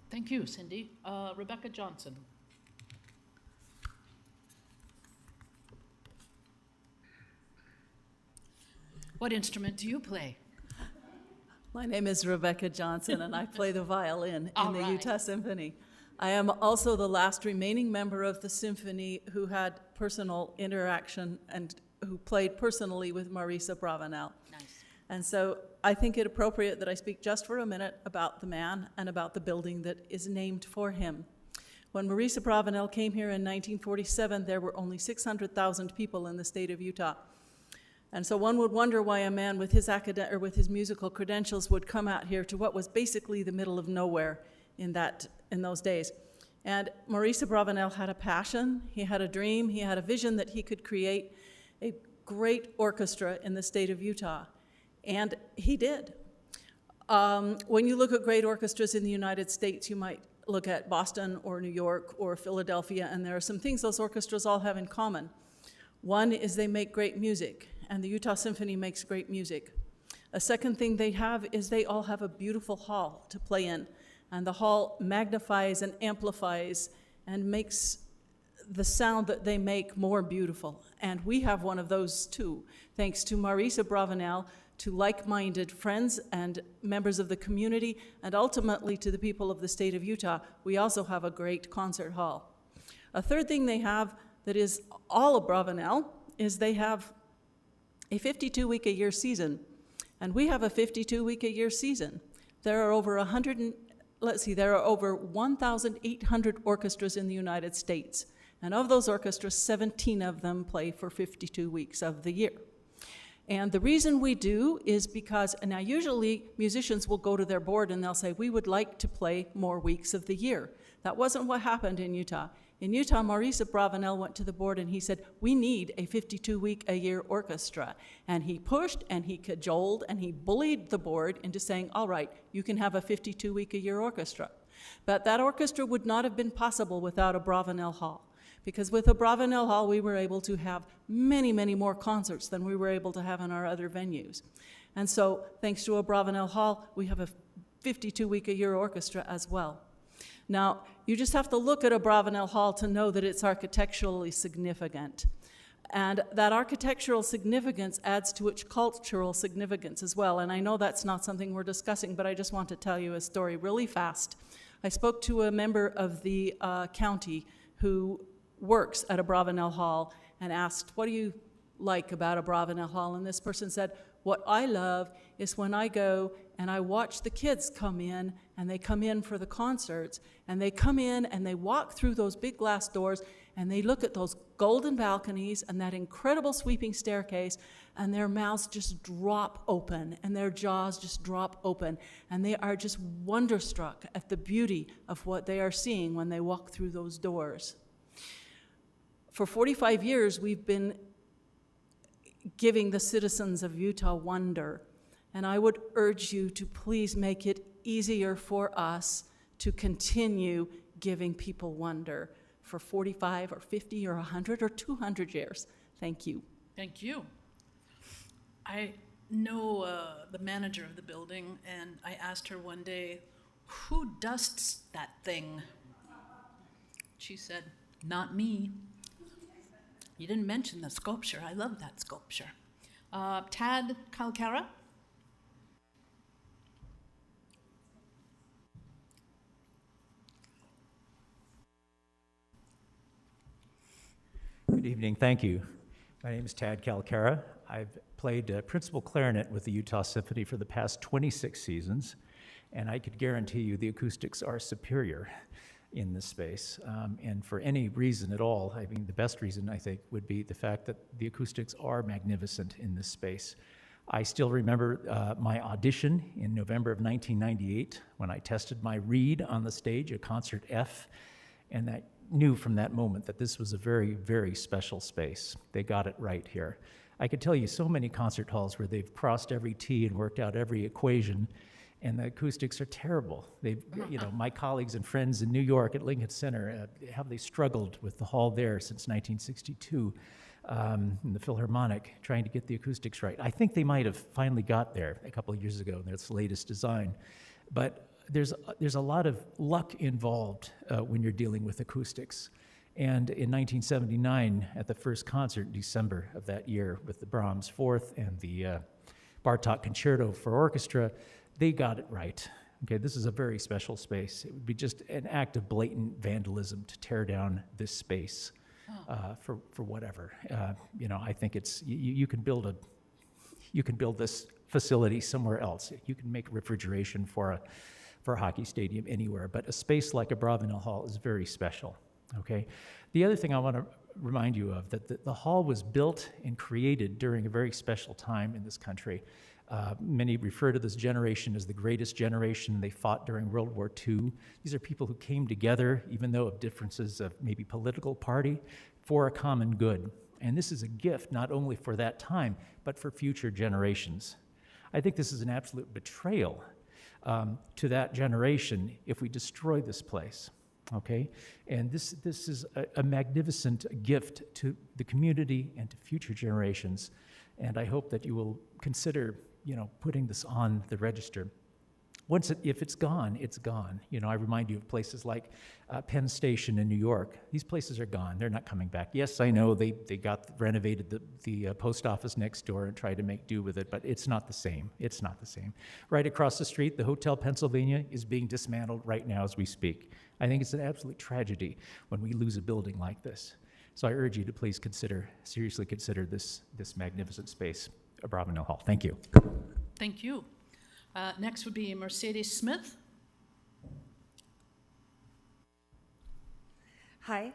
Thank you, Cindy. Rebecca Johnson. What instrument do you play? My name is Rebecca Johnson, and I play the violin in the right. Utah Symphony. I am also the last remaining member of the symphony who had personal interaction and who played personally with Maurice Abravanel. Nice. And so I think it appropriate that I speak just for a minute about the man and about the building that is named for him. When Maurice Abravanel came here in 1947, there were only 600,000 people in the state of Utah. And so one would wonder why a man with his musical credentials would come out here to what was basically the middle of nowhere in those days. And Maurice Abravanel had a passion, he had a dream, he had a vision that he could create a great orchestra in the state of Utah. And he did. When you look at great orchestras in the United States, you might look at Boston or New York or Philadelphia, and there are some things those orchestras all have in common. One is they make great music, and the Utah Symphony makes great music. A second thing they have is they all have a beautiful hall to play in, and the hall magnifies and amplifies and makes the sound that they make more beautiful. And we have one of those too, thanks to Marisa Bravanel, to like-minded friends and members of the community, and ultimately to the people of the state of Utah. We also have a great concert hall. A third thing they have that is all of Bravanel is they have a 52-week-a-year season, and we have a 52-week-a-year season. There are over 1,800 orchestras in the United States, and of those orchestras, 17 of them play for 52 weeks of the year. And the reason we do is because, and now usually musicians will go to their board and they'll say, we would like to play more weeks of the year. That wasn't what happened in Utah. In Utah, Marisa Bravanel went to the board and he said, we need a 52-week-a-year orchestra. And he pushed and he cajoled and he bullied the board into saying, all right, you can have a 52-week-a-year orchestra. But that orchestra would not have been possible without a Bravanel Hall. Because with a Bravanel Hall, we were able to have many, many more concerts than we were able to have in our other venues. And so, thanks to a Bravanel Hall, we have a 52-week-a-year orchestra as well. Now, you just have to look at a Bravanel Hall to know that it's architecturally significant. And that architectural significance adds to its cultural significance as well. And I know that's not something we're discussing, but I just want to tell you a story really fast. I spoke to a member of the county who works at a Bravanel Hall and asked, what do you like about a Bravanel Hall? And this person said, what I love is when I go and I watch the kids come in, and they come in for the concerts, and they come in and they walk through those big glass doors, and they look at those golden balconies and that incredible sweeping staircase, and their mouths just drop open, and their jaws just drop open, and they are just wonderstruck at the beauty of what they are seeing when they walk through those doors. For 45 years, we've been giving the citizens of Utah wonder, and I would urge you to please make it easier for us to continue giving people wonder for 45 or 50 or 100 or 200 years. Thank you. Thank you. I know the manager of the building, and I asked her one day, who dusts that thing? She said, not me. You didn't mention the sculpture. I love that sculpture. Tad Kalkara? Good evening, thank you. My name is Tad Kalkara. I've played principal clarinet with the Utah Symphony for the past 26 seasons, and I could guarantee you the acoustics are superior in this space. And for any reason at all, I mean, the best reason, I think, would be the fact that the acoustics are magnificent in this space. I still remember my audition in November of 1998 when I tested my reed on the stage, a concert F, and I knew from that moment that this was a very, very special space. They got it right here. I could tell you so many concert halls where they've crossed every T and worked out every equation, and the acoustics are terrible. They've, you know, my colleagues and friends in New York at Lincoln Center, how they struggled with the hall there since 1962 in the Philharmonic, trying to get the acoustics right. I think they might have finally got there a couple of years ago in its latest design. But there's a lot of luck involved when you're dealing with acoustics. And in 1979, at the first concert in December of that year with the Brahms Fourth and the Bartok Concerto for Orchestra, they got it right. Okay, this is a very special space. It would be just an act of blatant vandalism to tear down this space for whatever. You know, I think it's you can build this facility somewhere else. You can make refrigeration for a hockey stadium anywhere, but a space like a Bravanel Hall is very special. Okay, the other thing I want to remind you of that the hall was built and created during a very special time in this country. Many refer to this generation as the greatest generation. They fought during World War II. These are people who came together, even though of differences of maybe political party, for a common good. And this is a gift not only for that time, but for future generations. I think this is an absolute betrayal to that generation if we destroy this place. Okay, and this is a magnificent gift to the community and to future generations, and I hope that you will consider, putting this on the register. If it's gone, it's gone. I remind you of places like Penn Station in New York. These places are gone. They're not coming back. Yes, I know they renovated the post office next door and tried to make do with it, but it's not the same. It's not the same. Right across the street, the Hotel Pennsylvania is being dismantled right now as we speak. I think it's an absolute tragedy when we lose a building like this. So I urge you to please seriously consider this magnificent space, Abravanel Hall. Thank you. Thank you. Next would be Mercedes Smith. Hi.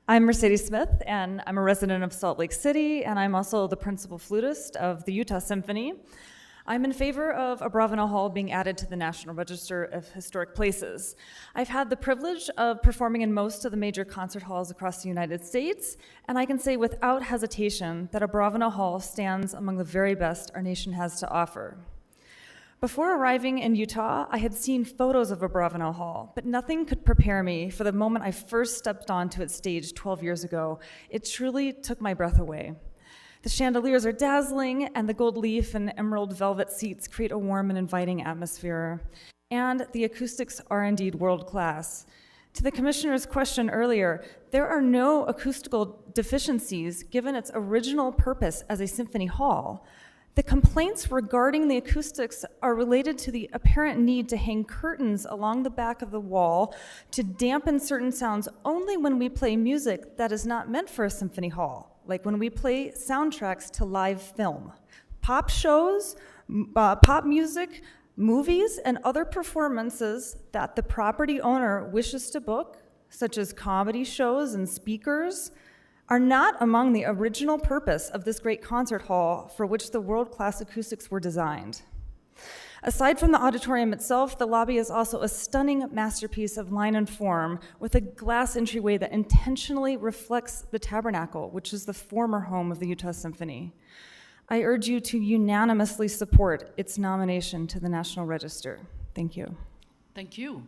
I'm Mercedes Smith, and I'm a resident of Salt Lake City, and I'm also the principal flutist of the Utah Symphony. I'm in favor of Abravanel Hall being added to the National Register of Historic Places. I've had the privilege of performing in most of the major concert halls across the United States, and I can say without hesitation that Abravanel Hall stands among the very best our nation has to offer. Before arriving in Utah, I had seen photos of Abravanel Hall, but nothing could prepare me for the moment I first stepped onto its stage 12 years ago. It truly took my breath away. The chandeliers are dazzling, and the gold leaf and emerald velvet seats create a warm and inviting atmosphere. And the acoustics are indeed world-class. To the commissioner's question earlier, there are no acoustical deficiencies given its original purpose as a symphony hall. The complaints regarding the acoustics are related to the apparent need to hang curtains along the back of the wall to dampen certain sounds only when we play music that is not meant for a symphony hall, like when we play soundtracks to live film. Pop shows, pop music, movies, and other performances that the property owner wishes to book, such as comedy shows and speakers, are not among the original purpose of this great concert hall for which the world-class acoustics were designed. Aside from the auditorium itself, the lobby is also a stunning masterpiece of line and form with a glass entryway that intentionally reflects the tabernacle, which is the former home of the Utah Symphony. I urge you to unanimously support its nomination to the National Register. Thank you. Thank you.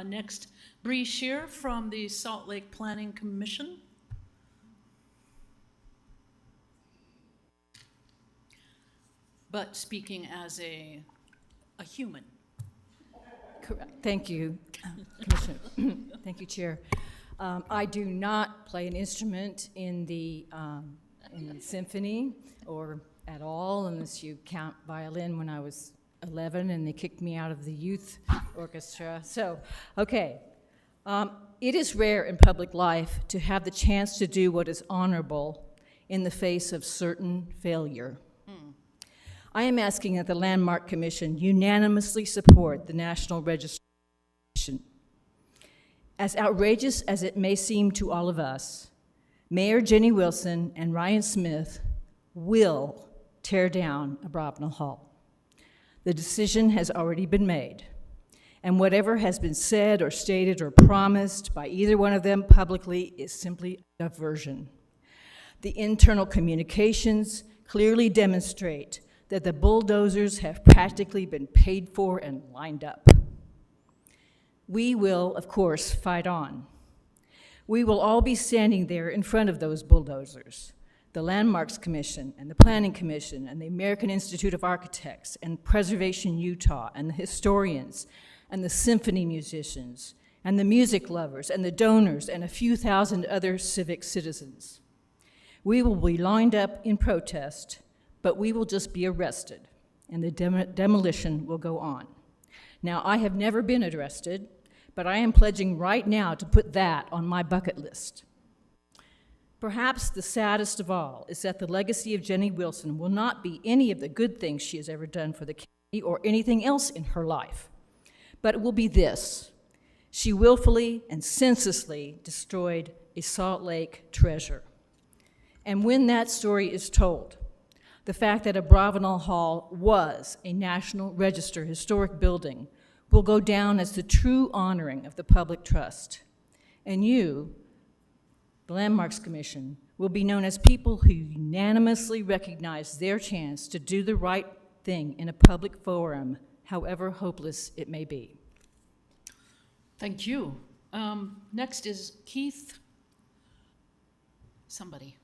Next, Bree Shear from the Salt Lake Planning Commission. But speaking as a human. Thank you, Commissioner. Thank you, Chair. I do not play an instrument in the symphony or at all, unless you count violin when I was 11 and they kicked me out of the youth orchestra. So, okay. It is rare in public life to have the chance to do what is honorable in the face of certain failure. I am asking that the Landmark Commission unanimously support the National Registration. As outrageous as it may seem to all of us, Mayor Jenny Wilson and Ryan Smith will tear down Abravanel Hall. The decision has already been made, and whatever has been said or stated or promised by either one of them publicly is simply a diversion. The internal communications clearly demonstrate that the bulldozers have practically been paid for and lined up. We will, of course, fight on. We will all be standing there in front of those bulldozers, the Landmarks Commission and the Planning Commission and the American Institute of Architects and Preservation Utah and the historians and the symphony musicians and the music lovers and the donors and a few thousand other civic citizens. We will be lined up in protest, but we will just be arrested, and the demolition will go on. Now, I have never been arrested, but I am pledging right now to put that on my bucket list. Perhaps the saddest of all is that the legacy of Jenny Wilson will not be any of the good things she has ever done for the community or anything else in her life, but it will be this: she willfully and senselessly destroyed a Salt Lake treasure. And when that story is told, the fact that Abravanel Hall was a National Register historic building will go down as the true honoring of the public trust. And you, the Landmarks Commission, will be known as people who unanimously recognize their chance to do the right thing in a public forum, however hopeless it may be. Thank you. Next is Keith. Somebody.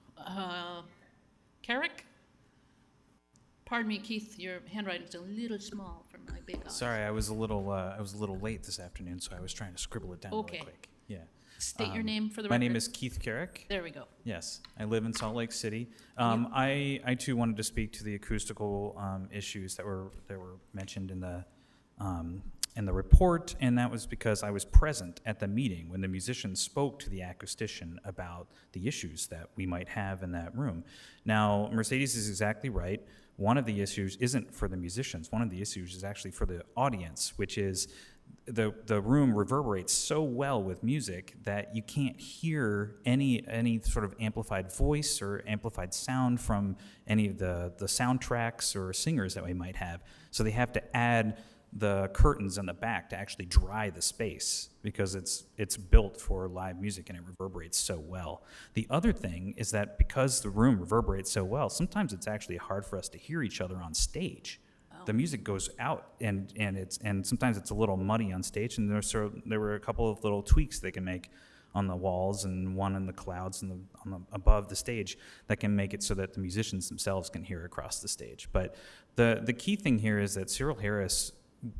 Carrick? Pardon me, Keith, your handwriting's a little small for my big eyes. Sorry, I was a little late this afternoon, so I was trying to scribble it down Okay. really quick. Yeah. State your name for the My record. name is Keith Carrick. There we go. Yes, I live in Salt Lake City. I too wanted to speak to the acoustical issues that were mentioned in the report, and that was because I was present at the meeting when the musicians spoke to the acoustician about the issues that we might have in that room. Now, Mercedes is exactly right. One of the issues isn't for the musicians. One of the issues is actually for the audience, which is the room reverberates so well with music that you can't hear any sort of amplified voice or amplified sound from any of the soundtracks or singers that we might have. So they have to add the curtains in the back to actually dry the space because it's built for live music and it reverberates so well. The other thing is that because the room reverberates so well, sometimes it's actually hard for us to hear each other on stage. The music goes out and sometimes it's a little muddy on stage, and there were a couple of little tweaks they can make on the walls and one in the clouds and above the stage that can make it so that the musicians themselves can hear across the stage. But the key thing here is that Cyril Harris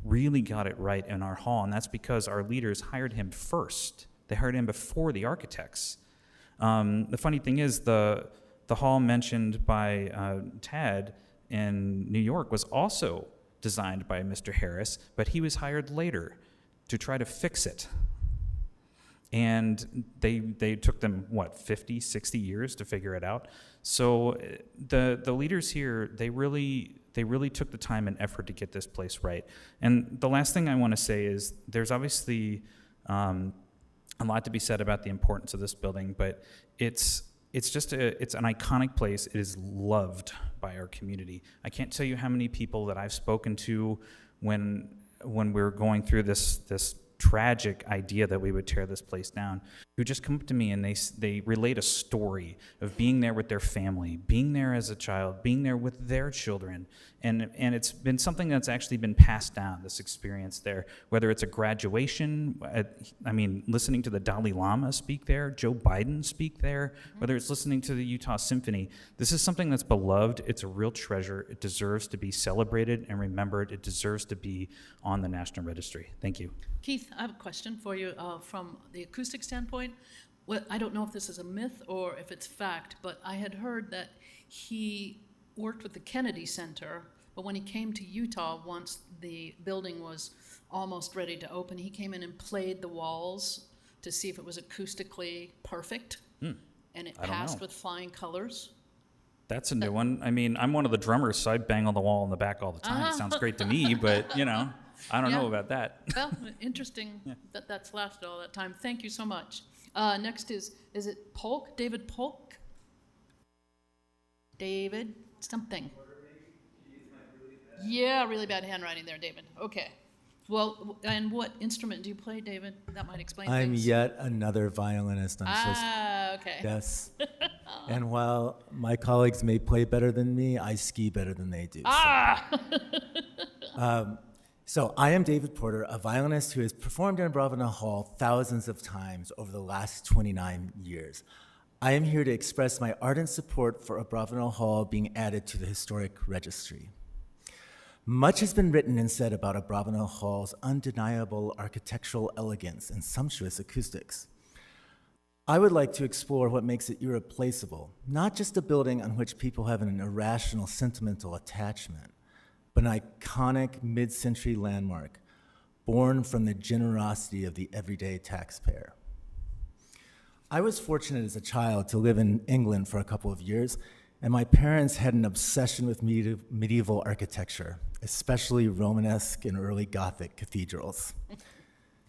really got it right in our hall, and that's because our leaders hired him first. They hired him before the architects. The funny thing is the hall mentioned by Tad in New York was also designed by Mr. Harris, but he was hired later to try to fix it. And they took them, 50, 60 years to figure it out. So the leaders here, they really took the time and effort to get this place right. And the last thing I want to say is there's obviously a lot to be said about the importance of this building, but it's an iconic place. It is loved by our community. I can't tell you how many people that I've spoken to when we're going through this tragic idea that we would tear this place down, who just come up to me and they relate a story of being there with their family, being there as a child, being there with their children, and it's been something that's actually been passed down, this experience there, whether it's a graduation, listening to the Dalai Lama speak there, Joe Biden speak there, whether it's listening to the Utah Symphony. This is something that's beloved. It's a real treasure. It deserves to be celebrated and remembered. It deserves to be on the National Registry. Thank you. Keith, I have a question for you from the acoustic standpoint. Well, I don't know if this is a myth or if it's fact, but I had heard that he worked with the Kennedy Center, but when he came to Utah, once the building was almost ready to open, he came in and played the walls to see if it was acoustically perfect, and it I don't passed know. with flying colors. That's a new one. I mean, I'm one of the drummers, so I bang on the wall in the back all the time. It sounds great to me, but, I don't know about that. Well, interesting that that's lasted all that time. Thank you so much. Next is it Polk? David Polk? David something. Yeah, really bad handwriting there, David. Okay. Well, and what instrument do you play, David? That might explain I'm things. yet another violinist. Okay. Yes. And while my colleagues may play better than me, I ski better than they do. So I am David Porter, a violinist who has performed in Abravanel Hall thousands of times over the last 29 years. I am here to express my ardent support for Abravanel Hall being added to the Historic Registry. Much has been written and said about Abravanel Hall's undeniable architectural elegance and sumptuous acoustics. I would like to explore what makes it irreplaceable, not just a building on which people have an irrational sentimental attachment, but an iconic mid-century landmark born from the generosity of the everyday taxpayer. I was fortunate as a child to live in England for a couple of years, and my parents had an obsession with medieval architecture, especially Romanesque and early Gothic cathedrals.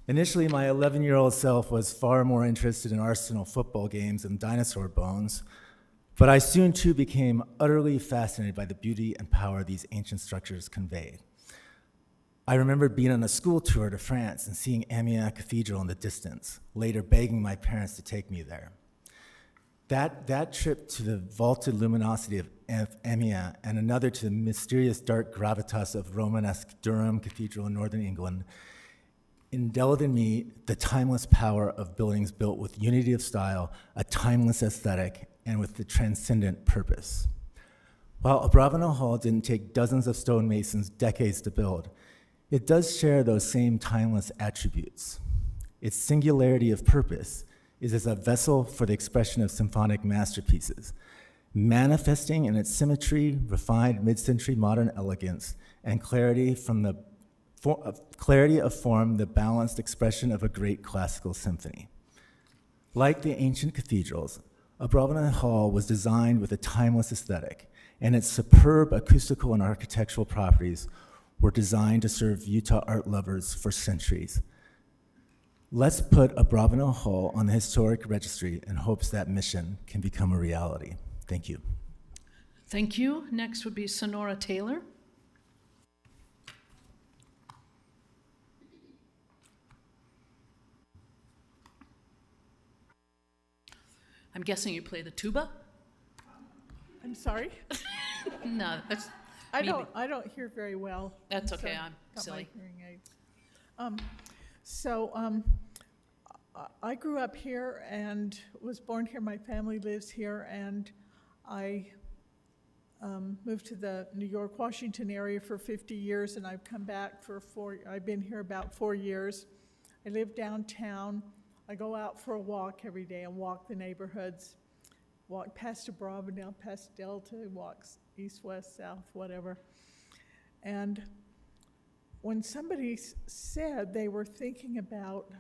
Initially, my 11-year-old self was far more interested in Arsenal football games and dinosaur bones, but I soon too became utterly fascinated by the beauty and power these ancient structures conveyed. I remember being on a school tour to France and seeing Amiens Cathedral in the distance, later begging my parents to take me there. That trip to the vaulted luminosity of Emia and another to the mysterious dark gravitas of Romanesque Durham Cathedral in northern England instilled in me the timeless power of buildings built with unity of style, a timeless aesthetic, and with the transcendent purpose. While Abravanel Hall didn't take dozens of stonemasons decades to build, it does share those same timeless attributes. Its singularity of purpose is as a vessel for the expression of symphonic masterpieces, manifesting in its symmetry, refined mid-century modern elegance, and clarity of form, the balanced expression of a great classical symphony. Like the ancient cathedrals, Abravanel Hall was designed with a timeless aesthetic, and its superb acoustical and architectural properties were designed to serve Utah art lovers for centuries. Let's put Abravanel Hall on the historic registry in hopes that mission can become a reality. Thank you. Thank you. Next would be Sonora Taylor. I'm guessing you play the tuba? I'm sorry? No, that's I me. don't hear very well. That's okay, So, I'm got silly. my hearing aids. I grew up here and was born here. My family lives here, and I moved to the New York, Washington area for 50 years, and I've come back for I've been here about 4 years. I live downtown. I go out for a walk every day and walk the neighborhoods, walk past Abravanel, past Delta, walks east, west, south, whatever. And when somebody said they were thinking about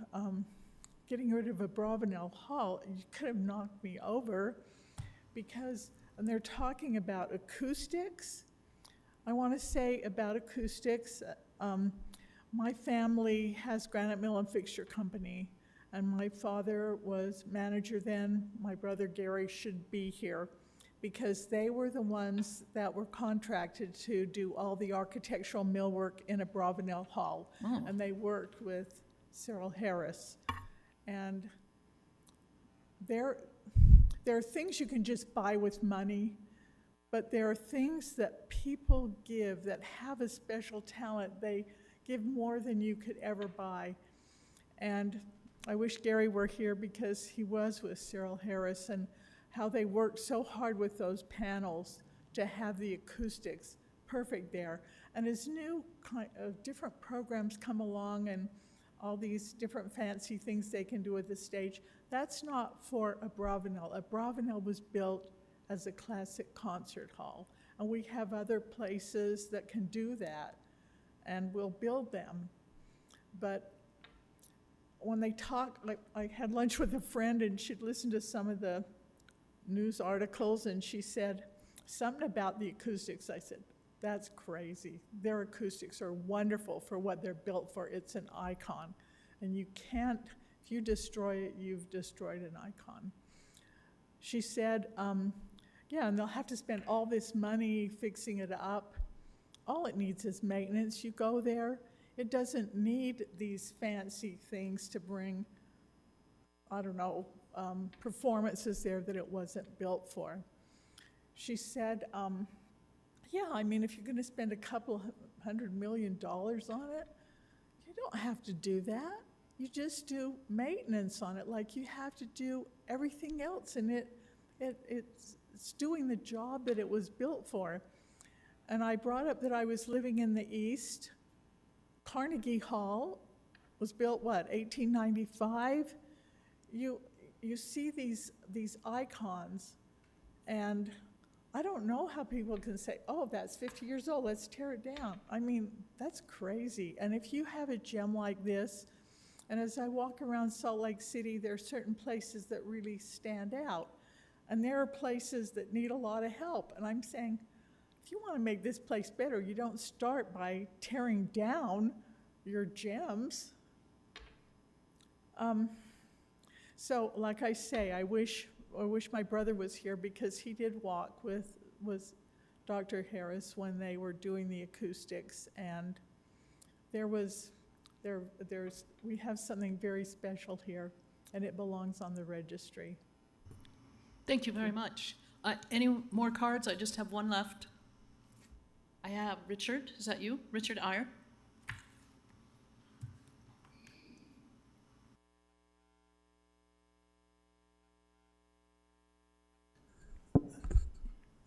getting rid of Abravanel Hall, you could have knocked me over because, and they're talking about acoustics. I want to say about acoustics, my family has Granite Mill and Fixture Company, and my father was manager then. My brother Gary should be here because they were the ones that were contracted to do all the architectural millwork in Abravanel Hall. Oh. And they worked with Cyril Harris. And there are things you can just buy with money, but there are things that people give that have a special talent. They give more than you could ever buy. And I wish Gary were here because he was with Cyril Harris, and how they worked so hard with those panels to have the acoustics perfect there. And as new different programs come along and all these different fancy things they can do at the stage, that's not for Abravanel. Abravanel was built as a classic concert hall, and we have other places that can do that, and we'll build them. But when they talk, like I had lunch with a friend and she'd listened to some of the news articles, and she said something about the acoustics. I said, that's crazy. Their acoustics are wonderful for what they're built for. It's an icon. And you can't, if you destroy it, you've destroyed an icon. She said, yeah, and they'll have to spend all this money fixing it up. All it needs is maintenance. You go there, it doesn't need these fancy things to bring, I don't know, performances there that it wasn't built for. She said, yeah, I mean, if you're going to spend a couple $100 million on it, you don't have to do that. You just do maintenance on it like you have to do everything else, and it's doing the job that it was built for. And I brought up that I was living in the East. Carnegie Hall was built, what, 1895? You see these icons, and I don't know how people can say, oh, that's 50 years old, let's tear it down. I mean, that's crazy. And if you have a gem like this, and as I walk around Salt Lake City, there are certain places that really stand out. And there are places that need a lot of help. And I'm saying, if you want to make this place better, you don't start by tearing down your gems. So, like I say, I wish my brother was here because he did walk with Dr. Harris when they were doing the acoustics, and we have something very special here, and it belongs on the registry. Thank you very much. Any more cards? I just have one left. I have Richard. Is that you? Richard Iyer?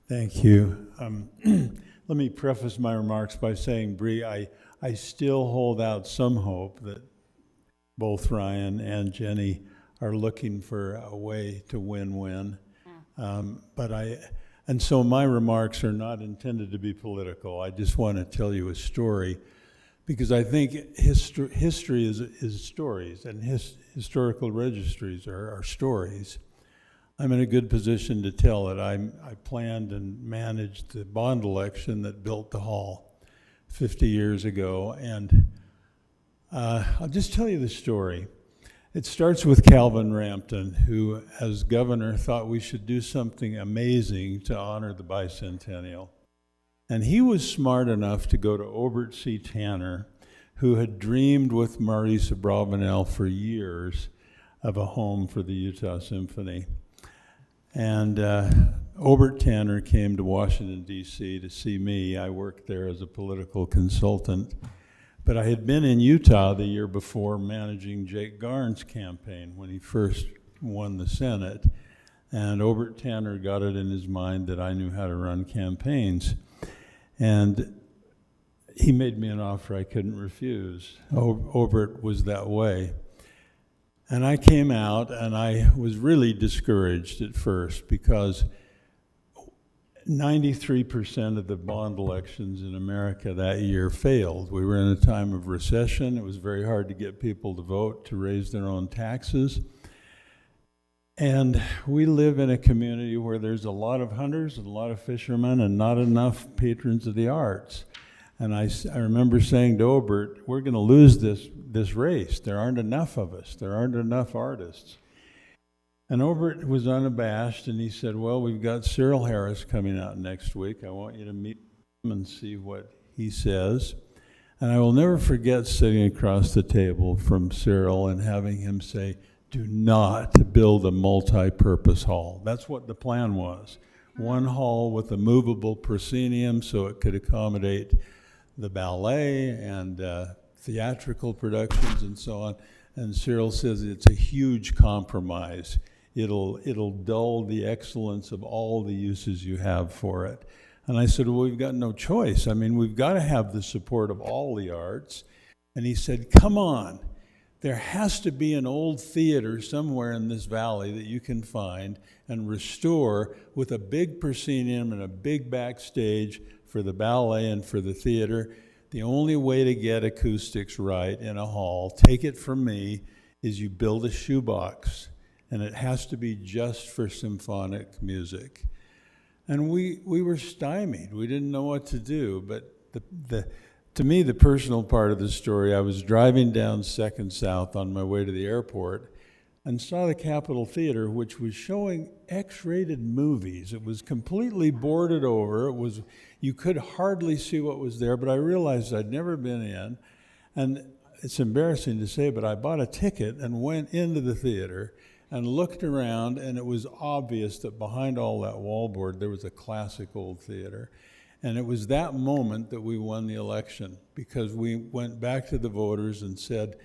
Thank you. Let me preface my remarks by saying, Bree, I still hold out some hope that both Ryan and Jenny are looking for a way to win-win. And so my remarks are not intended to be political. I just want to tell you a story, because I think history is stories, and historical registries are stories. I'm in a good position to tell it. I planned and managed the bond election that built the hall 50 years ago, and I'll just tell you the story. It starts with Calvin Rampton, who, as governor, thought we should do something amazing to honor the bicentennial. And he was smart enough to go to Obert C. Tanner, who had dreamed with Maurice Abravanel for years of a home for the Utah Symphony. And Obert Tanner came to Washington, D.C. to see me. I worked there as a political consultant. But I had been in Utah the year before managing Jake Garn's campaign when he first won the Senate. And Obert Tanner got it in his mind that I knew how to run campaigns. And he made me an offer I couldn't refuse. Obert was that way. And I came out, and I was really discouraged at first, because 93% of the bond elections in America that year failed. We were in a time of recession. It was very hard to get people to vote to raise their own taxes. And we live in a community where there's a lot of hunters and a lot of fishermen and not enough patrons of the arts. And I remember saying to Obert, we're going to lose this race. There aren't enough of us. There aren't enough artists. And Obert was unabashed, and he said, well, we've got Cyril Harris coming out next week. I want you to meet him and see what he says. And I will never forget sitting across the table from Cyril and having him say, do not build a multi-purpose hall. That's what the plan was. One hall with a movable proscenium so it could accommodate the ballet and theatrical productions and so on. And Cyril says it's a huge compromise. It'll dull the excellence of all the uses you have for it. And I said, well, we've got no choice. I mean, we've got to have the support of all the arts. And he said, come on. There has to be an old theater somewhere in this valley that you can find and restore with a big proscenium and a big backstage for the ballet and for the theater. The only way to get acoustics right in a hall, take it from me, is you build a shoebox, and it has to be just for symphonic music. And we were stymied. We didn't know what to do. But to me, the personal part of the story, I was driving down 2nd South on my way to the airport and saw the Capitol Theater, which was showing X-rated movies. It was completely boarded over. You could hardly see what was there, but I realized I'd never been in. And it's embarrassing to say, but I bought a ticket and went into the theater and looked around, and it was obvious that behind all that wallboard, there was a classic old theater. And it was that moment that we won the election, because we went back to the voters and said,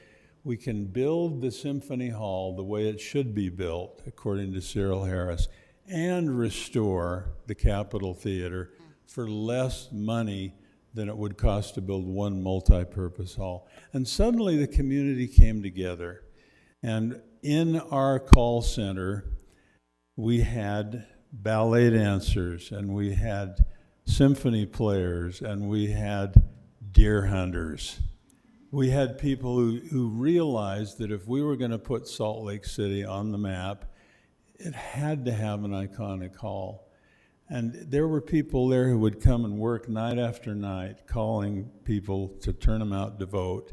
we can build the Symphony Hall the way it should be built, according to Cyril Harris, and restore the Capitol Theater for less money than it would cost to build one multi-purpose hall. And suddenly the community came together. And in our call center, we had ballet dancers, and we had symphony players, and we had deer hunters. We had people who realized that if we were going to put Salt Lake City on the map, it had to have an iconic hall. And there were people there who would come and work night after night, calling people to turn them out to vote,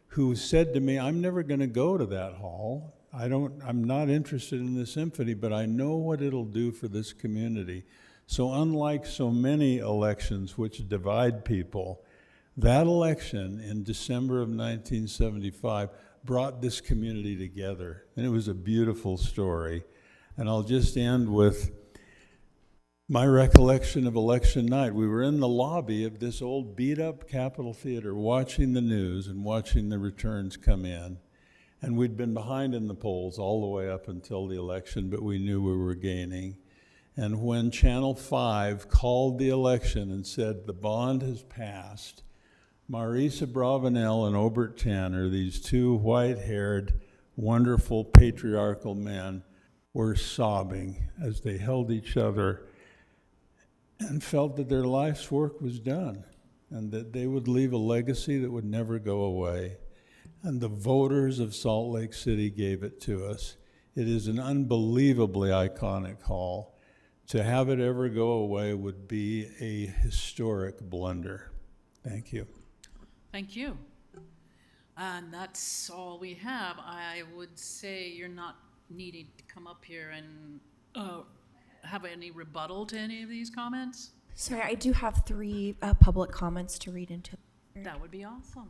who said to me, I'm never going to go to that hall. I'm not interested in the symphony, but I know what it'll do for this community. So unlike so many elections which divide people, that election in December of 1975 brought this community together. And it was a beautiful story. And I'll just end with my recollection of election night. We were in the lobby of this old beat-up Capitol Theater watching the news and watching the returns come in. And we'd been behind in the polls all the way up until the election, but we knew we were gaining. And when Channel 5 called the election and said the bond has passed, Maurice Abravanel and Obert Tanner, these two white-haired, wonderful, patriarchal men, were sobbing as they held each other and felt that their life's work was done and that they would leave a legacy that would never go away. And the voters of Salt Lake City gave it to us. It is an unbelievably iconic hall. To have it ever go away would be a historic blunder. Thank you. Thank you. And that's all we have. I would say you're not needing to come up here and have any rebuttal to any of these comments. Sorry, I do have 3 public comments to read into. That would be awesome.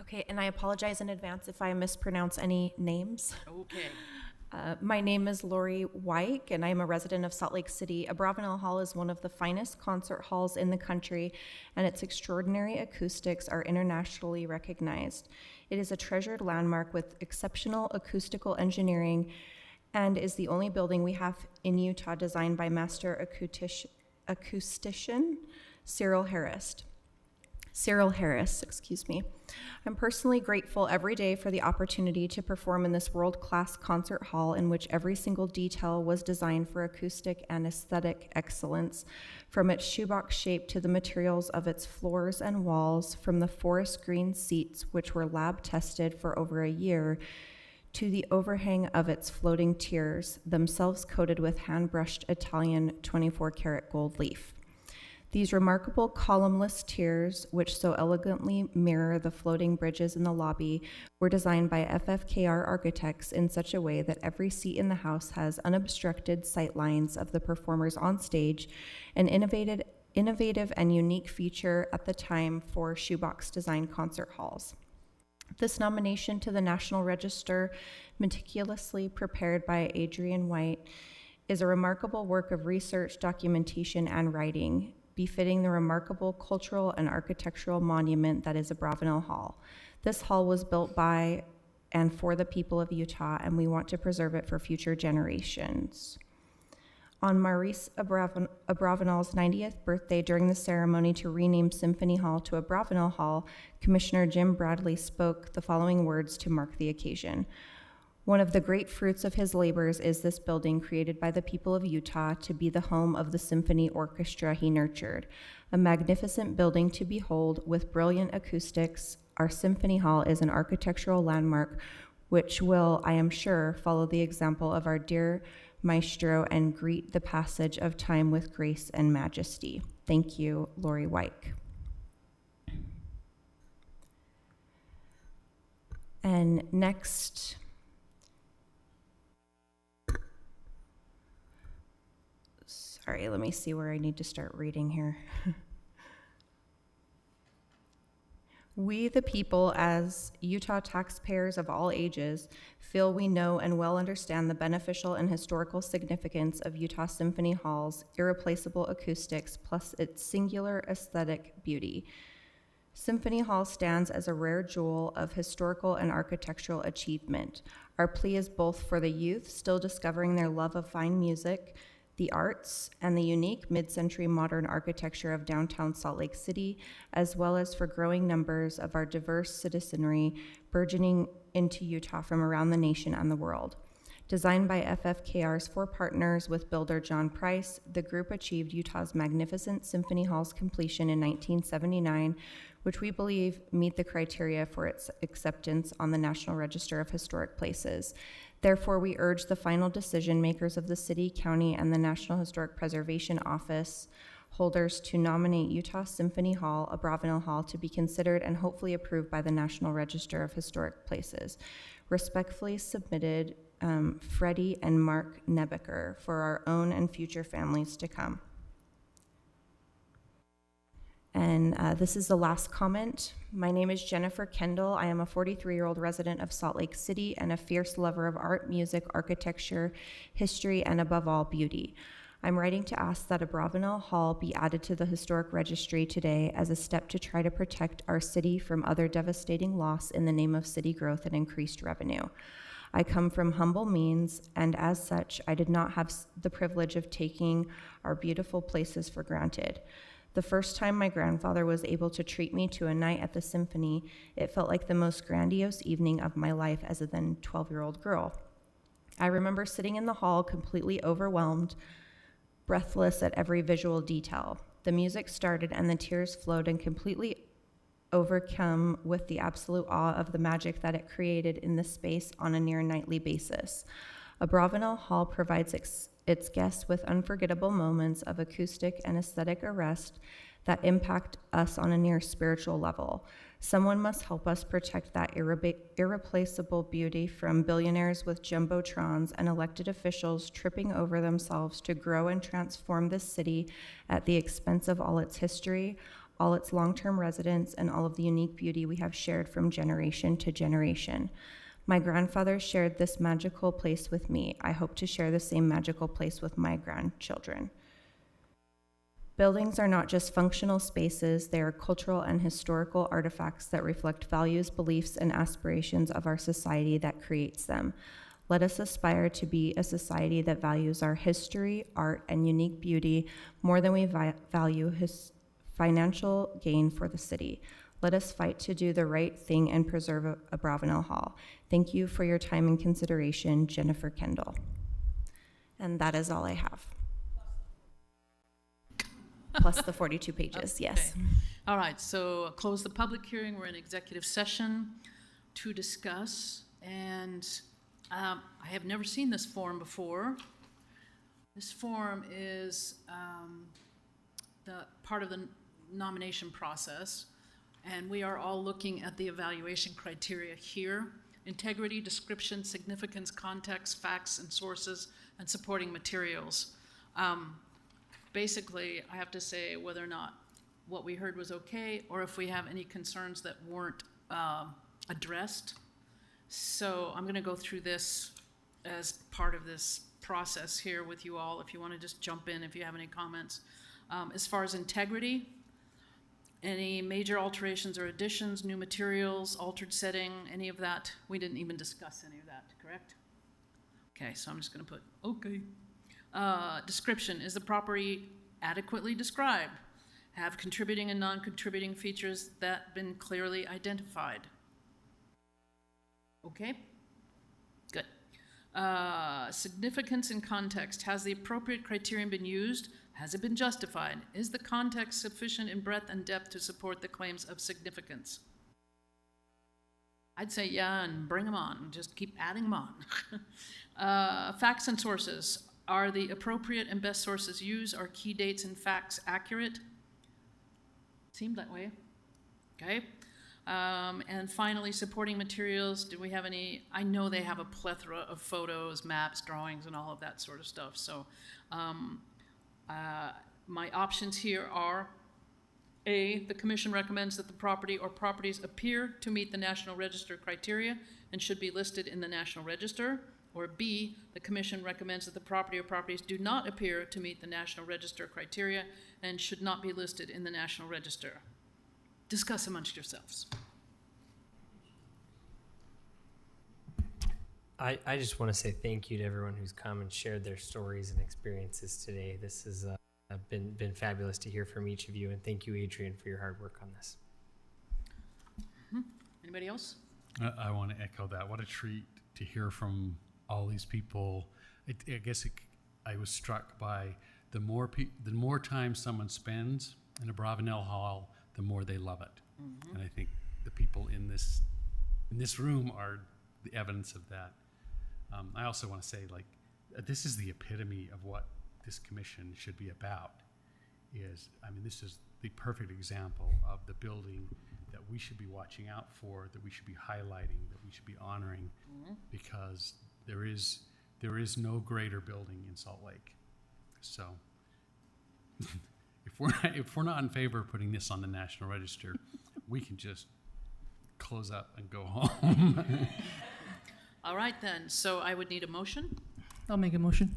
Okay, and I apologize in advance if I mispronounce any names. Okay. My name is Lori Wyke, and I'm a resident of Salt Lake City. Abravanel Hall is one of the finest concert halls in the country, and its extraordinary acoustics are internationally recognized. It is a treasured landmark with exceptional acoustical engineering and is the only building we have in Utah designed by master acoustician Cyril Harris. I'm personally grateful every day for the opportunity to perform in this world-class concert hall in which every single detail was designed for acoustic and aesthetic excellence, from its shoebox shape to the materials of its floors and walls, from the forest green seats, which were lab tested for over a year, to the overhang of its floating tiers, themselves coated with hand-brushed Italian 24-karat gold leaf. These remarkable columnless tiers, which so elegantly mirror the floating bridges in the lobby, were designed by FFKR architects in such a way that every seat in the house has unobstructed sight lines of the performers on stage, an innovative and unique feature at the time for shoebox design concert halls. This nomination to the National Register, meticulously prepared by Adrian White, is a remarkable work of research, documentation, and writing, befitting the remarkable cultural and architectural monument that is Abravanel Hall. This hall was built by and for the people of Utah, and we want to preserve it for future generations. On Maurice Abravanel's 90th birthday, during the ceremony to rename Symphony Hall to Abravanel Hall, Commissioner Jim Bradley spoke the following words to mark the occasion. One of the great fruits of his labors is this building created by the people of Utah to be the home of the symphony orchestra he nurtured. A magnificent building to behold with brilliant acoustics, our Symphony Hall is an architectural landmark which will, I am sure, follow the example of our dear maestro and greet the passage of time with grace and majesty. Thank you, Lori Wyke. And next, sorry, let me see where I need to start reading here. We, the people, as Utah taxpayers of all ages, feel we know and well understand the beneficial and historical significance of Utah Symphony Hall's irreplaceable acoustics plus its singular aesthetic beauty. Symphony Hall stands as a rare jewel of historical and architectural achievement. Our plea is both for the youth still discovering their love of fine music, the arts, and the unique mid-century modern architecture of downtown Salt Lake City, as well as for growing numbers of our diverse citizenry burgeoning into Utah from around the nation and the world. Designed by FFKR's 4 partners with builder John Price, the group achieved Utah's magnificent Symphony Hall's completion in 1979, which we believe meet the criteria for its acceptance on the National Register of Historic Places. Therefore, we urge the final decision makers of the city, county, and the National Historic Preservation Office holders to nominate Utah Symphony Hall, Abravanel Hall, to be considered and hopefully approved by the National Register of Historic Places. Respectfully submitted, Freddie and Mark Nebeker, for our own and future families to come. And this is the last comment. My name is Jennifer Kendall. I am a 43-year-old resident of Salt Lake City and a fierce lover of art, music, architecture, history, and above all, beauty. I'm writing to ask that Abravanel Hall be added to the Historic Registry today as a step to try to protect our city from other devastating loss in the name of city growth and increased revenue. I come from humble means, and as such, I did not have the privilege of taking our beautiful places for granted. The first time my grandfather was able to treat me to a night at the symphony, it felt like the most grandiose evening of my life as a then 12-year-old girl. I remember sitting in the hall completely overwhelmed, breathless at every visual detail. The music started and the tears flowed, and completely overcome with the absolute awe of the magic that it created in this space on a near nightly basis. Abravanel Hall provides its guests with unforgettable moments of acoustic and aesthetic arrest that impact us on a near spiritual level. Someone must help us protect that irreplaceable beauty from billionaires with jumbotrons and elected officials tripping over themselves to grow and transform this city at the expense of all its history, all its long-term residents, and all of the unique beauty we have shared from generation to generation. My grandfather shared this magical place with me. I hope to share the same magical place with my grandchildren. Buildings are not just functional spaces, they are cultural and historical artifacts that reflect values, beliefs, and aspirations of our society that creates them. Let us aspire to be a society that values our history, art, and unique beauty more than we value financial gain for the city. Let us fight to do the right thing and preserve Abravanel Hall. Thank you for your time and consideration, Jennifer Kendall. And that is all I have. Plus the 42 pages, yes. Okay. All right, so close the public hearing. We're in executive session to discuss, and I have never seen this form before. This form is the part of the nomination process, and we are all looking at the evaluation criteria here: integrity, description, significance, context, facts and sources, and supporting materials. Basically, I have to say whether or not what we heard was okay, or if we have any concerns that weren't addressed. So I'm going to go through this as part of this process here with you all, if you want to just jump in if you have any comments. As far as integrity, any major alterations or additions, new materials, altered setting, any of that, we didn't even discuss any of that, correct? Okay, so I'm just going to put okay. Description, is the property adequately described? Have contributing and non-contributing features that been clearly identified? Okay, good. Significance and context, has the appropriate criterion been used? Has it been justified? Is the context sufficient in breadth and depth to support the claims of significance? I'd say yeah, and bring them on. Just keep adding them on. Facts and sources. Are the appropriate and best sources used? Are key dates and facts accurate? Seemed that way. Okay. And finally, supporting materials. Do we have any? I know they have a plethora of photos, maps, drawings, and all of that sort of stuff. So my options here are: A, the commission recommends that the property or properties appear to meet the National Register criteria and should be listed in the National Register. Or B, the commission recommends that the property or properties do not appear to meet the National Register criteria and should not be listed in the National Register. Discuss amongst yourselves. I just want to say thank you to everyone who's come and shared their stories and experiences today. This has been fabulous to hear from each of you, and thank you, Adrian, for your hard work on this. Anybody else? I want to echo that. What a treat to hear from all these people. I guess I was struck by the more time someone spends in Abravanel Hall, the more they love it. Mm-hmm. And I think the people in this room are the evidence of that. I also want to say, this is the epitome of what this commission should be about. This is the perfect example of the building that we should be watching out for, that we should be highlighting, that we should be honoring, because there is no greater building in Salt Lake. So if if we're not in favor of putting this on the National Register, we can just close up and go home. All right then, so I would need a motion. I'll make a motion.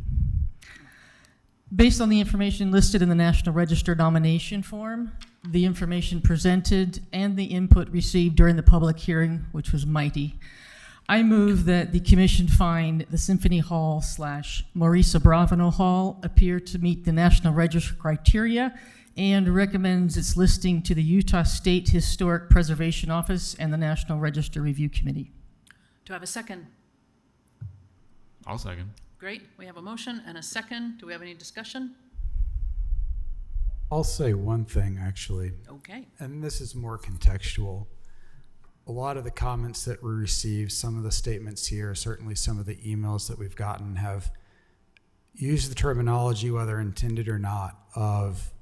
Based on the information listed in the National Register nomination form, the information presented, and the input received during the public hearing, which was mighty, I move that the commission find the Symphony Hall / Maurice Abravanel Hall appear to meet the National Register criteria and recommends its listing to the Utah State Historic Preservation Office and the National Register Review Committee. Do I have a second? I'll second. Great, we have a motion and a second. Do we have any discussion? I'll say one thing, actually. Okay. And this is more contextual. A lot of the comments that we received, some of the statements here, certainly some of the emails that we've gotten have used the terminology, whether intended or not, of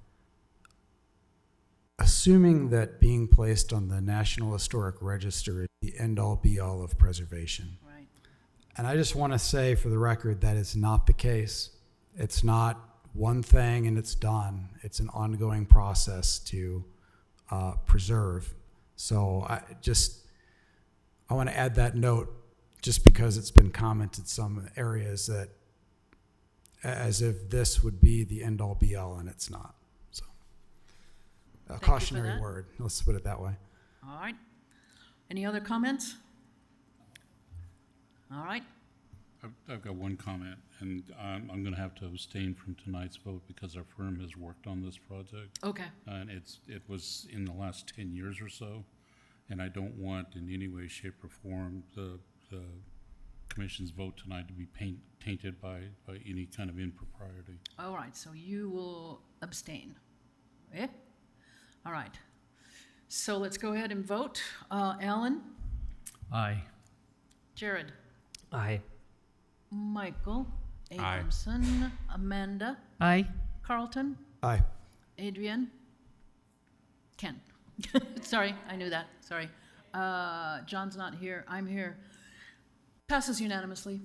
assuming that being placed on the National Historic Register is the end-all be-all of preservation. Right. And I just want to say for the record that is not the case. It's not one thing and it's done. It's an ongoing process to preserve. So I want to add that note just because it's been commented some areas that as if this would be the end-all be-all, and it's not. So a cautionary word, let's put it that way. All right. Any other comments? All right. I've got one comment, and I'm going to have to abstain from tonight's vote because our firm has worked on this project. Okay. And it was in the last 10 years or so, and I don't want in any way, shape, or form the commission's vote tonight to be tainted by any kind of impropriety. All right, so you will abstain. Yeah? All right. So let's go ahead and vote. Alan? Aye. Jared? Aye. Michael? Aye. Abramson? Amanda? Aye. Carlton? Aye. Adrian? Ken? Sorry, I knew that. Sorry. John's not here. I'm here. Passes unanimously.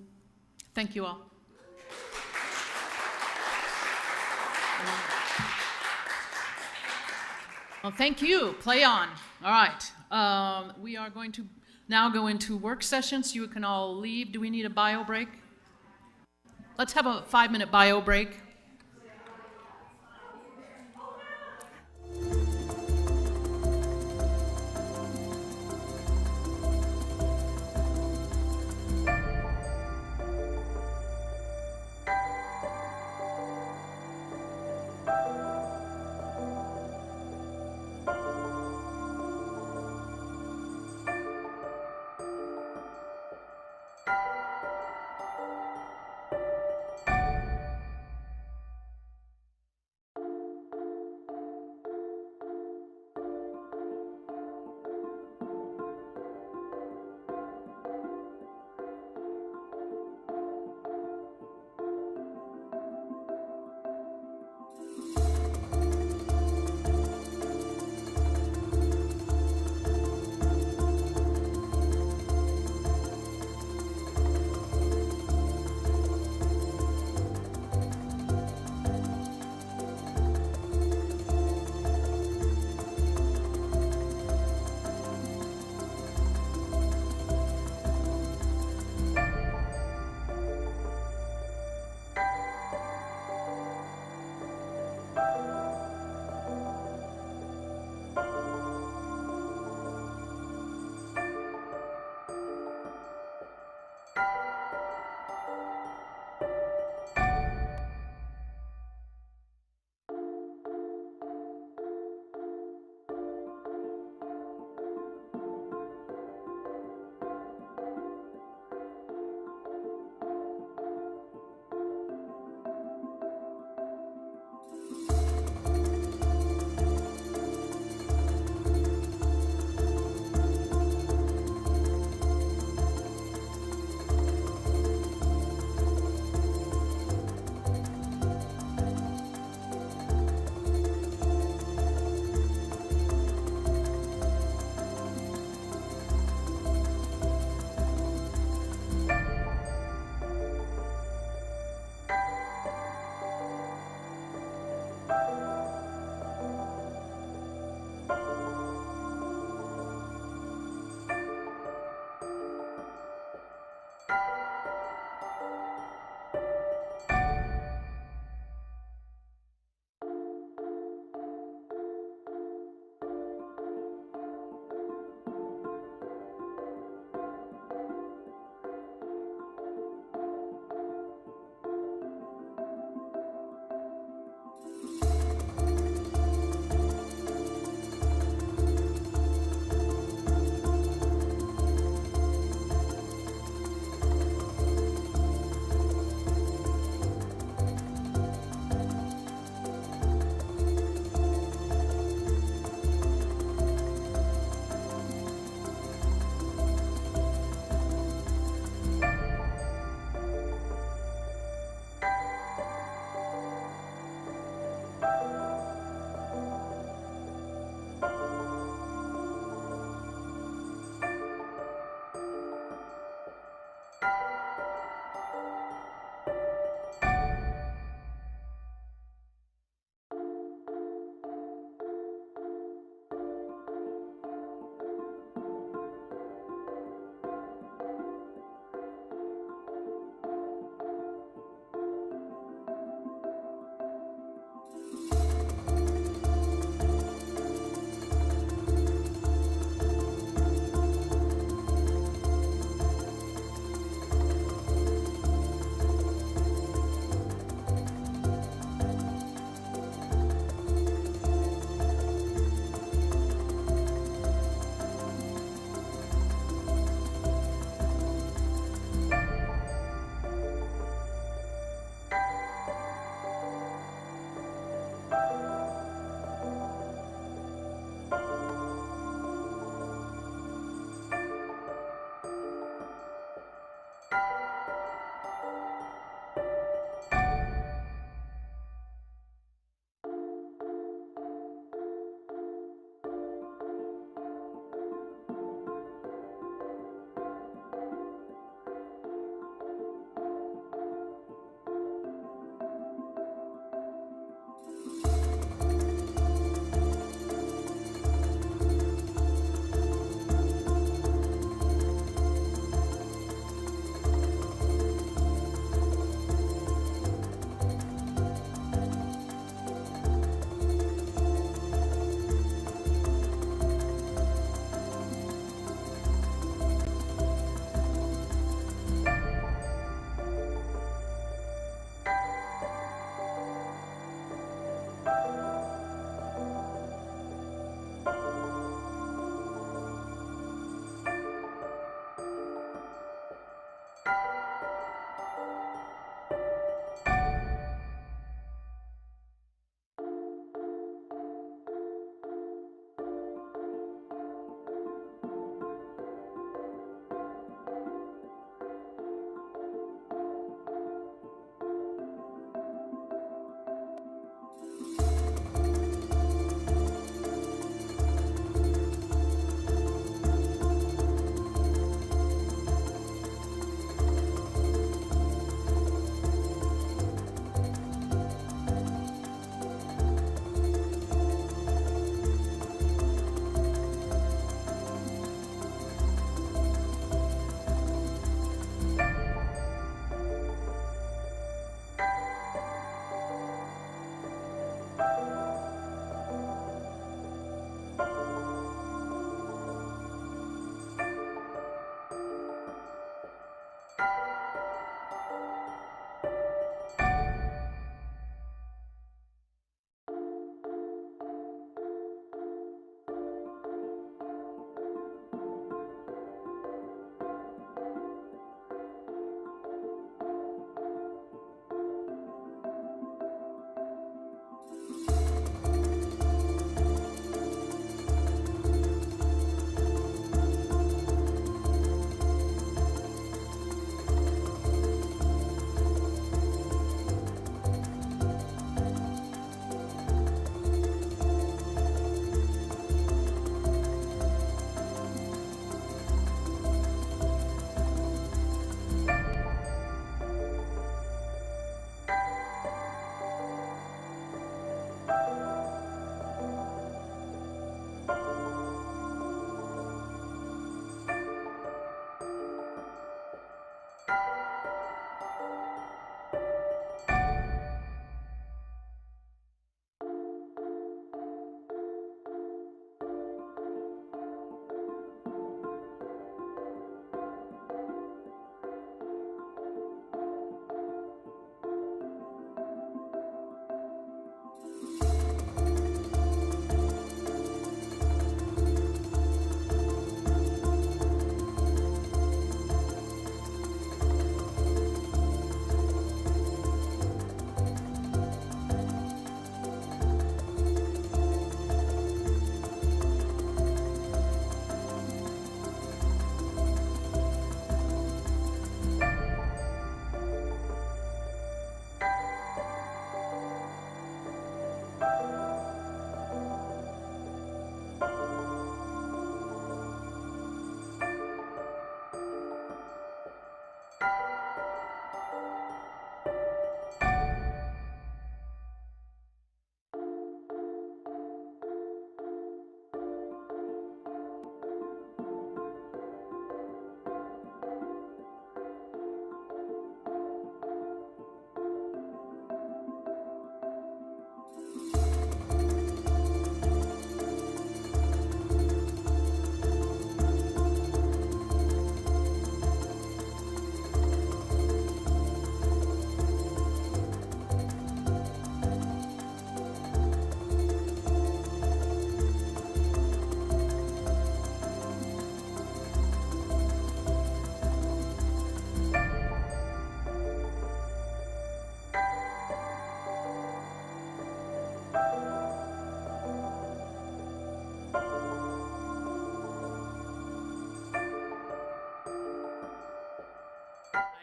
Thank you all. Well, thank you. Play on. All right. We are going to now go into work sessions. You can all leave. Do we need a bio break? Let's have a 5-minute bio break.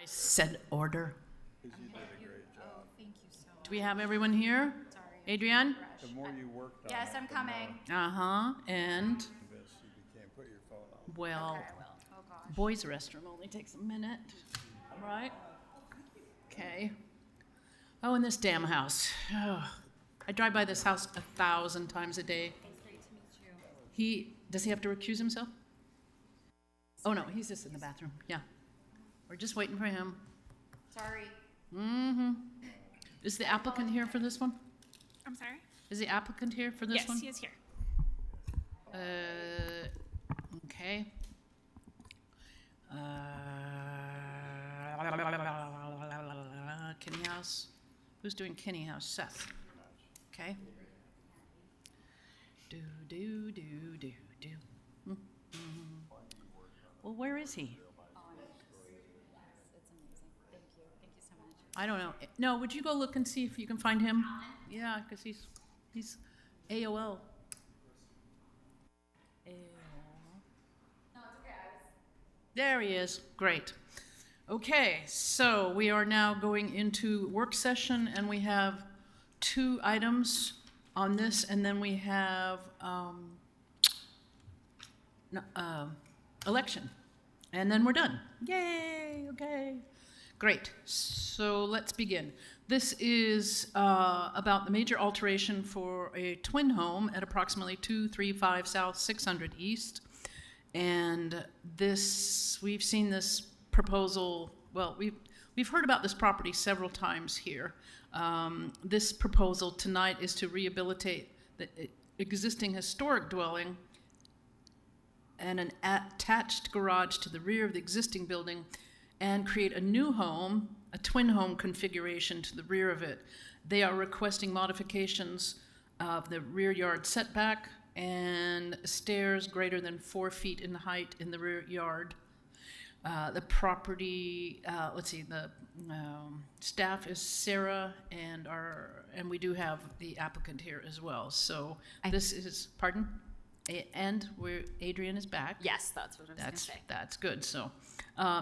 Said order. Because you did a great job. Thank you so much. Do we have everyone here? Sorry. Adrienne? The more you worked on Yes, it, I'm the coming. Uh-huh, and, more convinced you became. Put your phone on. well, Okay, I will. Oh, gosh. boys' restroom only takes a minute, right? Okay. Oh, and this damn house. Oh, I drive by this house 1,000 times a day. It's great to meet you. Does he have to recuse himself? Oh, no, he's just in the bathroom, yeah. We're just waiting for him. Sorry. Mm-hmm. Is the applicant here for this one? I'm sorry? Is the applicant here for this one? Yes, he is here. Okay. Kinney House. Who's doing Kinney House? Seth. Okay. Do, do, do, do, do. Mm-hmm. Well, where is he? It's amazing. Thank you. Thank you so much. I don't know. No, would you go look and see if you can find him? Yeah, because he's AOL. There he is. Great. Okay, so we are now going into work session, and we have 2 items on this, and then we have election, and then we're done. Yay! Okay. Great. So let's begin. This is about the major alteration for a twin home at approximately 235 South 600 East. And this, we've seen this proposal, well, we've heard about this property several times here. This proposal tonight is to rehabilitate the existing historic dwelling and an attached garage to the rear of the existing building and create a new home, a twin home configuration to the rear of it. They are requesting modifications of the rear yard setback and stairs greater than 4 feet in height in the rear yard. The property, let's see, the staff is Sarah, and we do have the applicant here as well. So this is, pardon? And Adrienne is back. Yes, that's what I was going to say. That's good. So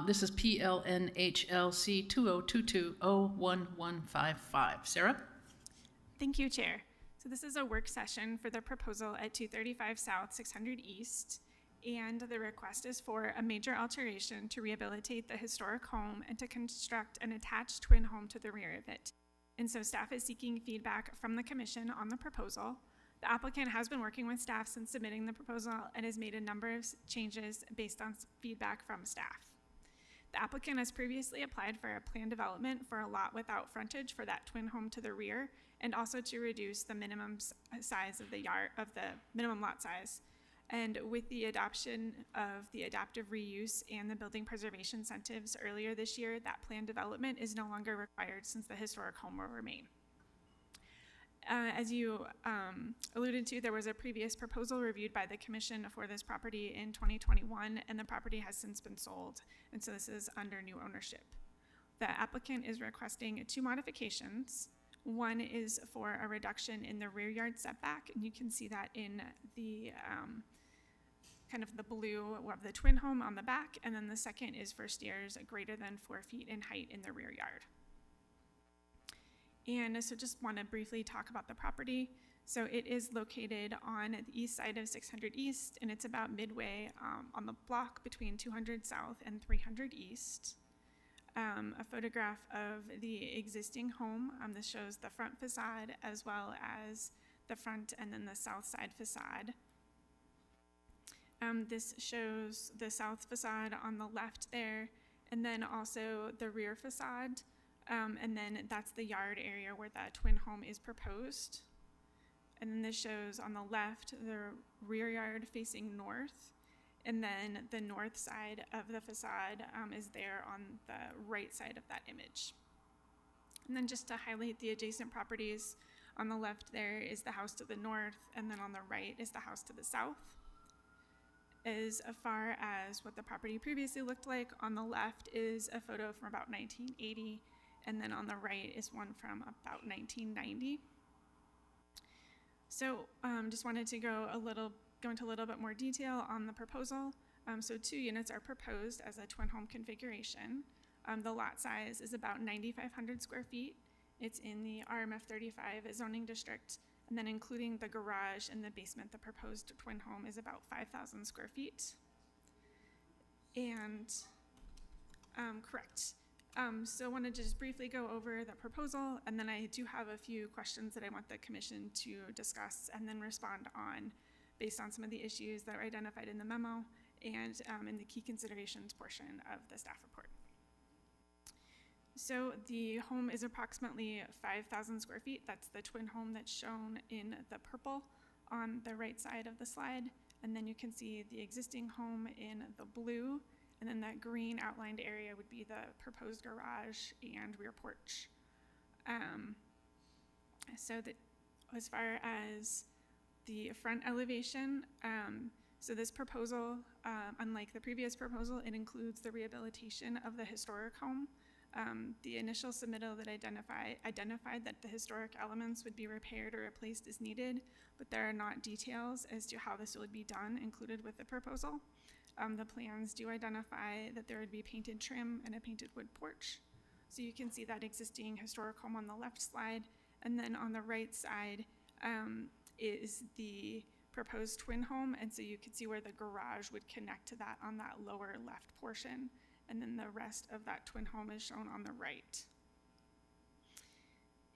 this is PLNHLC 2022-01155. Sarah? Thank you, Chair. So this is a work session for the proposal at 235 South 600 East, and the request is for a major alteration to rehabilitate the historic home and to construct an attached twin home to the rear of it. And so staff is seeking feedback from the commission on the proposal. The applicant has been working with staff since submitting the proposal and has made a number of changes based on feedback from staff. The applicant has previously applied for a plan development for a lot without frontage for that twin home to the rear, and also to reduce the minimum size of the minimum lot size. And with the adoption of the adaptive reuse and the building preservation incentives earlier this year, that plan development is no longer required since the historic home will remain. As you alluded to, there was a previous proposal reviewed by the commission for this property in 2021, and the property has since been sold, and so this is under new ownership. The applicant is requesting 2 modifications. One is for a reduction in the rear yard setback, and you can see that in the kind of the blue of the twin home on the back, and then the second is for stairs greater than 4 feet in height in the rear yard. And so just want to briefly talk about the property. So it is located on the east side of 600 East, and it's about midway on the block between 200 South and 300 East. A photograph of the existing home. This shows the front facade as well as the front and then the south side facade. This shows the south facade on the left there, and then also the rear facade. And then that's the yard area where that twin home is proposed. And then this shows on the left the rear yard facing north, and then the north side of the facade is there on the right side of that image. And then just to highlight the adjacent properties, on the left there is the house to the north, and then on the right is the house to the south. As far as what the property previously looked like, on the left is a photo from about 1980, and then on the right is one from about 1990. So just wanted to go into a little bit more detail on the proposal. So 2 units are proposed as a twin home configuration. The lot size is about 9,500 square feet. It's in the RMF 35 zoning district, and then including the garage and the basement, the proposed twin home is about 5,000 square feet. And, correct. So I wanted to just briefly go over the proposal, and then I do have a few questions that I want the commission to discuss and then respond on based on some of the issues that are identified in the memo and in the key considerations portion of the staff report. So the home is approximately 5,000 square feet. That's the twin home that's shown in the purple on the right side of the slide. And then you can see the existing home in the blue, and then that green outlined area would be the proposed garage and rear porch. So that as far as the front elevation, so this proposal, unlike the previous proposal, it includes the rehabilitation of the historic home. The initial submittal that identified that the historic elements would be repaired or replaced as needed, but there are not details as to how this would be done included with the proposal. The plans do identify that there would be painted trim and a painted wood porch. So you can see that existing historic home on the left slide, and then on the right side is the proposed twin home, and so you can see where the garage would connect to that on that lower left portion. And then the rest of that twin home is shown on the right.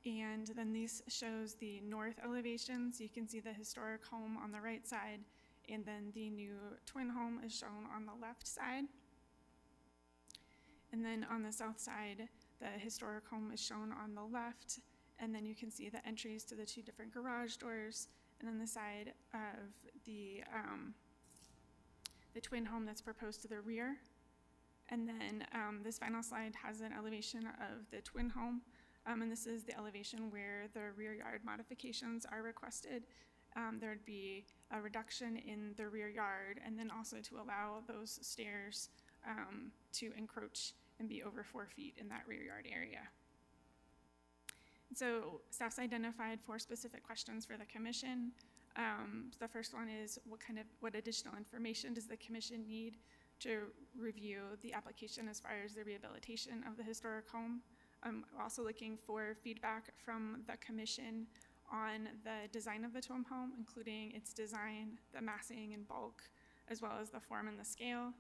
And then this shows the north elevation. So you can see the historic home on the right side, and then the new twin home is shown on the left side. And then on the south side, the historic home is shown on the left, and then you can see the entries to the two different garage doors, and then the side of the twin home that's proposed to the rear. And then this final slide has an elevation of the twin home, and this is the elevation where the rear yard modifications are requested. There would be a reduction in the rear yard, and then also to allow those stairs to encroach and be over 4 feet in that rear yard area. So staff's identified 4 specific questions for the commission. The first one is what additional information does the commission need to review the application as far as the rehabilitation of the historic home? I'm also looking for feedback from the commission on the design of the twin home, including its design, the massing and bulk, as well as the form and the scale.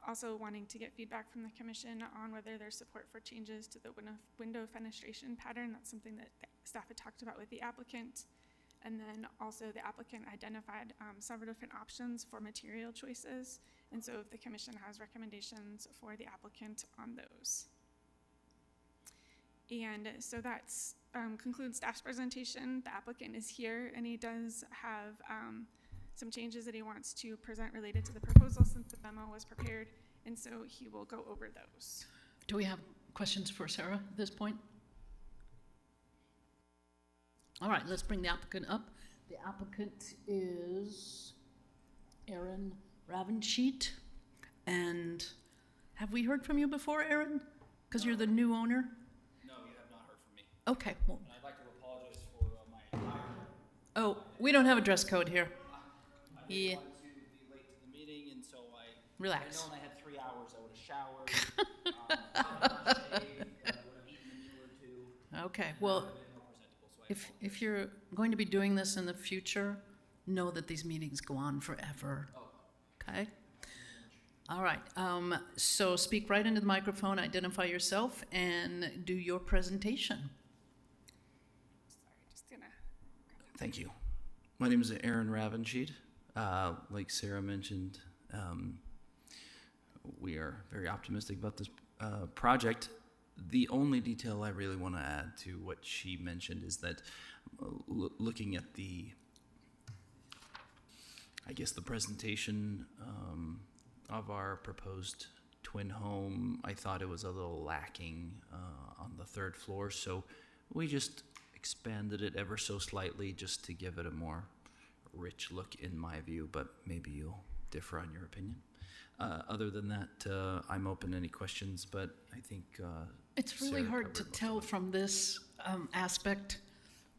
Also wanting to get feedback from the commission on whether there's support for changes to the window fenestration pattern. That's something that staff had talked about with the applicant. And then also the applicant identified several different options for material choices. And so if the commission has recommendations for the applicant on those. And so that concludes staff's presentation. The applicant is here, and he does have some changes that he wants to present related to the proposal since the memo was prepared. And so he will go over those. Do we have questions for Sarah at this point? All right, let's bring the applicant up. The applicant is Aaron Ravensheet. And have we heard from you before, Aaron? Because you're the new owner? No, you have not heard from me. Okay. Well, And I'd like to apologize for my attire. oh, we don't have a dress code here. I Yeah. didn't want to be late to the meeting, and so Relax. If I'd known I had 3 hours, I would have showered, shaved, would have eaten a meal or two. Okay, well, if you're going to be doing this in the future, know that these meetings go on forever. Okay? All right, so speak right into the microphone, identify yourself, and do your presentation. Sorry, just gonna. Thank you. My name is Aaron Ravensheet. Like Sarah mentioned, we are very optimistic about this project. The only detail I really want to add to what she mentioned is that looking at the presentation of our proposed twin home, I thought it was a little lacking on the 3rd floor, so we just expanded it ever so slightly just to give it a more rich look in my view, but maybe you'll differ on your opinion. Other than that, I'm open to any questions, but I think It's really Sarah hard to covered most tell from this aspect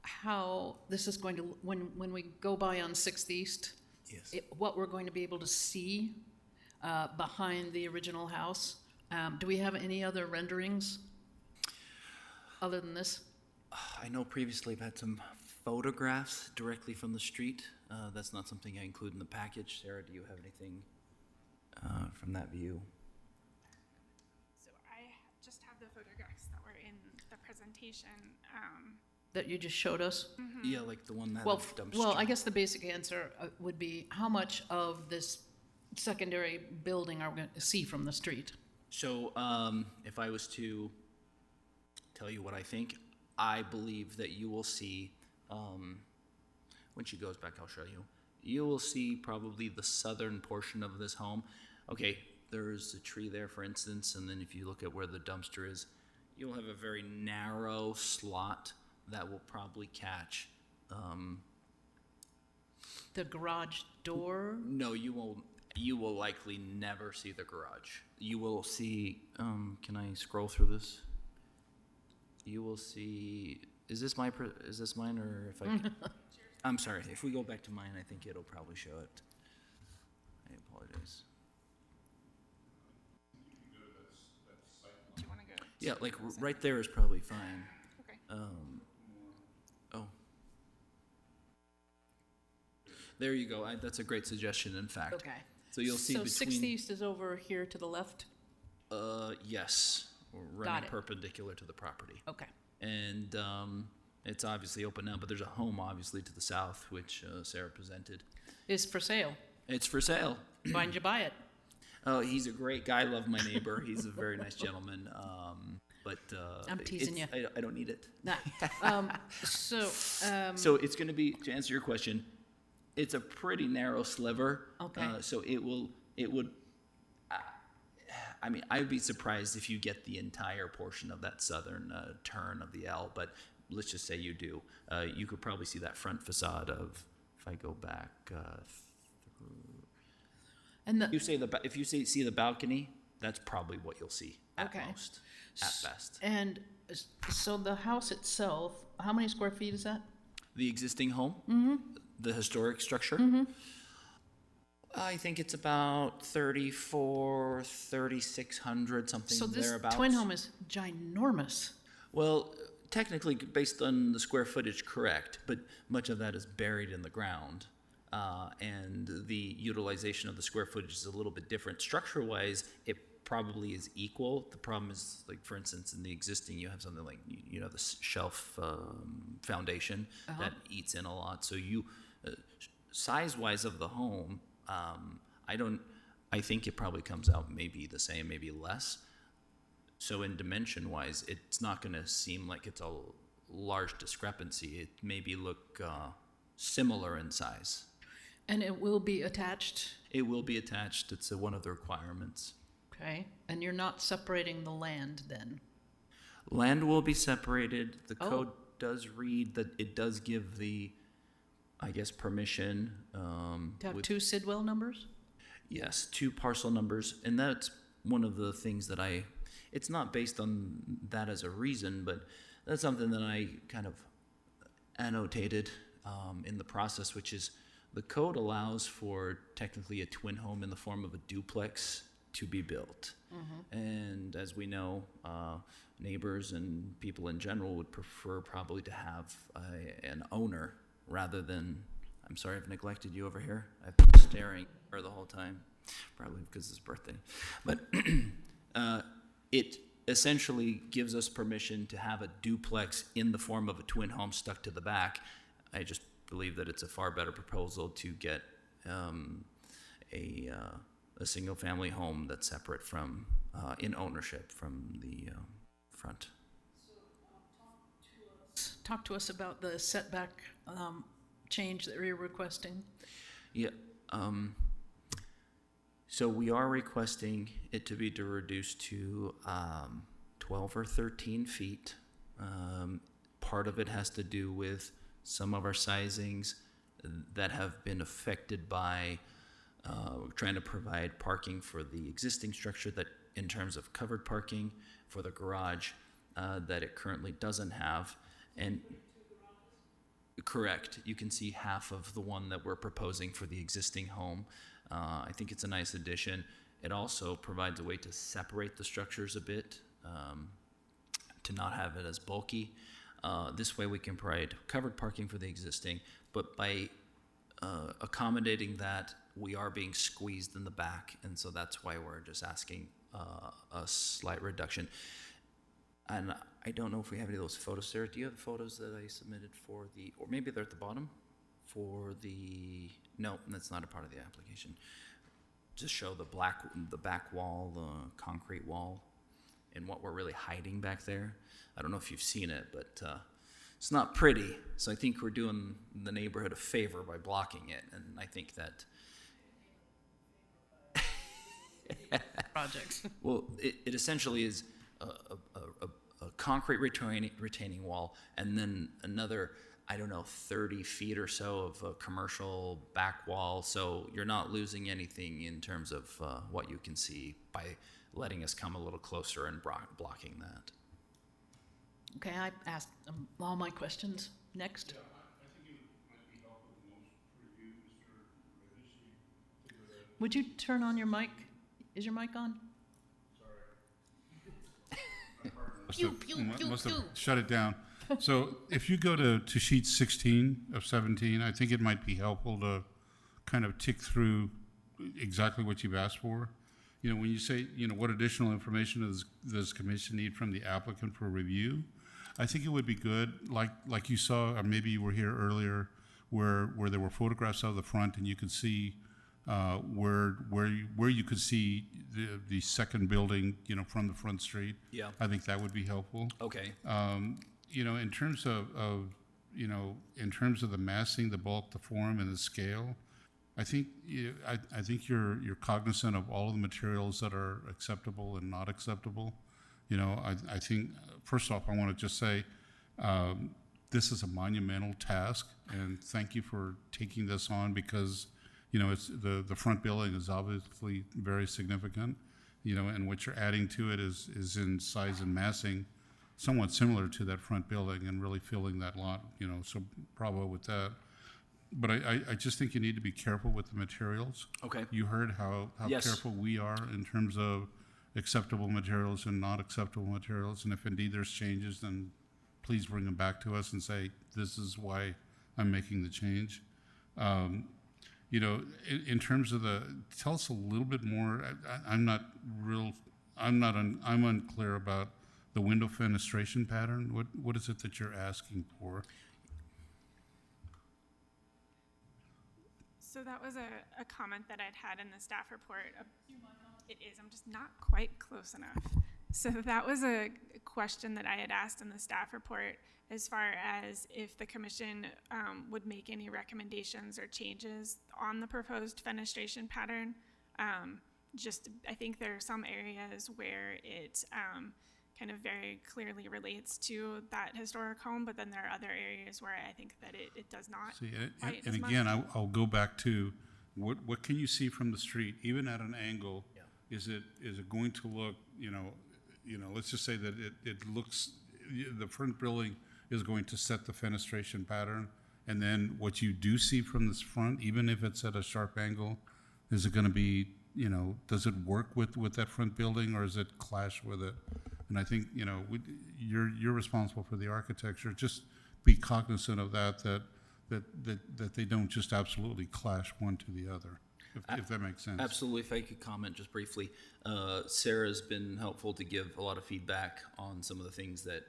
how this is going to, when we go by on 6th East, Yes. what we're going to be able to see behind the original house. Do we have any other renderings other than this? I know previously I've had some photographs directly from the street. That's not something I include in the package. Sarah, do you have anything from that view? So I just have the photographs that were in the presentation. That you just showed us? Yeah, like the one that Well, dumpster. well, I guess the basic answer would be, how much of this secondary building are we going to see from the street? So, if I was to tell you what I think, I believe that you will see, when she goes back, I'll show you. You will see probably the southern portion of this home. Okay, there's a tree there, for instance, and then if you look at where the dumpster is, you'll have a very narrow slot that will probably catch. The garage door? No, you won't. You will likely never see the garage. You will see, can I scroll through this? You will see, is this mine, or if I can? I'm sorry, if we go back to mine, I think it'll probably show it. I apologize. Do you want to go? Yeah, like right there is probably fine. Okay. Oh. There you go. That's a great suggestion, in fact. Okay. So you'll see So between. 6th East is over here to the left? Yes, we're Got running it. perpendicular to the property. Okay. And it's obviously open now, but there's a home obviously to the south, which Sarah presented. Is for sale. It's for sale. Why don't you buy it? Oh, he's a great guy. I love my neighbor. He's a very nice gentleman. But I'm teasing you. I don't need it. Nah. So it's going to be, to answer your question, it's a pretty narrow sliver. Okay. So it would. I mean, I'd be surprised if you get the entire portion of that southern turn of the L, but let's just say you do. You could probably see that front facade of, if I go back And if you see the balcony, that's probably what you'll see at Okay. most, at best. And so the house itself, how many square feet is that? The existing home, the historic structure, I think it's about 3,600, something So this thereabouts. twin home is ginormous. Well, technically, based on the square footage, correct, but much of that is buried in the ground. And the utilization of the square footage is a little bit different. Structure-wise, it probably is equal. The problem is, like, for instance, in the existing, you have something like, you know, the shelf foundation that eats in a lot. So you, size-wise of the home, I think it probably comes out maybe the same, maybe less. So in dimension-wise, it's not going to seem like it's a large discrepancy. It maybe look similar in size. And it will be attached? It will be attached. It's one of the requirements. Okay. And you're not separating the land then? Land will be separated. The Oh. code does read that it does give the, I guess, permission. To have with- 2 Sidwell numbers? Yes, 2 parcel numbers, and that's one of the things that it's not based on that as a reason, but that's something that I kind of annotated in the process, which is the code allows for technically a twin home in the form of a duplex to be built. And as we know, neighbors and people in general would prefer probably to have an owner rather than, I'm sorry I've neglected you over here. I've been staring at her the whole time, probably because it's his birthday. But it essentially gives us permission to have a duplex in the form of a twin home stuck to the back. I just believe that it's a far better proposal to get a single-family home that's separate from, in ownership from the front. Talk to us about the setback change that you're requesting. Yeah. So we are requesting it to be reduced to 12 or 13 feet. Part of it has to do with some of our sizings that have been affected by trying to provide parking for the existing structure that, in terms of covered parking for the garage, that it currently doesn't have. And correct, you can see half of the one that we're proposing for the existing home. I think it's a nice addition. It also provides a way to separate the structures a bit, to not have it as bulky. This way we can provide covered parking for the existing, but by accommodating that, we are being squeezed in the back, and so that's why we're just asking a slight reduction. And I don't know if we have any of those photos, Sarah. Do you have the photos that I submitted for the, or maybe they're at the bottom? For the, no, that's not a part of the application. Just show the back wall, the concrete wall, and what we're really hiding back there. I don't know if you've seen it, but it's not pretty. So I think we're doing the neighborhood a favor by blocking it, and I think that Projects. well, it essentially is a concrete retaining wall, and then another, I don't know, 30 feet or so of a commercial back wall. So you're not losing anything in terms of what you can see by letting us come a little closer and blocking that. Okay, I asked all my questions. Next. Would you turn on your mic? Is your mic on? Must have shut it down. So if you go to sheet 16 of 17, I think it might be helpful to kind of tick through exactly what you've asked for. You know, when you say, you know, what additional information does commission need from the applicant for review? I think it would be good, like you saw, or maybe you were here earlier, where there were photographs of the front, and you could see where you could see the second building, you know, from the front street. Yeah. I think that would be helpful. Okay. You know, in terms of you know, in terms of the massing, the bulk, the form, and the scale, I think I think you're cognizant of all of the materials that are acceptable and not acceptable. You know, I think first off, I want to just say this is a monumental task, and thank you for taking this on, because you know, it's the front building is obviously very significant. You know, and what you're adding to it is in size and massing somewhat similar to that front building, and really filling that lot, you know, so bravo with that. But I just think you need to be careful with the materials. Okay. You heard how Yes. careful we are in terms of acceptable materials and not acceptable materials, and if indeed there's changes, then please bring them back to us and say, this is why I'm making the change. You know, in terms of tell us a little bit more. I'm unclear about the window fenestration pattern. What is it that you're asking for? So that was a comment that I'd had in the staff report. It is, I'm just not quite close enough. So that was a question that I had asked in the staff report, as far as if the commission would make any recommendations or changes on the proposed fenestration pattern. I think there are some areas where it kind of very clearly relates to that historic home, but then there are other areas where I think that it does not. See, quite and as again, much. I'll go back to what can you see from the street, even at an angle? Yeah. Is it going to look, you know, let's just say that it looks, the front building is going to set the fenestration pattern, and then what you do see from this front, even if it's at a sharp angle, is it going to be, you know, does it work with that front building, or does it clash with it? And I think, you know, you're responsible for the architecture. Just be cognizant of that they don't just absolutely clash one to the other, if that makes sense. Absolutely. If I could comment just briefly, Sarah's been helpful to give a lot of feedback on some of the things that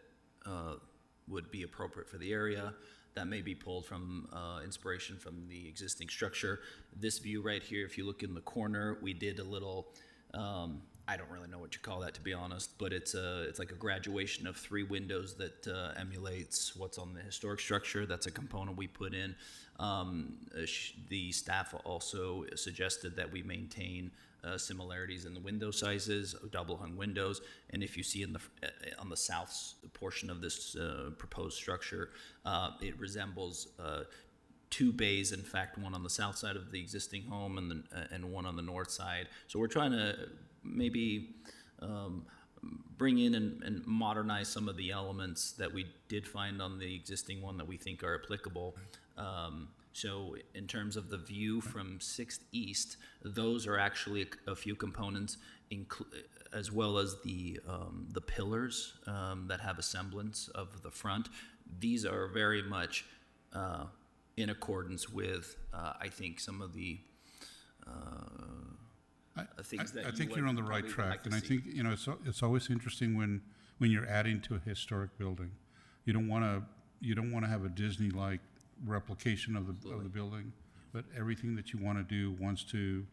would be appropriate for the area. That may be pulled from inspiration from the existing structure. This view right here, if you look in the corner, we did a little, I don't really know what you call that, to be honest, but it's like a graduation of 3 windows that emulates what's on the historic structure. That's a component we put in. The staff also suggested that we maintain similarities in the window sizes, double hung windows, and if you see on the south portion of this proposed structure, it resembles 2 bays, in fact, one on the south side of the existing home and one on the north side. So we're trying to maybe bring in and modernize some of the elements that we did find on the existing one that we think are applicable. So in terms of the view from 6th East, those are actually a few components, as well as the pillars that have a semblance of the front. These are very much in accordance with, I think, some of the things that I think you're on the right track, and I think, you know, it's always interesting when you're adding to a historic building. You don't want to have a Disney-like replication of the building, but everything that you want to do wants to.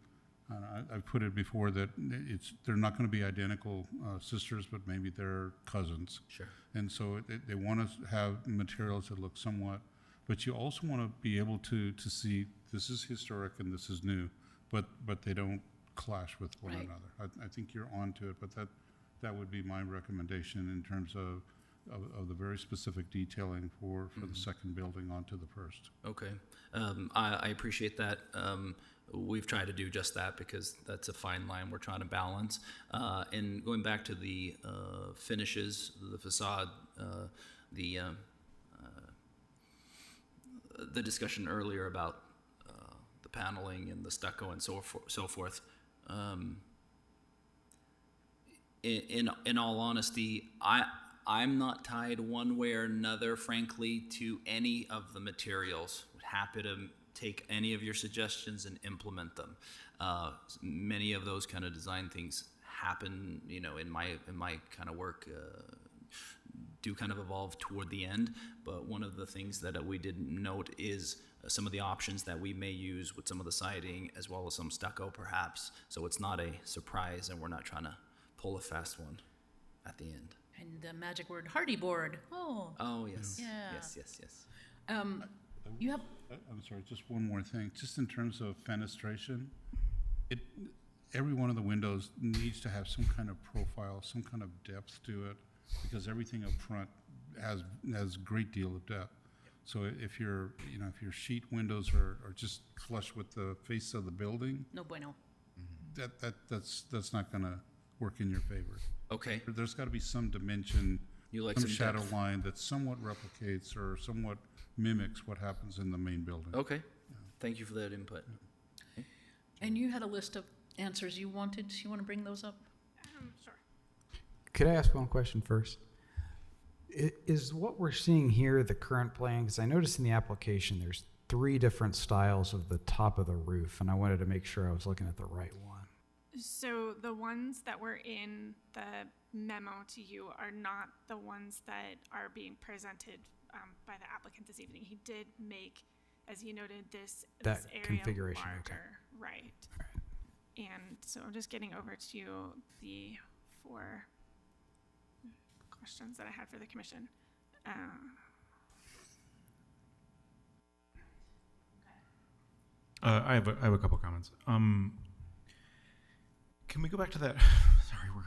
I've put it before that they're not going to be identical sisters, but maybe they're cousins. Sure. And so they want to have materials that look somewhat, but you also want to be able to see this is historic and this is new, but they don't clash with one Right. another. I think you're onto it, but that would be my recommendation in terms of the very specific detailing for the second building onto the first. Okay. I appreciate that. We've tried to do just that because that's a fine line we're trying to balance. And going back to the finishes, the facade, the discussion earlier about the paneling and the stucco and so forth. In all honesty, I'm not tied one way or another, frankly, to any of the materials. Happy to take any of your suggestions and implement them. Many of those kind of design things happen, you know, in my kind of work, do kind of evolve toward the end. But one of the things that we didn't note is some of the options that we may use with some of the siding, as well as some stucco, perhaps. So it's not a surprise, and we're not trying to pull a fast one at the end. And the magic word, hardy board. Oh. Oh, yes. Yeah. Yes. You have, I'm sorry, just one more thing. Just in terms of fenestration, every one of the windows needs to have some kind of profile, some kind of depth to it, because everything up front has a great deal of depth. So if your sheet windows are just flush with the face of the building, no bueno. that's not going to work in your favor. Okay. There's got to be some dimension, You like some some shadow depth. line that somewhat replicates or somewhat mimics what happens in the main building. Okay. Thank you for that input. And you had a list of answers you wanted. You want to bring those up? Sure. Could I ask one question first? Is what we're seeing here the current plan? Because I noticed in the application there's 3 different styles of the top of the roof, and I wanted to make sure I was looking at the right one. So the ones that were in the memo to you are not the ones that are being presented by the applicant this evening. He did make, as he noted, this That area configuration, larger. okay. Right. And so I'm just getting over to the 4 questions that I had for the commission. I have a couple comments. Can we go back to that? Sorry, we're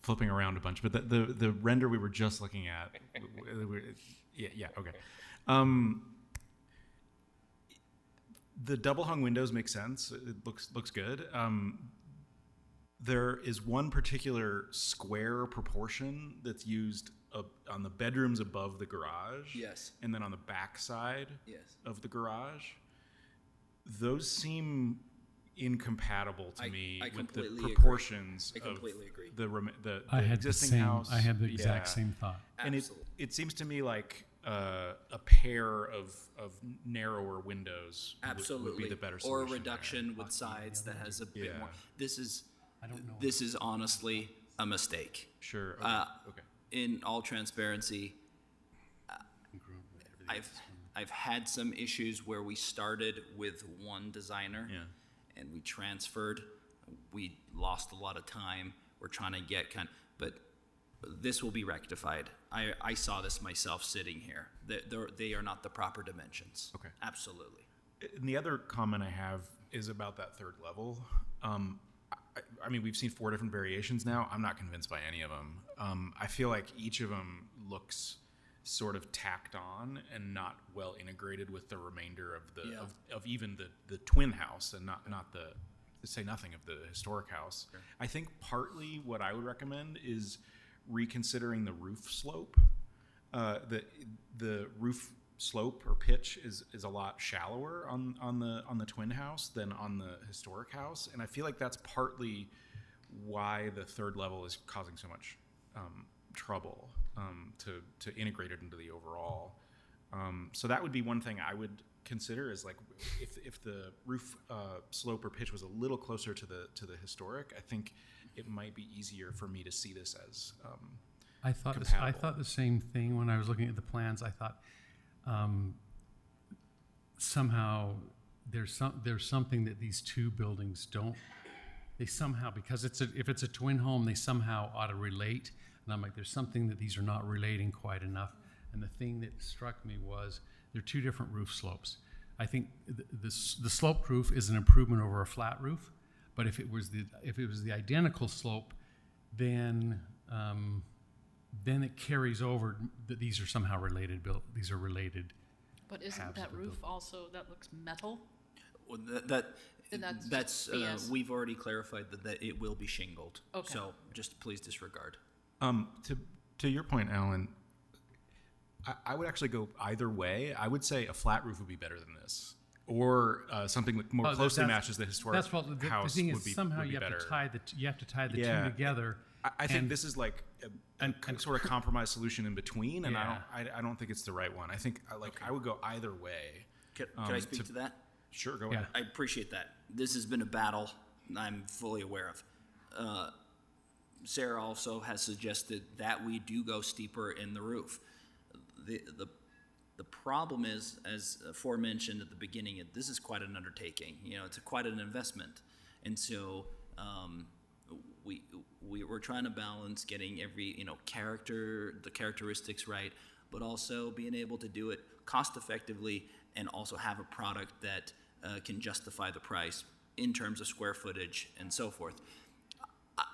flipping around a bunch, but the render we were just looking at. Yeah, okay. The double hung windows make sense. It looks good. There is one particular square proportion that's used on the bedrooms above the garage. Yes. And then on the back side Yes. of the garage. Those seem incompatible to me I with the completely agree. proportions I completely agree. the I had existing house. I had the exact Yeah. same thought. And Absolutely. it seems to me like a pair of narrower windows Absolutely. would be the better Or a solution. reduction with sides that has a bit Yeah. more. This is know. This is honestly a mistake. Sure. Okay. In all transparency, I've had some issues where we started with one designer and we transferred. We lost a lot of time. We're trying to get but this will be rectified. I saw this myself sitting here. They are not the proper dimensions. Okay. Absolutely. And the other comment I have is about that third level. I mean, we've seen 4 different variations now. I'm not convinced by any of them. I feel like each of them looks sort of tacked on and not well integrated with the remainder of the of even the twin house, and not the, to say nothing of the historic house. Sure. I think partly what I would recommend is reconsidering the roof slope. The roof slope or pitch is a lot shallower on the twin house than on the historic house, and I feel like that's partly why the third level is causing so much trouble to integrate it into the overall. So that would be one thing I would consider, is like if the roof slope or pitch was a little closer to the historic, I think it might be easier for me to see this as I thought the same thing when I was looking at the plans. I thought somehow there's something that these two buildings don't. They somehow, because if it's a twin home, they somehow ought to relate. And I'm like, there's something that these are not relating quite enough. And the thing that struck me was they're two different roof slopes. I think the sloped roof is an improvement over a flat roof, but if it was the identical slope, then it carries over that these are somehow related. These are related. But isn't that roof also, that looks metal? Well, And that's BS. we've already clarified that it will be shingled. Okay. So just please disregard. To your point, Alan, I would actually go either way. I would say a flat roof would be better than this, or something that more closely matches the historic That's what the house thing would is. be Somehow would be you have better. to tie the two together. I think this is like a sort of compromise solution in between, and I don't think it's the right one. I think I would go either way. Can I speak to that? Sure, go ahead. I appreciate that. This has been a battle I'm fully aware of. Sarah also has suggested that we do go steeper in the roof. The problem is, as aforementioned at the beginning, this is quite an undertaking. It's quite an investment, and so we're trying to balance getting every the characteristics right, but also being able to do it cost effectively and also have a product that can justify the price in terms of square footage and so forth.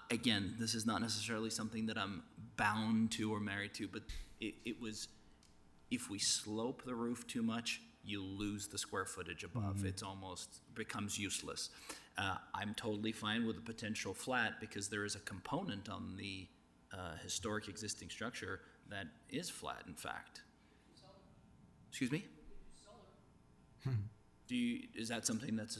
Again, this is not necessarily something that I'm bound to or married to, but it was, if we slope the roof too much, you lose the square footage above. Mm-hmm. It's almost becomes useless. I'm totally fine with a potential flat because there is a component on the historic existing structure that is flat, in fact. Excuse me? Is that something that's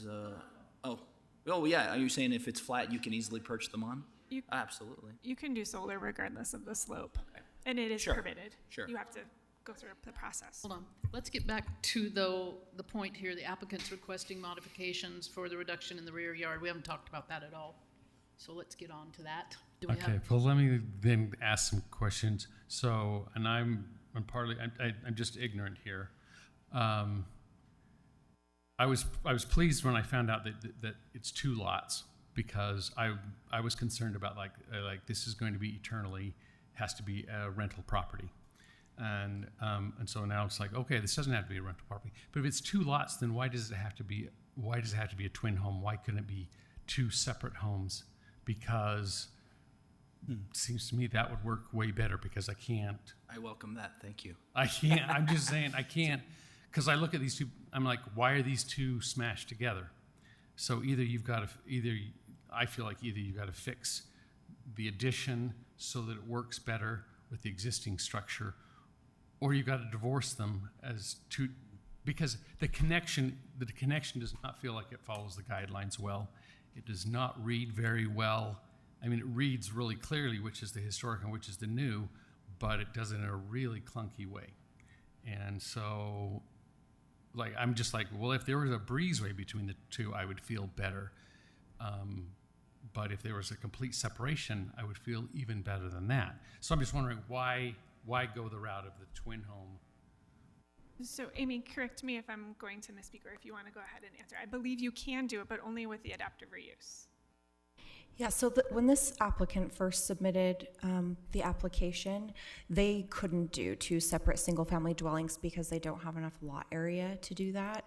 oh yeah, are you saying if it's flat you can easily perch them on? Absolutely. You can do solar regardless of the slope, and it is Sure. permitted. Sure. You have to go through the process. Hold on. Let's get back to, though, the point here, the applicant's requesting modifications for the reduction in the rear yard. We haven't talked about that at all. So let's get on to that. Do we Okay, have? well, let me then ask some questions. So, and I'm just ignorant here. I was pleased when I found out that it's two lots, because I was concerned about like this is going to be eternally, has to be a rental property. And so now it's like, okay, this doesn't have to be a rental property. But if it's two lots, then why does it have to be a twin home? Why couldn't it be two separate homes? Because it seems to me that would work way better, because I can't. I welcome that. Thank you. I can't. I'm just saying I can't, because I look at these two. I'm like, why are these two smashed together? So I feel like either you've got to fix the addition so that it works better with the existing structure, or you've got to divorce them as two, because the connection does not feel like it follows the guidelines well. It does not read very well. I mean, it reads really clearly which is the historic and which is the new, but it does it in a really clunky way. And so, like, I'm just like, well, if there was a breezeway between the two, I would feel better. But if there was a complete separation, I would feel even better than that. So I'm just wondering why go the route of the twin home? So Amy, correct me if I'm going to misspeak, or if you want to go ahead and answer. I believe you can do it, but only with the adaptive reuse. Yeah, so when this applicant first submitted the application, they couldn't do two separate single-family dwellings because they don't have enough lot area to do that.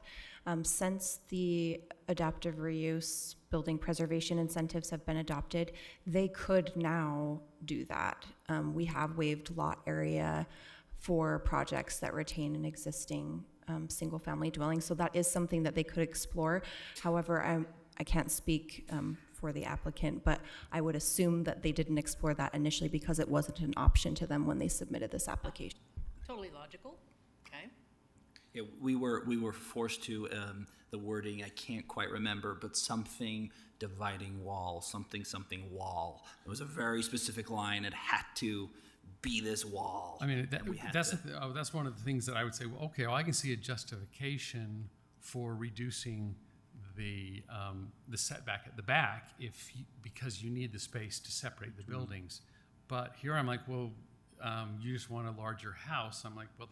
Since the adaptive reuse building preservation incentives have been adopted, they could now do that. We have waived lot area for projects that retain an existing single-family dwelling, so that is something that they could explore. However, I can't speak for the applicant, but I would assume that they didn't explore that initially because it wasn't an option to them when they submitted this application. Totally logical. Okay. Yeah, we were forced to, the wording, I can't quite remember, but something dividing wall, something wall. It was a very specific line. It had to be this wall. I mean, and we had that's, to- that's one of the things that I would say, well, okay, well, I can see a justification for reducing the setback at the back because you need the space to separate the buildings. But here I'm like, well, you just want a larger house. I'm like, well,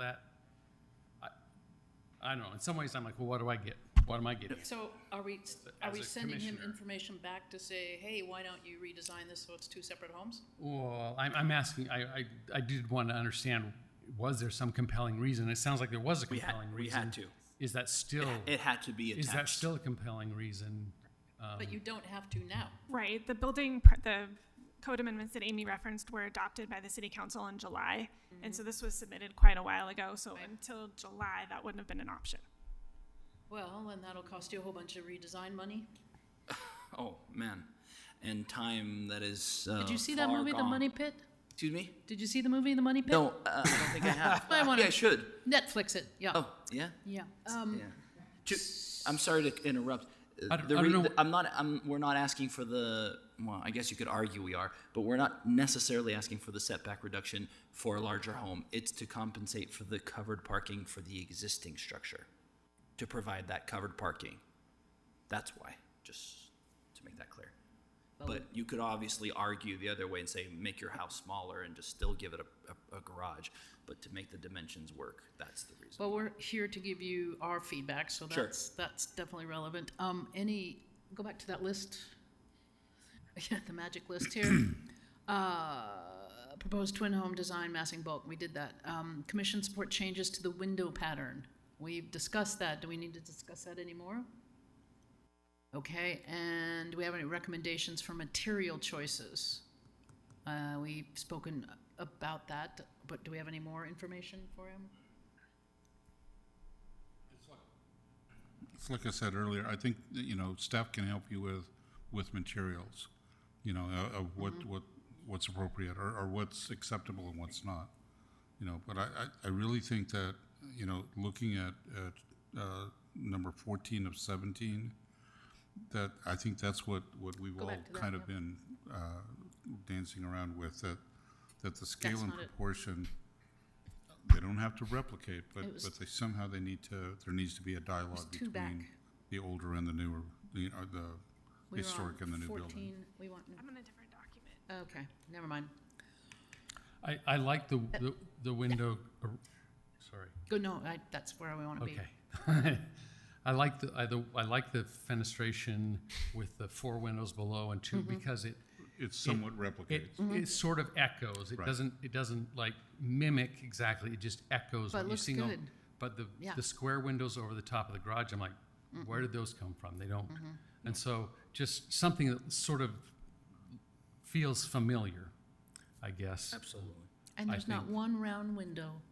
I don't know. In some ways, I'm like, well, what do I get? What am I getting? So are we As a sending him commissioner. information back to say, hey, why don't you redesign this so it's two separate homes? Well, I'm asking, I did want to understand, was there some compelling reason? It sounds like there was a compelling reason. we had to. Is that still? It had to be attached. Is that still a compelling reason? But you don't have to now. Right, the code amendments that Amy referenced were adopted by the city council in July. And so this was submitted quite a while ago, so until July, that wouldn't have been an option. Well, and that'll cost you a whole bunch of redesign money. Oh, man. And time that is Did you see that far movie, The gone. Money Pit? Excuse me? Did you see the movie, The Money Pit? No, I don't think I have. I wanna- Yeah, I should. Netflix it, yeah. Oh, yeah? Yeah. Yeah. I'm sorry to interrupt. I don't know. We're not asking for well, I guess you could argue we are, but we're not necessarily asking for the setback reduction for a larger home. It's to compensate for the covered parking for the existing structure, to provide that covered parking. That's why, just to make that clear. But you could obviously argue the other way and say, make your house smaller and just still give it a garage. But to make the dimensions work, that's the reason. Well, we're here to give you our feedback, so Sure. that's definitely relevant. Go back to that list. Yeah, the magic list here. Proposed twin home design, massing bulk, we did that. Commission support changes to the window pattern. We've discussed that. Do we need to discuss that anymore? Okay, and do we have any recommendations for material choices? We've spoken about that, but do we have any more information for him? It's like I said earlier, I think, that, staff can help you with materials, of what's appropriate or what's acceptable and what's not. But I really think that, looking at number 14 of 17, that I think that's what we've Go all back to that, kind of yeah. been dancing around with, that the scale and not it. proportion, they don't have to replicate, but It was- there needs to be a dialogue two back. between the older and the newer, the We were historic on and the new 14, building. we want, I'm on a different document. okay, never mind. I like the window, sorry. Go, no, that's where we want to be. Okay. I like the fenestration with the 4 windows below and 2 Mm-hmm. because It somewhat replicates. it sort of echoes. It Right. doesn't like mimic exactly. It just echoes But what it you looks see. good. But Yeah. the square windows over the top of the garage, I'm like, where did those come from? They don't. And so just something that sort of feels familiar, I guess. Absolutely. And I there's not think- one round window.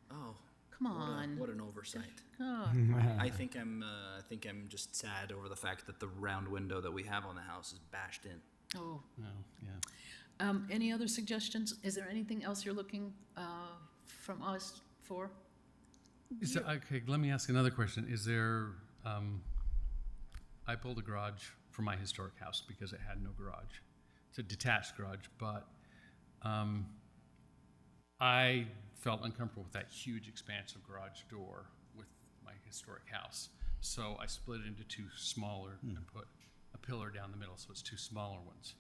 Oh. Come on. What an oversight. Oh. I think I'm just sad over the fact that the round window that we have on the house is bashed in. Oh. Oh, yeah. Any other suggestions? Is there anything else you're looking from us for? Okay, let me ask another question. Is there, I built a garage for my historic house because it had no garage. It's a detached garage, but I felt uncomfortable with that huge expansive garage door with my historic house. So I split it into 2 smaller and put a pillar down the middle, so it's 2 smaller ones.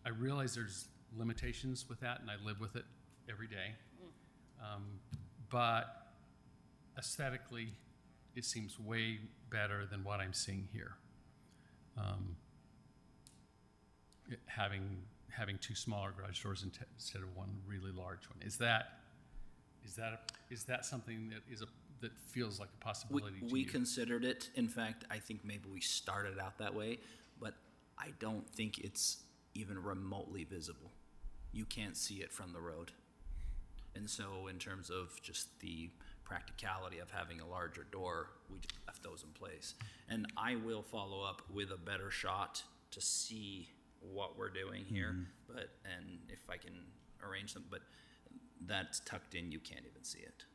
I realize there's limitations with that, and I live with it every day. But aesthetically, it seems way better than what I'm seeing here. Having 2 smaller garage doors instead of 1 really large one. Is that something that feels like a possibility to We you? considered it. In fact, I think maybe we started out that way, but I don't think it's even remotely visible. You can't see it from the road. And so in terms of just the practicality of having a larger door, we just left those in place. And I will follow up with a better shot to see what we're doing here, and if I can arrange them. But that's tucked in, you can't even see it.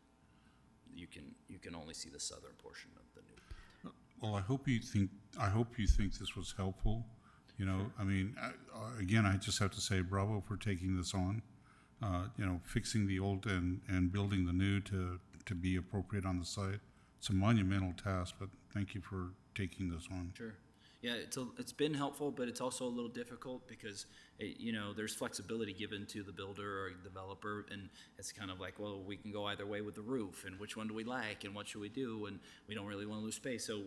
You can only see the southern portion of the new. Well, I hope you think this was helpful. You know, I mean, again, I just have to say bravo for taking this on. You know, fixing the old and building the new to be appropriate on the site. It's a monumental task, but thank you for taking this on. Sure. Yeah, it's been helpful, but it's also a little difficult because there's flexibility given to the builder or developer, and it's kind of like, well, we can go either way with the roof, and which one do we like, and what should we do, and we don't really want to lose space. So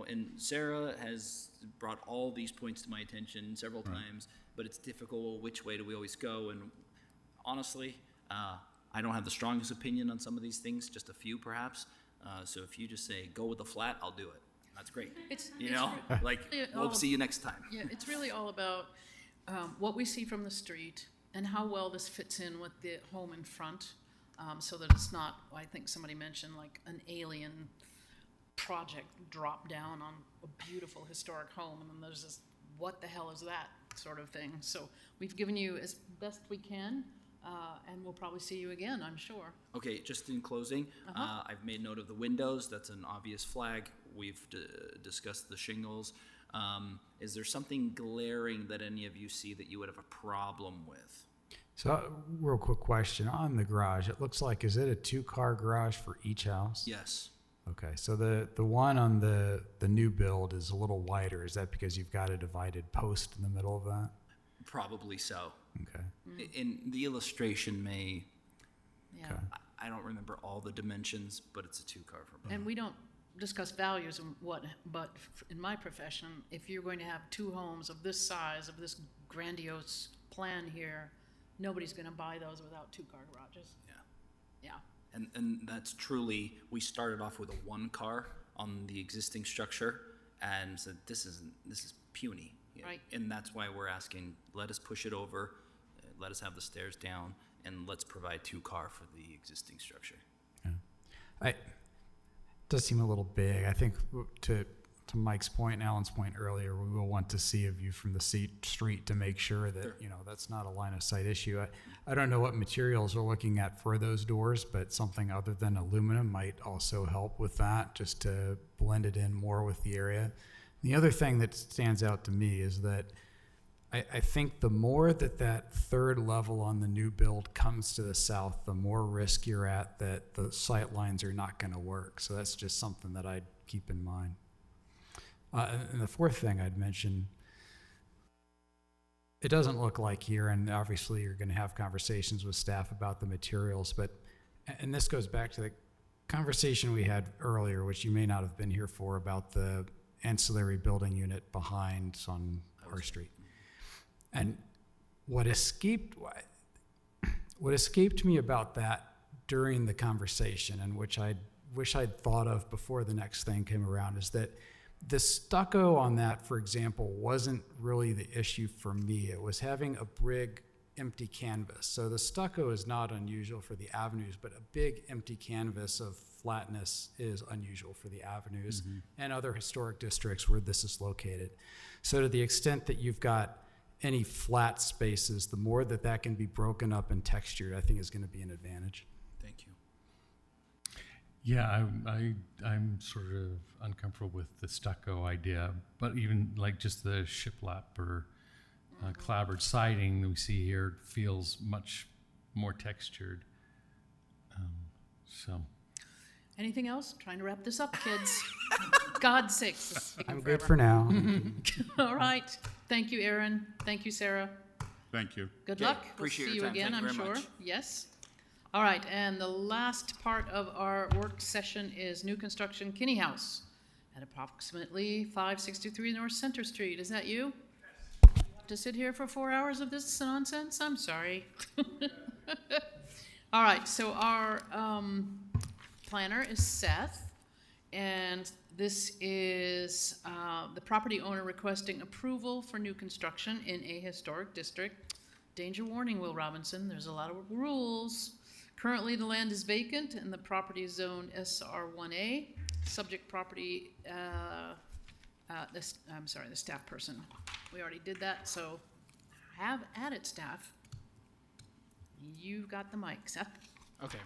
and Sarah has brought all these points to my attention several times, but it's difficult. Which way do we always go? And honestly, I don't have the strongest opinion on some of these things, just a few perhaps. So if you just say go with the flat, I'll do it. That's great. We'll see you next time. Yeah, it's really all about what we see from the street and how well this fits in with the home in front, so that it's not, I think somebody mentioned, like an alien project drop down on a beautiful historic home, and then there's this, what the hell is that sort of thing. So we've given you as best we can, and we'll probably see you again, I'm sure. Okay, just in closing, I've made note of the windows. That's an obvious flag. We've discussed the shingles. Is there something glaring that any of you see that you would have a problem with? So, real quick question on the garage. It looks like, is it a 2-car garage for each house? Yes. Okay, so the one on the new build is a little wider. Is that because you've got a divided post in the middle of that? Probably so. Okay. In the illustration may, Yeah. Okay. I don't remember all the dimensions, but it's a 2-car for both. And we don't discuss values and but in my profession, if you're going to have 2 homes of this size, of this grandiose plan here, nobody's going to buy those without 2-car garages. Yeah. And that's truly, we started off with a 1-car on the existing structure and said, this is puny. Right. And that's why we're asking, let us push it over, let us have the stairs down, and let's provide 2-car for the existing structure. It does seem a little big. I think to Mike's point and Alan's point earlier, we will want to see a view from the street to make sure that, that's not a line of sight issue. I don't know what materials we're looking at for those doors, but something other than aluminum might also help with that, just to blend it in more with the area. The other thing that stands out to me is that I think the more that third level on the new build comes to the south, the more risk you're at that the sight lines are not going to work. So that's just something that I'd keep in mind. And the fourth thing I'd mention, it doesn't look like here, and obviously you're going to have conversations with staff about the materials, and this goes back to the conversation we had earlier, which you may not have been here for, about the ancillary building unit behind on our street. And what escaped me about that during the conversation, and which I wish I'd thought of before the next thing came around, is that the stucco on that, for example, wasn't really the issue for me. It was having a big empty canvas. So the stucco is not unusual for the avenues, but a big empty canvas of flatness is unusual for the avenues and other historic districts where this is located. So to the extent that you've got any flat spaces, the more that can be broken up and textured, I think is going to be an advantage. Thank you. Yeah, I'm sort of uncomfortable with the stucco idea, but even like just the shiplap or clapboard siding that we see here feels much more textured. Anything else? Trying to wrap this up, kids. God's sakes. I'm good for now. All right. Thank you, Aaron. Thank you, Sarah. Thank you. Good Okay, luck. appreciate We'll see your you time. again, Thank you I'm very sure. much. Yes. All right, and the last part of our work session is new construction Kinney House at approximately 563 North Center Street. Is that you? To sit here for 4 hours of this nonsense? I'm sorry. All right, so our planner is Seth, and this is the property owner requesting approval for new construction in a historic district. Danger warning, Will Robinson, there's a lot of rules. Currently, the land is vacant and the property is zoned SR1A. Subject property, the staff person. We already did that, so have at it, staff. You've got the mic, Seth. Okay.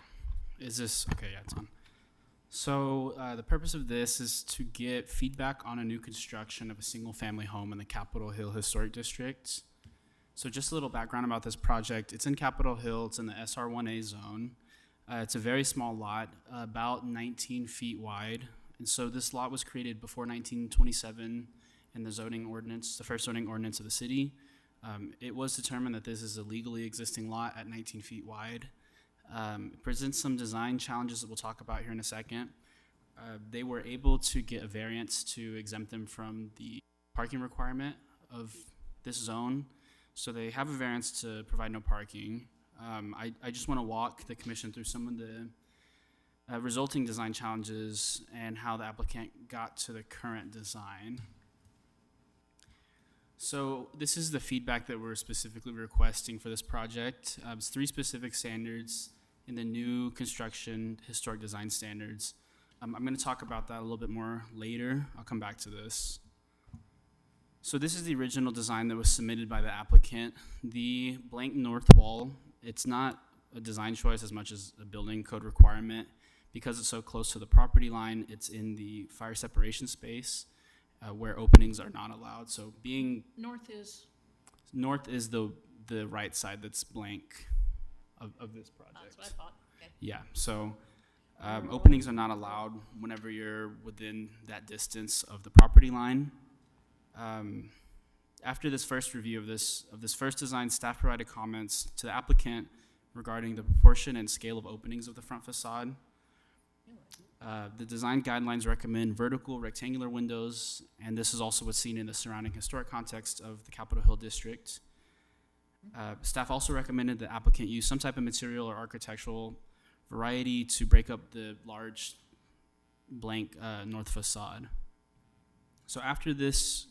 Is this okay? Yeah, it's on. So the purpose of this is to get feedback on a new construction of a single-family home in the Capitol Hill Historic District. So just a little background about this project. It's in Capitol Hill. It's in the SR1A zone. It's a very small lot, about 19 feet wide. And so this lot was created before 1927 in the zoning ordinance, the first zoning ordinance of the city. It was determined that this is a legally existing lot at 19 feet wide. It presents some design challenges that we'll talk about here in a second. They were able to get a variance to exempt them from the parking requirement of this zone. So they have a variance to provide no parking. I just want to walk the commission through some of the resulting design challenges and how the applicant got to the current design. So this is the feedback that we're specifically requesting for this project. It's 3 specific standards in the new construction historic design standards. I'm going to talk about that a little bit more later. I'll come back to this. So this is the original design that was submitted by the applicant. The blank north wall, it's not a design choice as much as a building code requirement. Because it's so close to the property line, it's in the fire separation space where openings are not allowed. So being North is the right side that's blank of this project. That's what I thought. Okay. Yeah, so openings are not allowed whenever you're within that distance of the property line. After this first review of this first design, staff provided comments to the applicant regarding the proportion and scale of openings of the front facade. The design guidelines recommend vertical rectangular windows, and this is also what's seen in the surrounding historic context of the Capitol Hill District. Staff also recommended the applicant use some type of material or architectural variety to break up the large blank north facade. So after this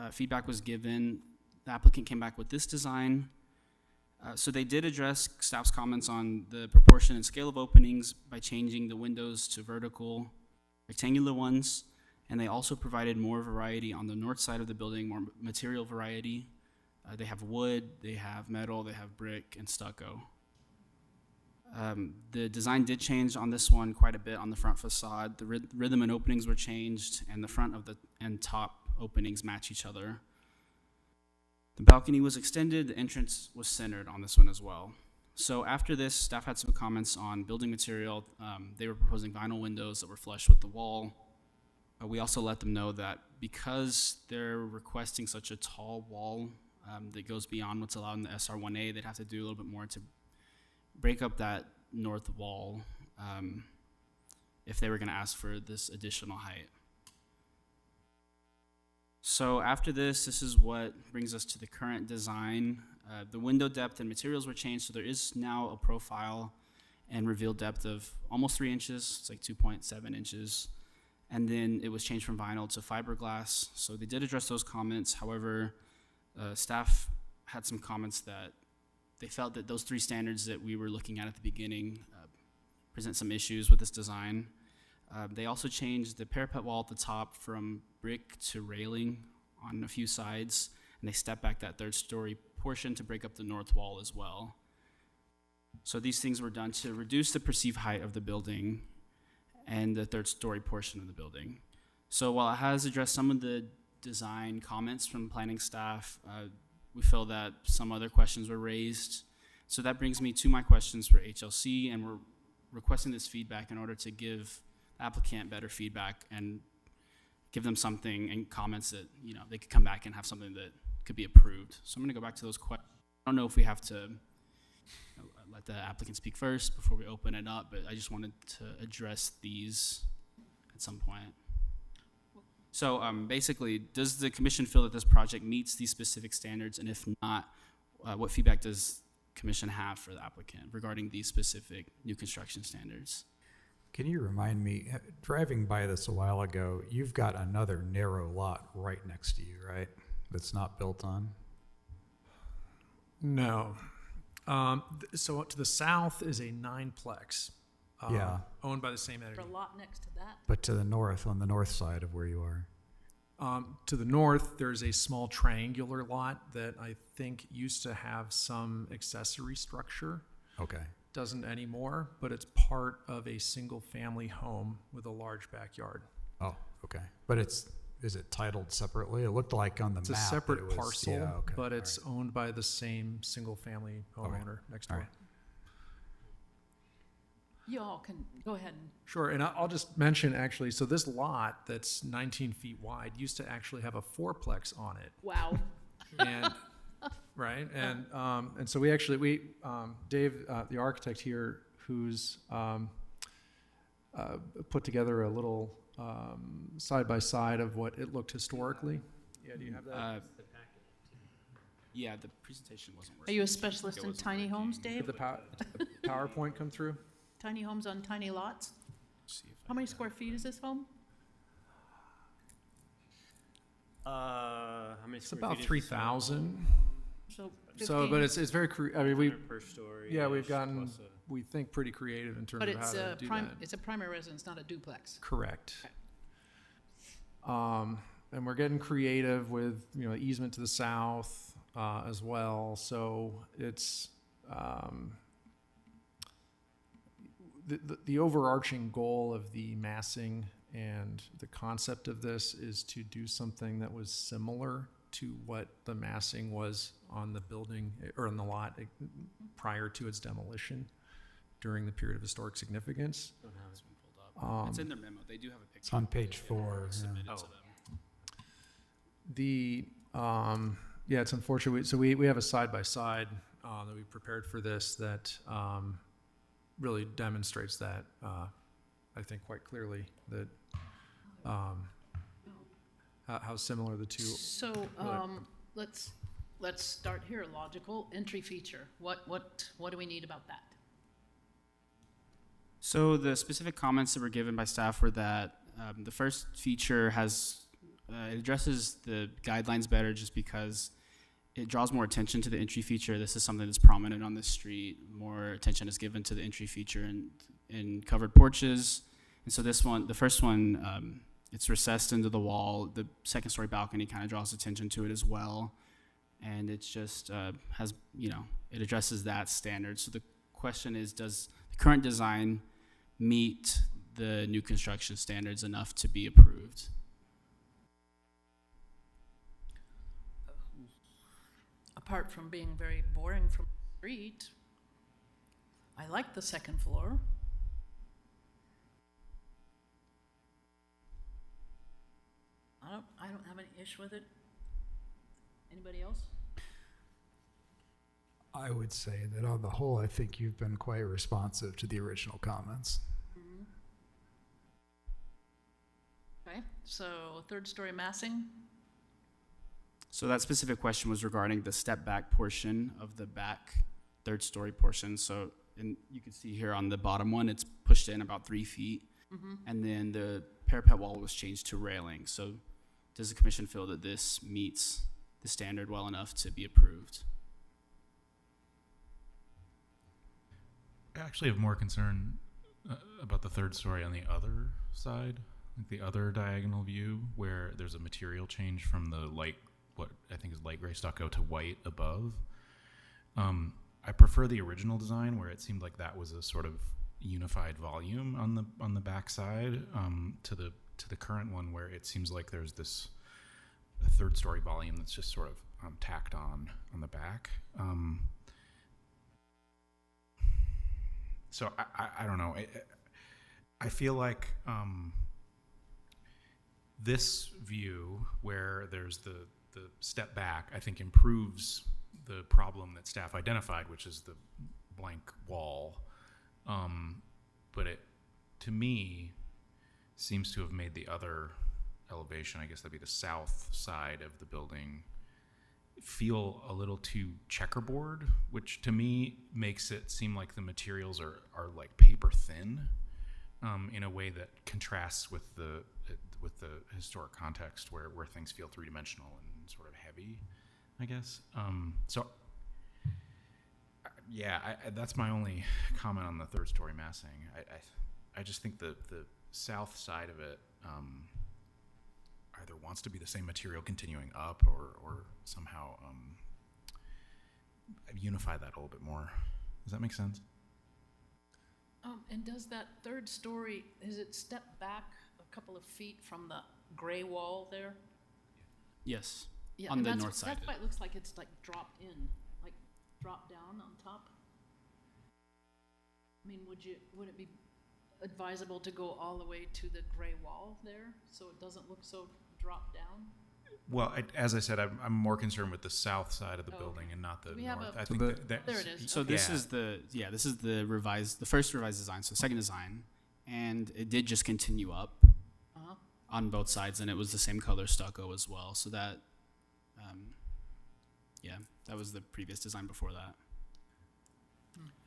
feedback was given, the applicant came back with this design. So they did address staff's comments on the proportion and scale of openings by changing the windows to vertical rectangular ones, and they also provided more variety on the north side of the building, more material variety. They have wood, they have metal, they have brick, and stucco. The design did change on this one quite a bit on the front facade. The rhythm and openings were changed, and the front of the and top openings match each other. The balcony was extended, the entrance was centered on this one as well. So after this, staff had some comments on building material. They were proposing vinyl windows that were flush with the wall. We also let them know that because they're requesting such a tall wall that goes beyond what's allowed in the SR1A, they'd have to do a little bit more to break up that north wall if they were going to ask for this additional height. So after this is what brings us to the current design. The window depth and materials were changed, so there is now a profile and revealed depth of almost 3 inches. It's like 2.7 inches. And then it was changed from vinyl to fiberglass. So they did address those comments. However, staff had some comments that they felt that those 3 standards that we were looking at the beginning present some issues with this design. They also changed the parapet wall at the top from brick to railing on a few sides, and they stepped back that 3rd story portion to break up the north wall as well. So these things were done to reduce the perceived height of the building and the 3rd story portion of the building. So while it has addressed some of the design comments from planning staff, we feel that some other questions were raised. So that brings me to my questions for HLC, and we're requesting this feedback in order to give applicant better feedback and give them something and comments that they could come back and have something that could be approved. So I'm going to go back to those questions. I don't know if we have to let the applicant speak first before we open it up, but I just wanted to address these at some point. So basically, does the commission feel that this project meets these specific standards? And if not, what feedback does commission have for the applicant regarding these specific new construction standards? Can you remind me, driving by this a while ago, you've got another narrow lot right next to you, right? That's not built on? No. So to the south is a 9-plex. Yeah. Owned by the same entity. For a lot next to that. But to the north, on the north side of where you are? To the north, there's a small triangular lot that I think used to have some accessory structure. Okay. Doesn't anymore, but it's part of a single-family home with a large backyard. Oh, okay. But is it titled separately? It looked like on the It's a map that separate it was- parcel, yeah, okay. but it's owned by the same single-family homeowner next door. All right. You all can go ahead and Sure, and I'll just mention, actually, so this lot that's 19 feet wide used to actually have a fourplex on it. wow. And, right, and so Dave, the architect here, who's put together a little side-by-side of what it looked historically. Yeah, do you have that? Yeah, the presentation wasn't Are working. you a specialist in tiny homes, Dave? Did the PowerPoint come through? Tiny homes on tiny lots? See if How many square feet is this home? How many It's square about feet is this home? 3,000. So So, but it's very, I mean, we, 100 per story. yeah, we've gotten, we think, pretty creative in terms But of how it's to a do that. it's a primary residence, not a duplex. Correct. And we're getting creative with, easement to the south, as well, so it's, the overarching goal of the massing and the concept of this is to do something that was similar to what the massing was on the building or on the lot prior to its demolition during the period of historic significance. Don't have this one pulled up. It's in their memo. They do have a picture. It's on page 4. Submitted Yeah. to them. Yeah, it's unfortunate. So we have a side-by-side that we prepared for this that really demonstrates that, I think quite clearly, that how similar the two. So, let's start here. Logical entry feature. What do we need about that? So the specific comments that were given by staff were that the first feature it addresses the guidelines better just because it draws more attention to the entry feature. This is something that's prominent on this street. More attention is given to the entry feature in covered porches. And so the first one, it's recessed into the wall. The second story balcony kind of draws attention to it as well. And it's just it addresses that standard. So the question is, does the current design meet the new construction standards enough to be approved? Apart from being very boring from the street, I like the second floor. I don't have any issue with it. Anybody else? I would say that on the whole, I think you've been quite responsive to the original comments. Okay, so third story massing. So that specific question was regarding the step back portion of the back third story portion. So, and you can see here on the bottom one, it's pushed in about 3 feet. And then the parapet wall was changed to railing. So does the commission feel that this meets the standard well enough to be approved? I actually have more concern about the third story on the other side, like the other diagonal view, where there's a material change from the what I think is light gray stucco to white above. I prefer the original design where it seemed like that was a sort of unified volume on the back side, to the current one where it seems like there's this third story volume that's just sort of tacked on the back. So I don't know. I feel like this view where there's the step back, I think improves the problem that staff identified, which is the blank wall. But it, to me, seems to have made the other elevation, I guess that'd be the south side of the building, feel a little too checkerboard, which to me makes it seem like the materials are like paper thin, in a way that contrasts with the historic context where things feel three-dimensional and sort of heavy, I guess. That's my only comment on the third story massing. I just think the south side of it, either wants to be the same material continuing up or somehow unify that a little bit more. Does that make sense? And does that third story, is it stepped back a couple of feet from the gray wall there? Yes, Yeah, on and the that's north what- side. That's why it looks like it's like dropped in, like dropped down on top. I mean, would it be advisable to go all the way to the gray wall there, so it doesn't look so dropped down? Well, as I said, I'm more concerned with the south side of the Oh, building okay. and not the Do we have north. a- I think that There it is. So this Yeah. is the first revised design, so second design, and it did just continue up Uh-huh. on both sides, and it was the same color stucco as well. So that, that was the previous design before that.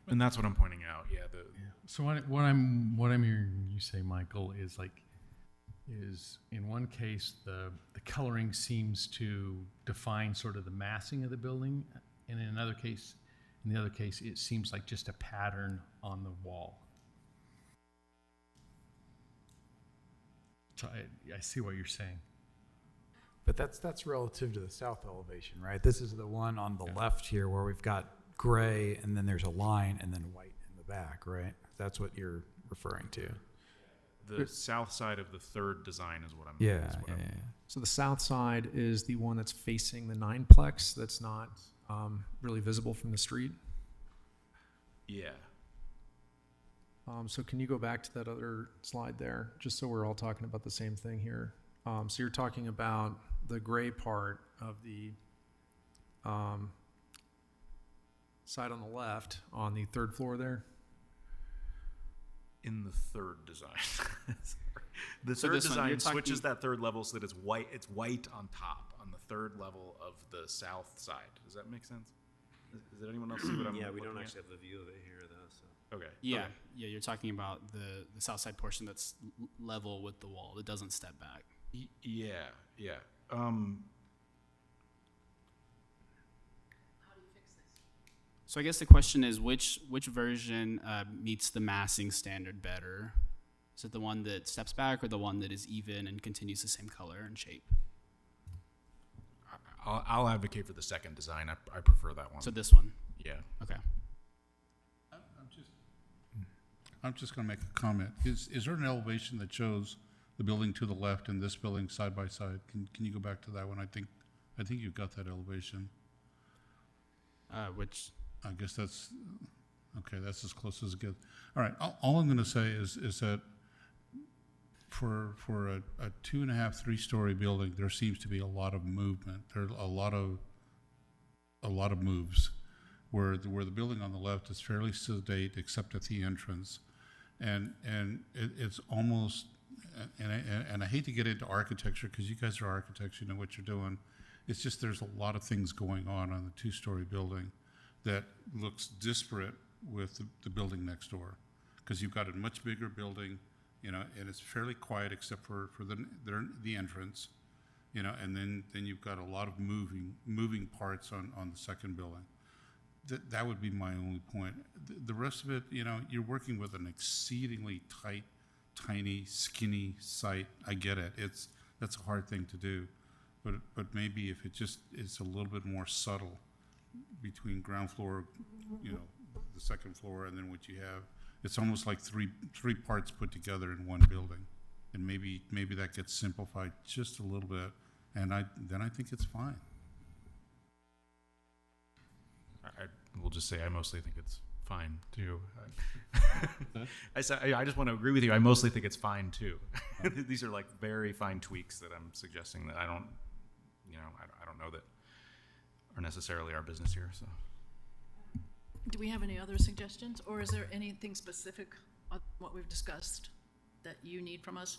and that's what I'm pointing out. Yeah, So what I'm hearing you say, Michael, is in one case the coloring seems to define sort of the massing of the building, and in the other case it seems like just a pattern on the wall. So I see what you're saying. But that's relative to the south elevation, right? This is the one on the left here where we've got gray and then there's a line and then white in the back, right? That's what you're referring to. the south side of the third design is what I'm. Yeah, is what yeah, I'm- yeah. So the south side is the one that's facing the nineplex that's not really visible from the street. Yeah. So can you go back to that other slide there, just so we're all talking about the same thing here? So you're talking about the gray part of the side on the left on the third floor there? In the third design. Sorry. The So third this one, you're design switches talking- that third level so that it's white. It's white on top on the third level of the south side. Does that make sense? Does anyone else see what I'm? Yeah, we don't looking at? actually have the view of it here, though, so. Okay. Yeah, okay. yeah, you're talking about the south side portion that's level with the wall. It doesn't step back. Yeah, yeah. So I guess the question is, which version meets the massing standard better? Is it the one that steps back or the one that is even and continues the same color and shape? I'll advocate for the second design. I prefer that one. So this one? Yeah. Okay. I'm just going to make a comment. Is there an elevation that shows the building to the left and this building side by side? Can you go back to that one? I think you've got that elevation. Which? I guess that's okay. That's as close as it gets. All right. All I'm going to say is that for a 2.5, 3-story building, there seems to be a lot of movement. There's a lot of moves. Where the building on the left is fairly sedate, except at the entrance, and it's almost. And I hate to get into architecture because you guys are architects, you know what you're doing. It's just there's a lot of things going on the 2-story building that looks disparate with the building next door, because you've got a much bigger building, you know, and it's fairly quiet except for the entrance, you know, and then you've got a lot of moving parts on the second building. That would be my only point. The rest of it, you know, you're working with an exceedingly tight, tiny, skinny site. I get it. That's a hard thing to do, but maybe if it just is a little bit more subtle between ground floor, you know, the second floor, and then what you have, it's almost like three parts put together in one building, and maybe that gets simplified just a little bit, and then I think it's fine. I will just say I mostly think it's fine too. I just want to agree with you. I mostly think it's fine too. These are like very fine tweaks that I'm suggesting that I don't know that are necessarily our business here. So. Do we have any other suggestions, or is there anything specific on what we've discussed that you need from us?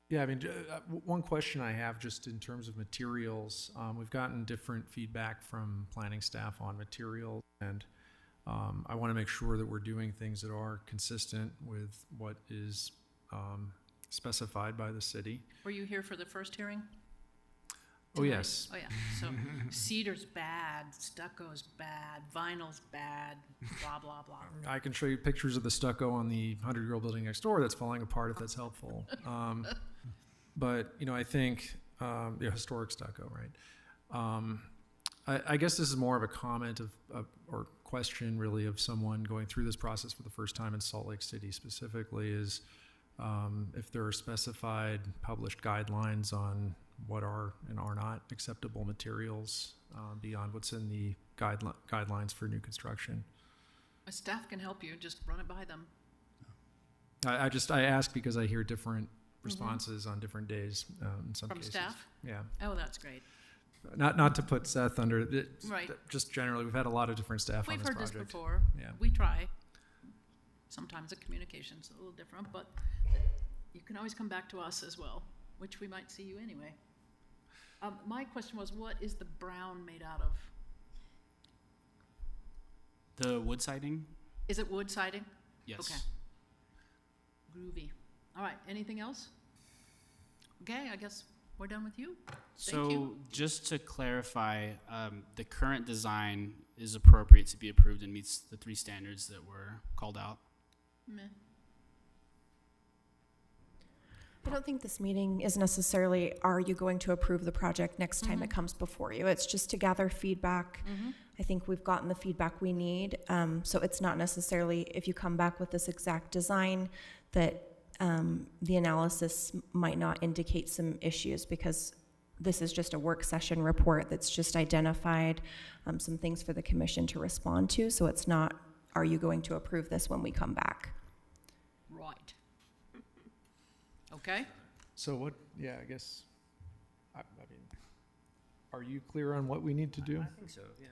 Yeah, I mean, one question I have just in terms of materials, we've gotten different feedback from planning staff on materials, and I want to make sure that we're doing things that are consistent with what is specified by the city. Were you here for the first hearing? Oh, yes. Oh, yeah. So cedar's bad, stucco's bad, vinyl's bad, blah, blah, blah. I can show you pictures of the stucco on the 100-year-old building next door that's falling apart if that's helpful. But, you know, I think, historic stucco, right? I guess this is more of a comment or question really of someone going through this process for the first time in Salt Lake City specifically is if there are specified published guidelines on what are and are not acceptable materials beyond what's in the guidelines for new construction. My staff can help you, just run it by them. I ask because I hear different responses on different days in some From cases. staff? Yeah. Oh, that's great. Not to put Seth under it. Right. Just generally, we've had a lot of different staff on We've this heard project. this before. Yeah. We try. Sometimes the communication's a little different, but you can always come back to us as well, which we might see you anyway. My question was, what is the brown made out of? The wood siding? Is it wood siding? Yes. Okay. Groovy. All right, anything else? Okay, I guess we're done with you. Thank you. Just to clarify, the current design is appropriate to be approved and meets the 3 standards that were called out. Meh. I don't think this meeting is necessarily, are you going to approve the project next time it comes before you? It's just to gather feedback. I think we've gotten the feedback we need. So it's not necessarily, if you come back with this exact design, that the analysis might not indicate some issues, because this is just a work session report that's just identified some things for the commission to respond to. So it's not, are you going to approve this when we come back? Right. Okay. So what? Yeah, I guess. I mean, are you clear on what we need to do? I think so, yeah.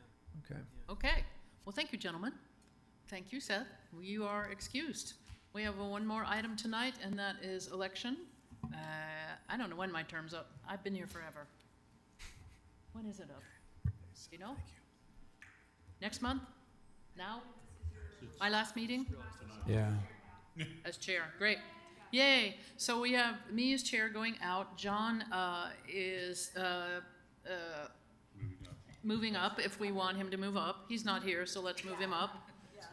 Okay. Okay. Well, thank you, gentlemen. Thank you, Seth. You are excused. We have one more item tonight, and that is election. I don't know when my term's up. I've been here forever. When is it up? You know? Next month? Now? My last meeting? Yeah. As chair. Great. Yay. So we have me as chair going out. John is moving up if we want him to move up. He's not here, so let's move him up.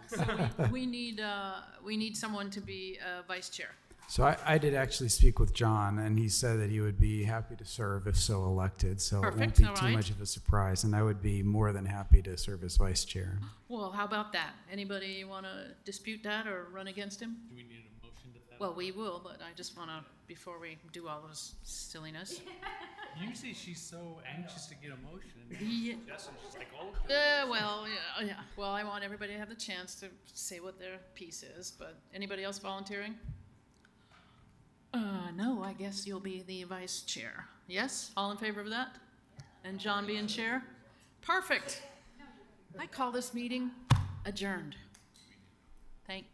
So we need someone to be vice chair. So I did actually speak with John, and he said that he would be happy to serve if so elected. So Perfect, it won't be all too right. much of a surprise, and I would be more than happy to serve as vice chair. Well, how about that? Anybody want to dispute that or run against him? Do we need a motion to that? Well, we will, but I just want to, before we do all this silliness. Usually she's so anxious to get a motion. Yeah. She's like, oh. Well, yeah. Well, I want everybody to have the chance to say what their piece is, but anybody else volunteering? No, I guess you'll be the vice chair. Yes? All in favor of that? And John being chair? Perfect. I call this meeting adjourned. Thank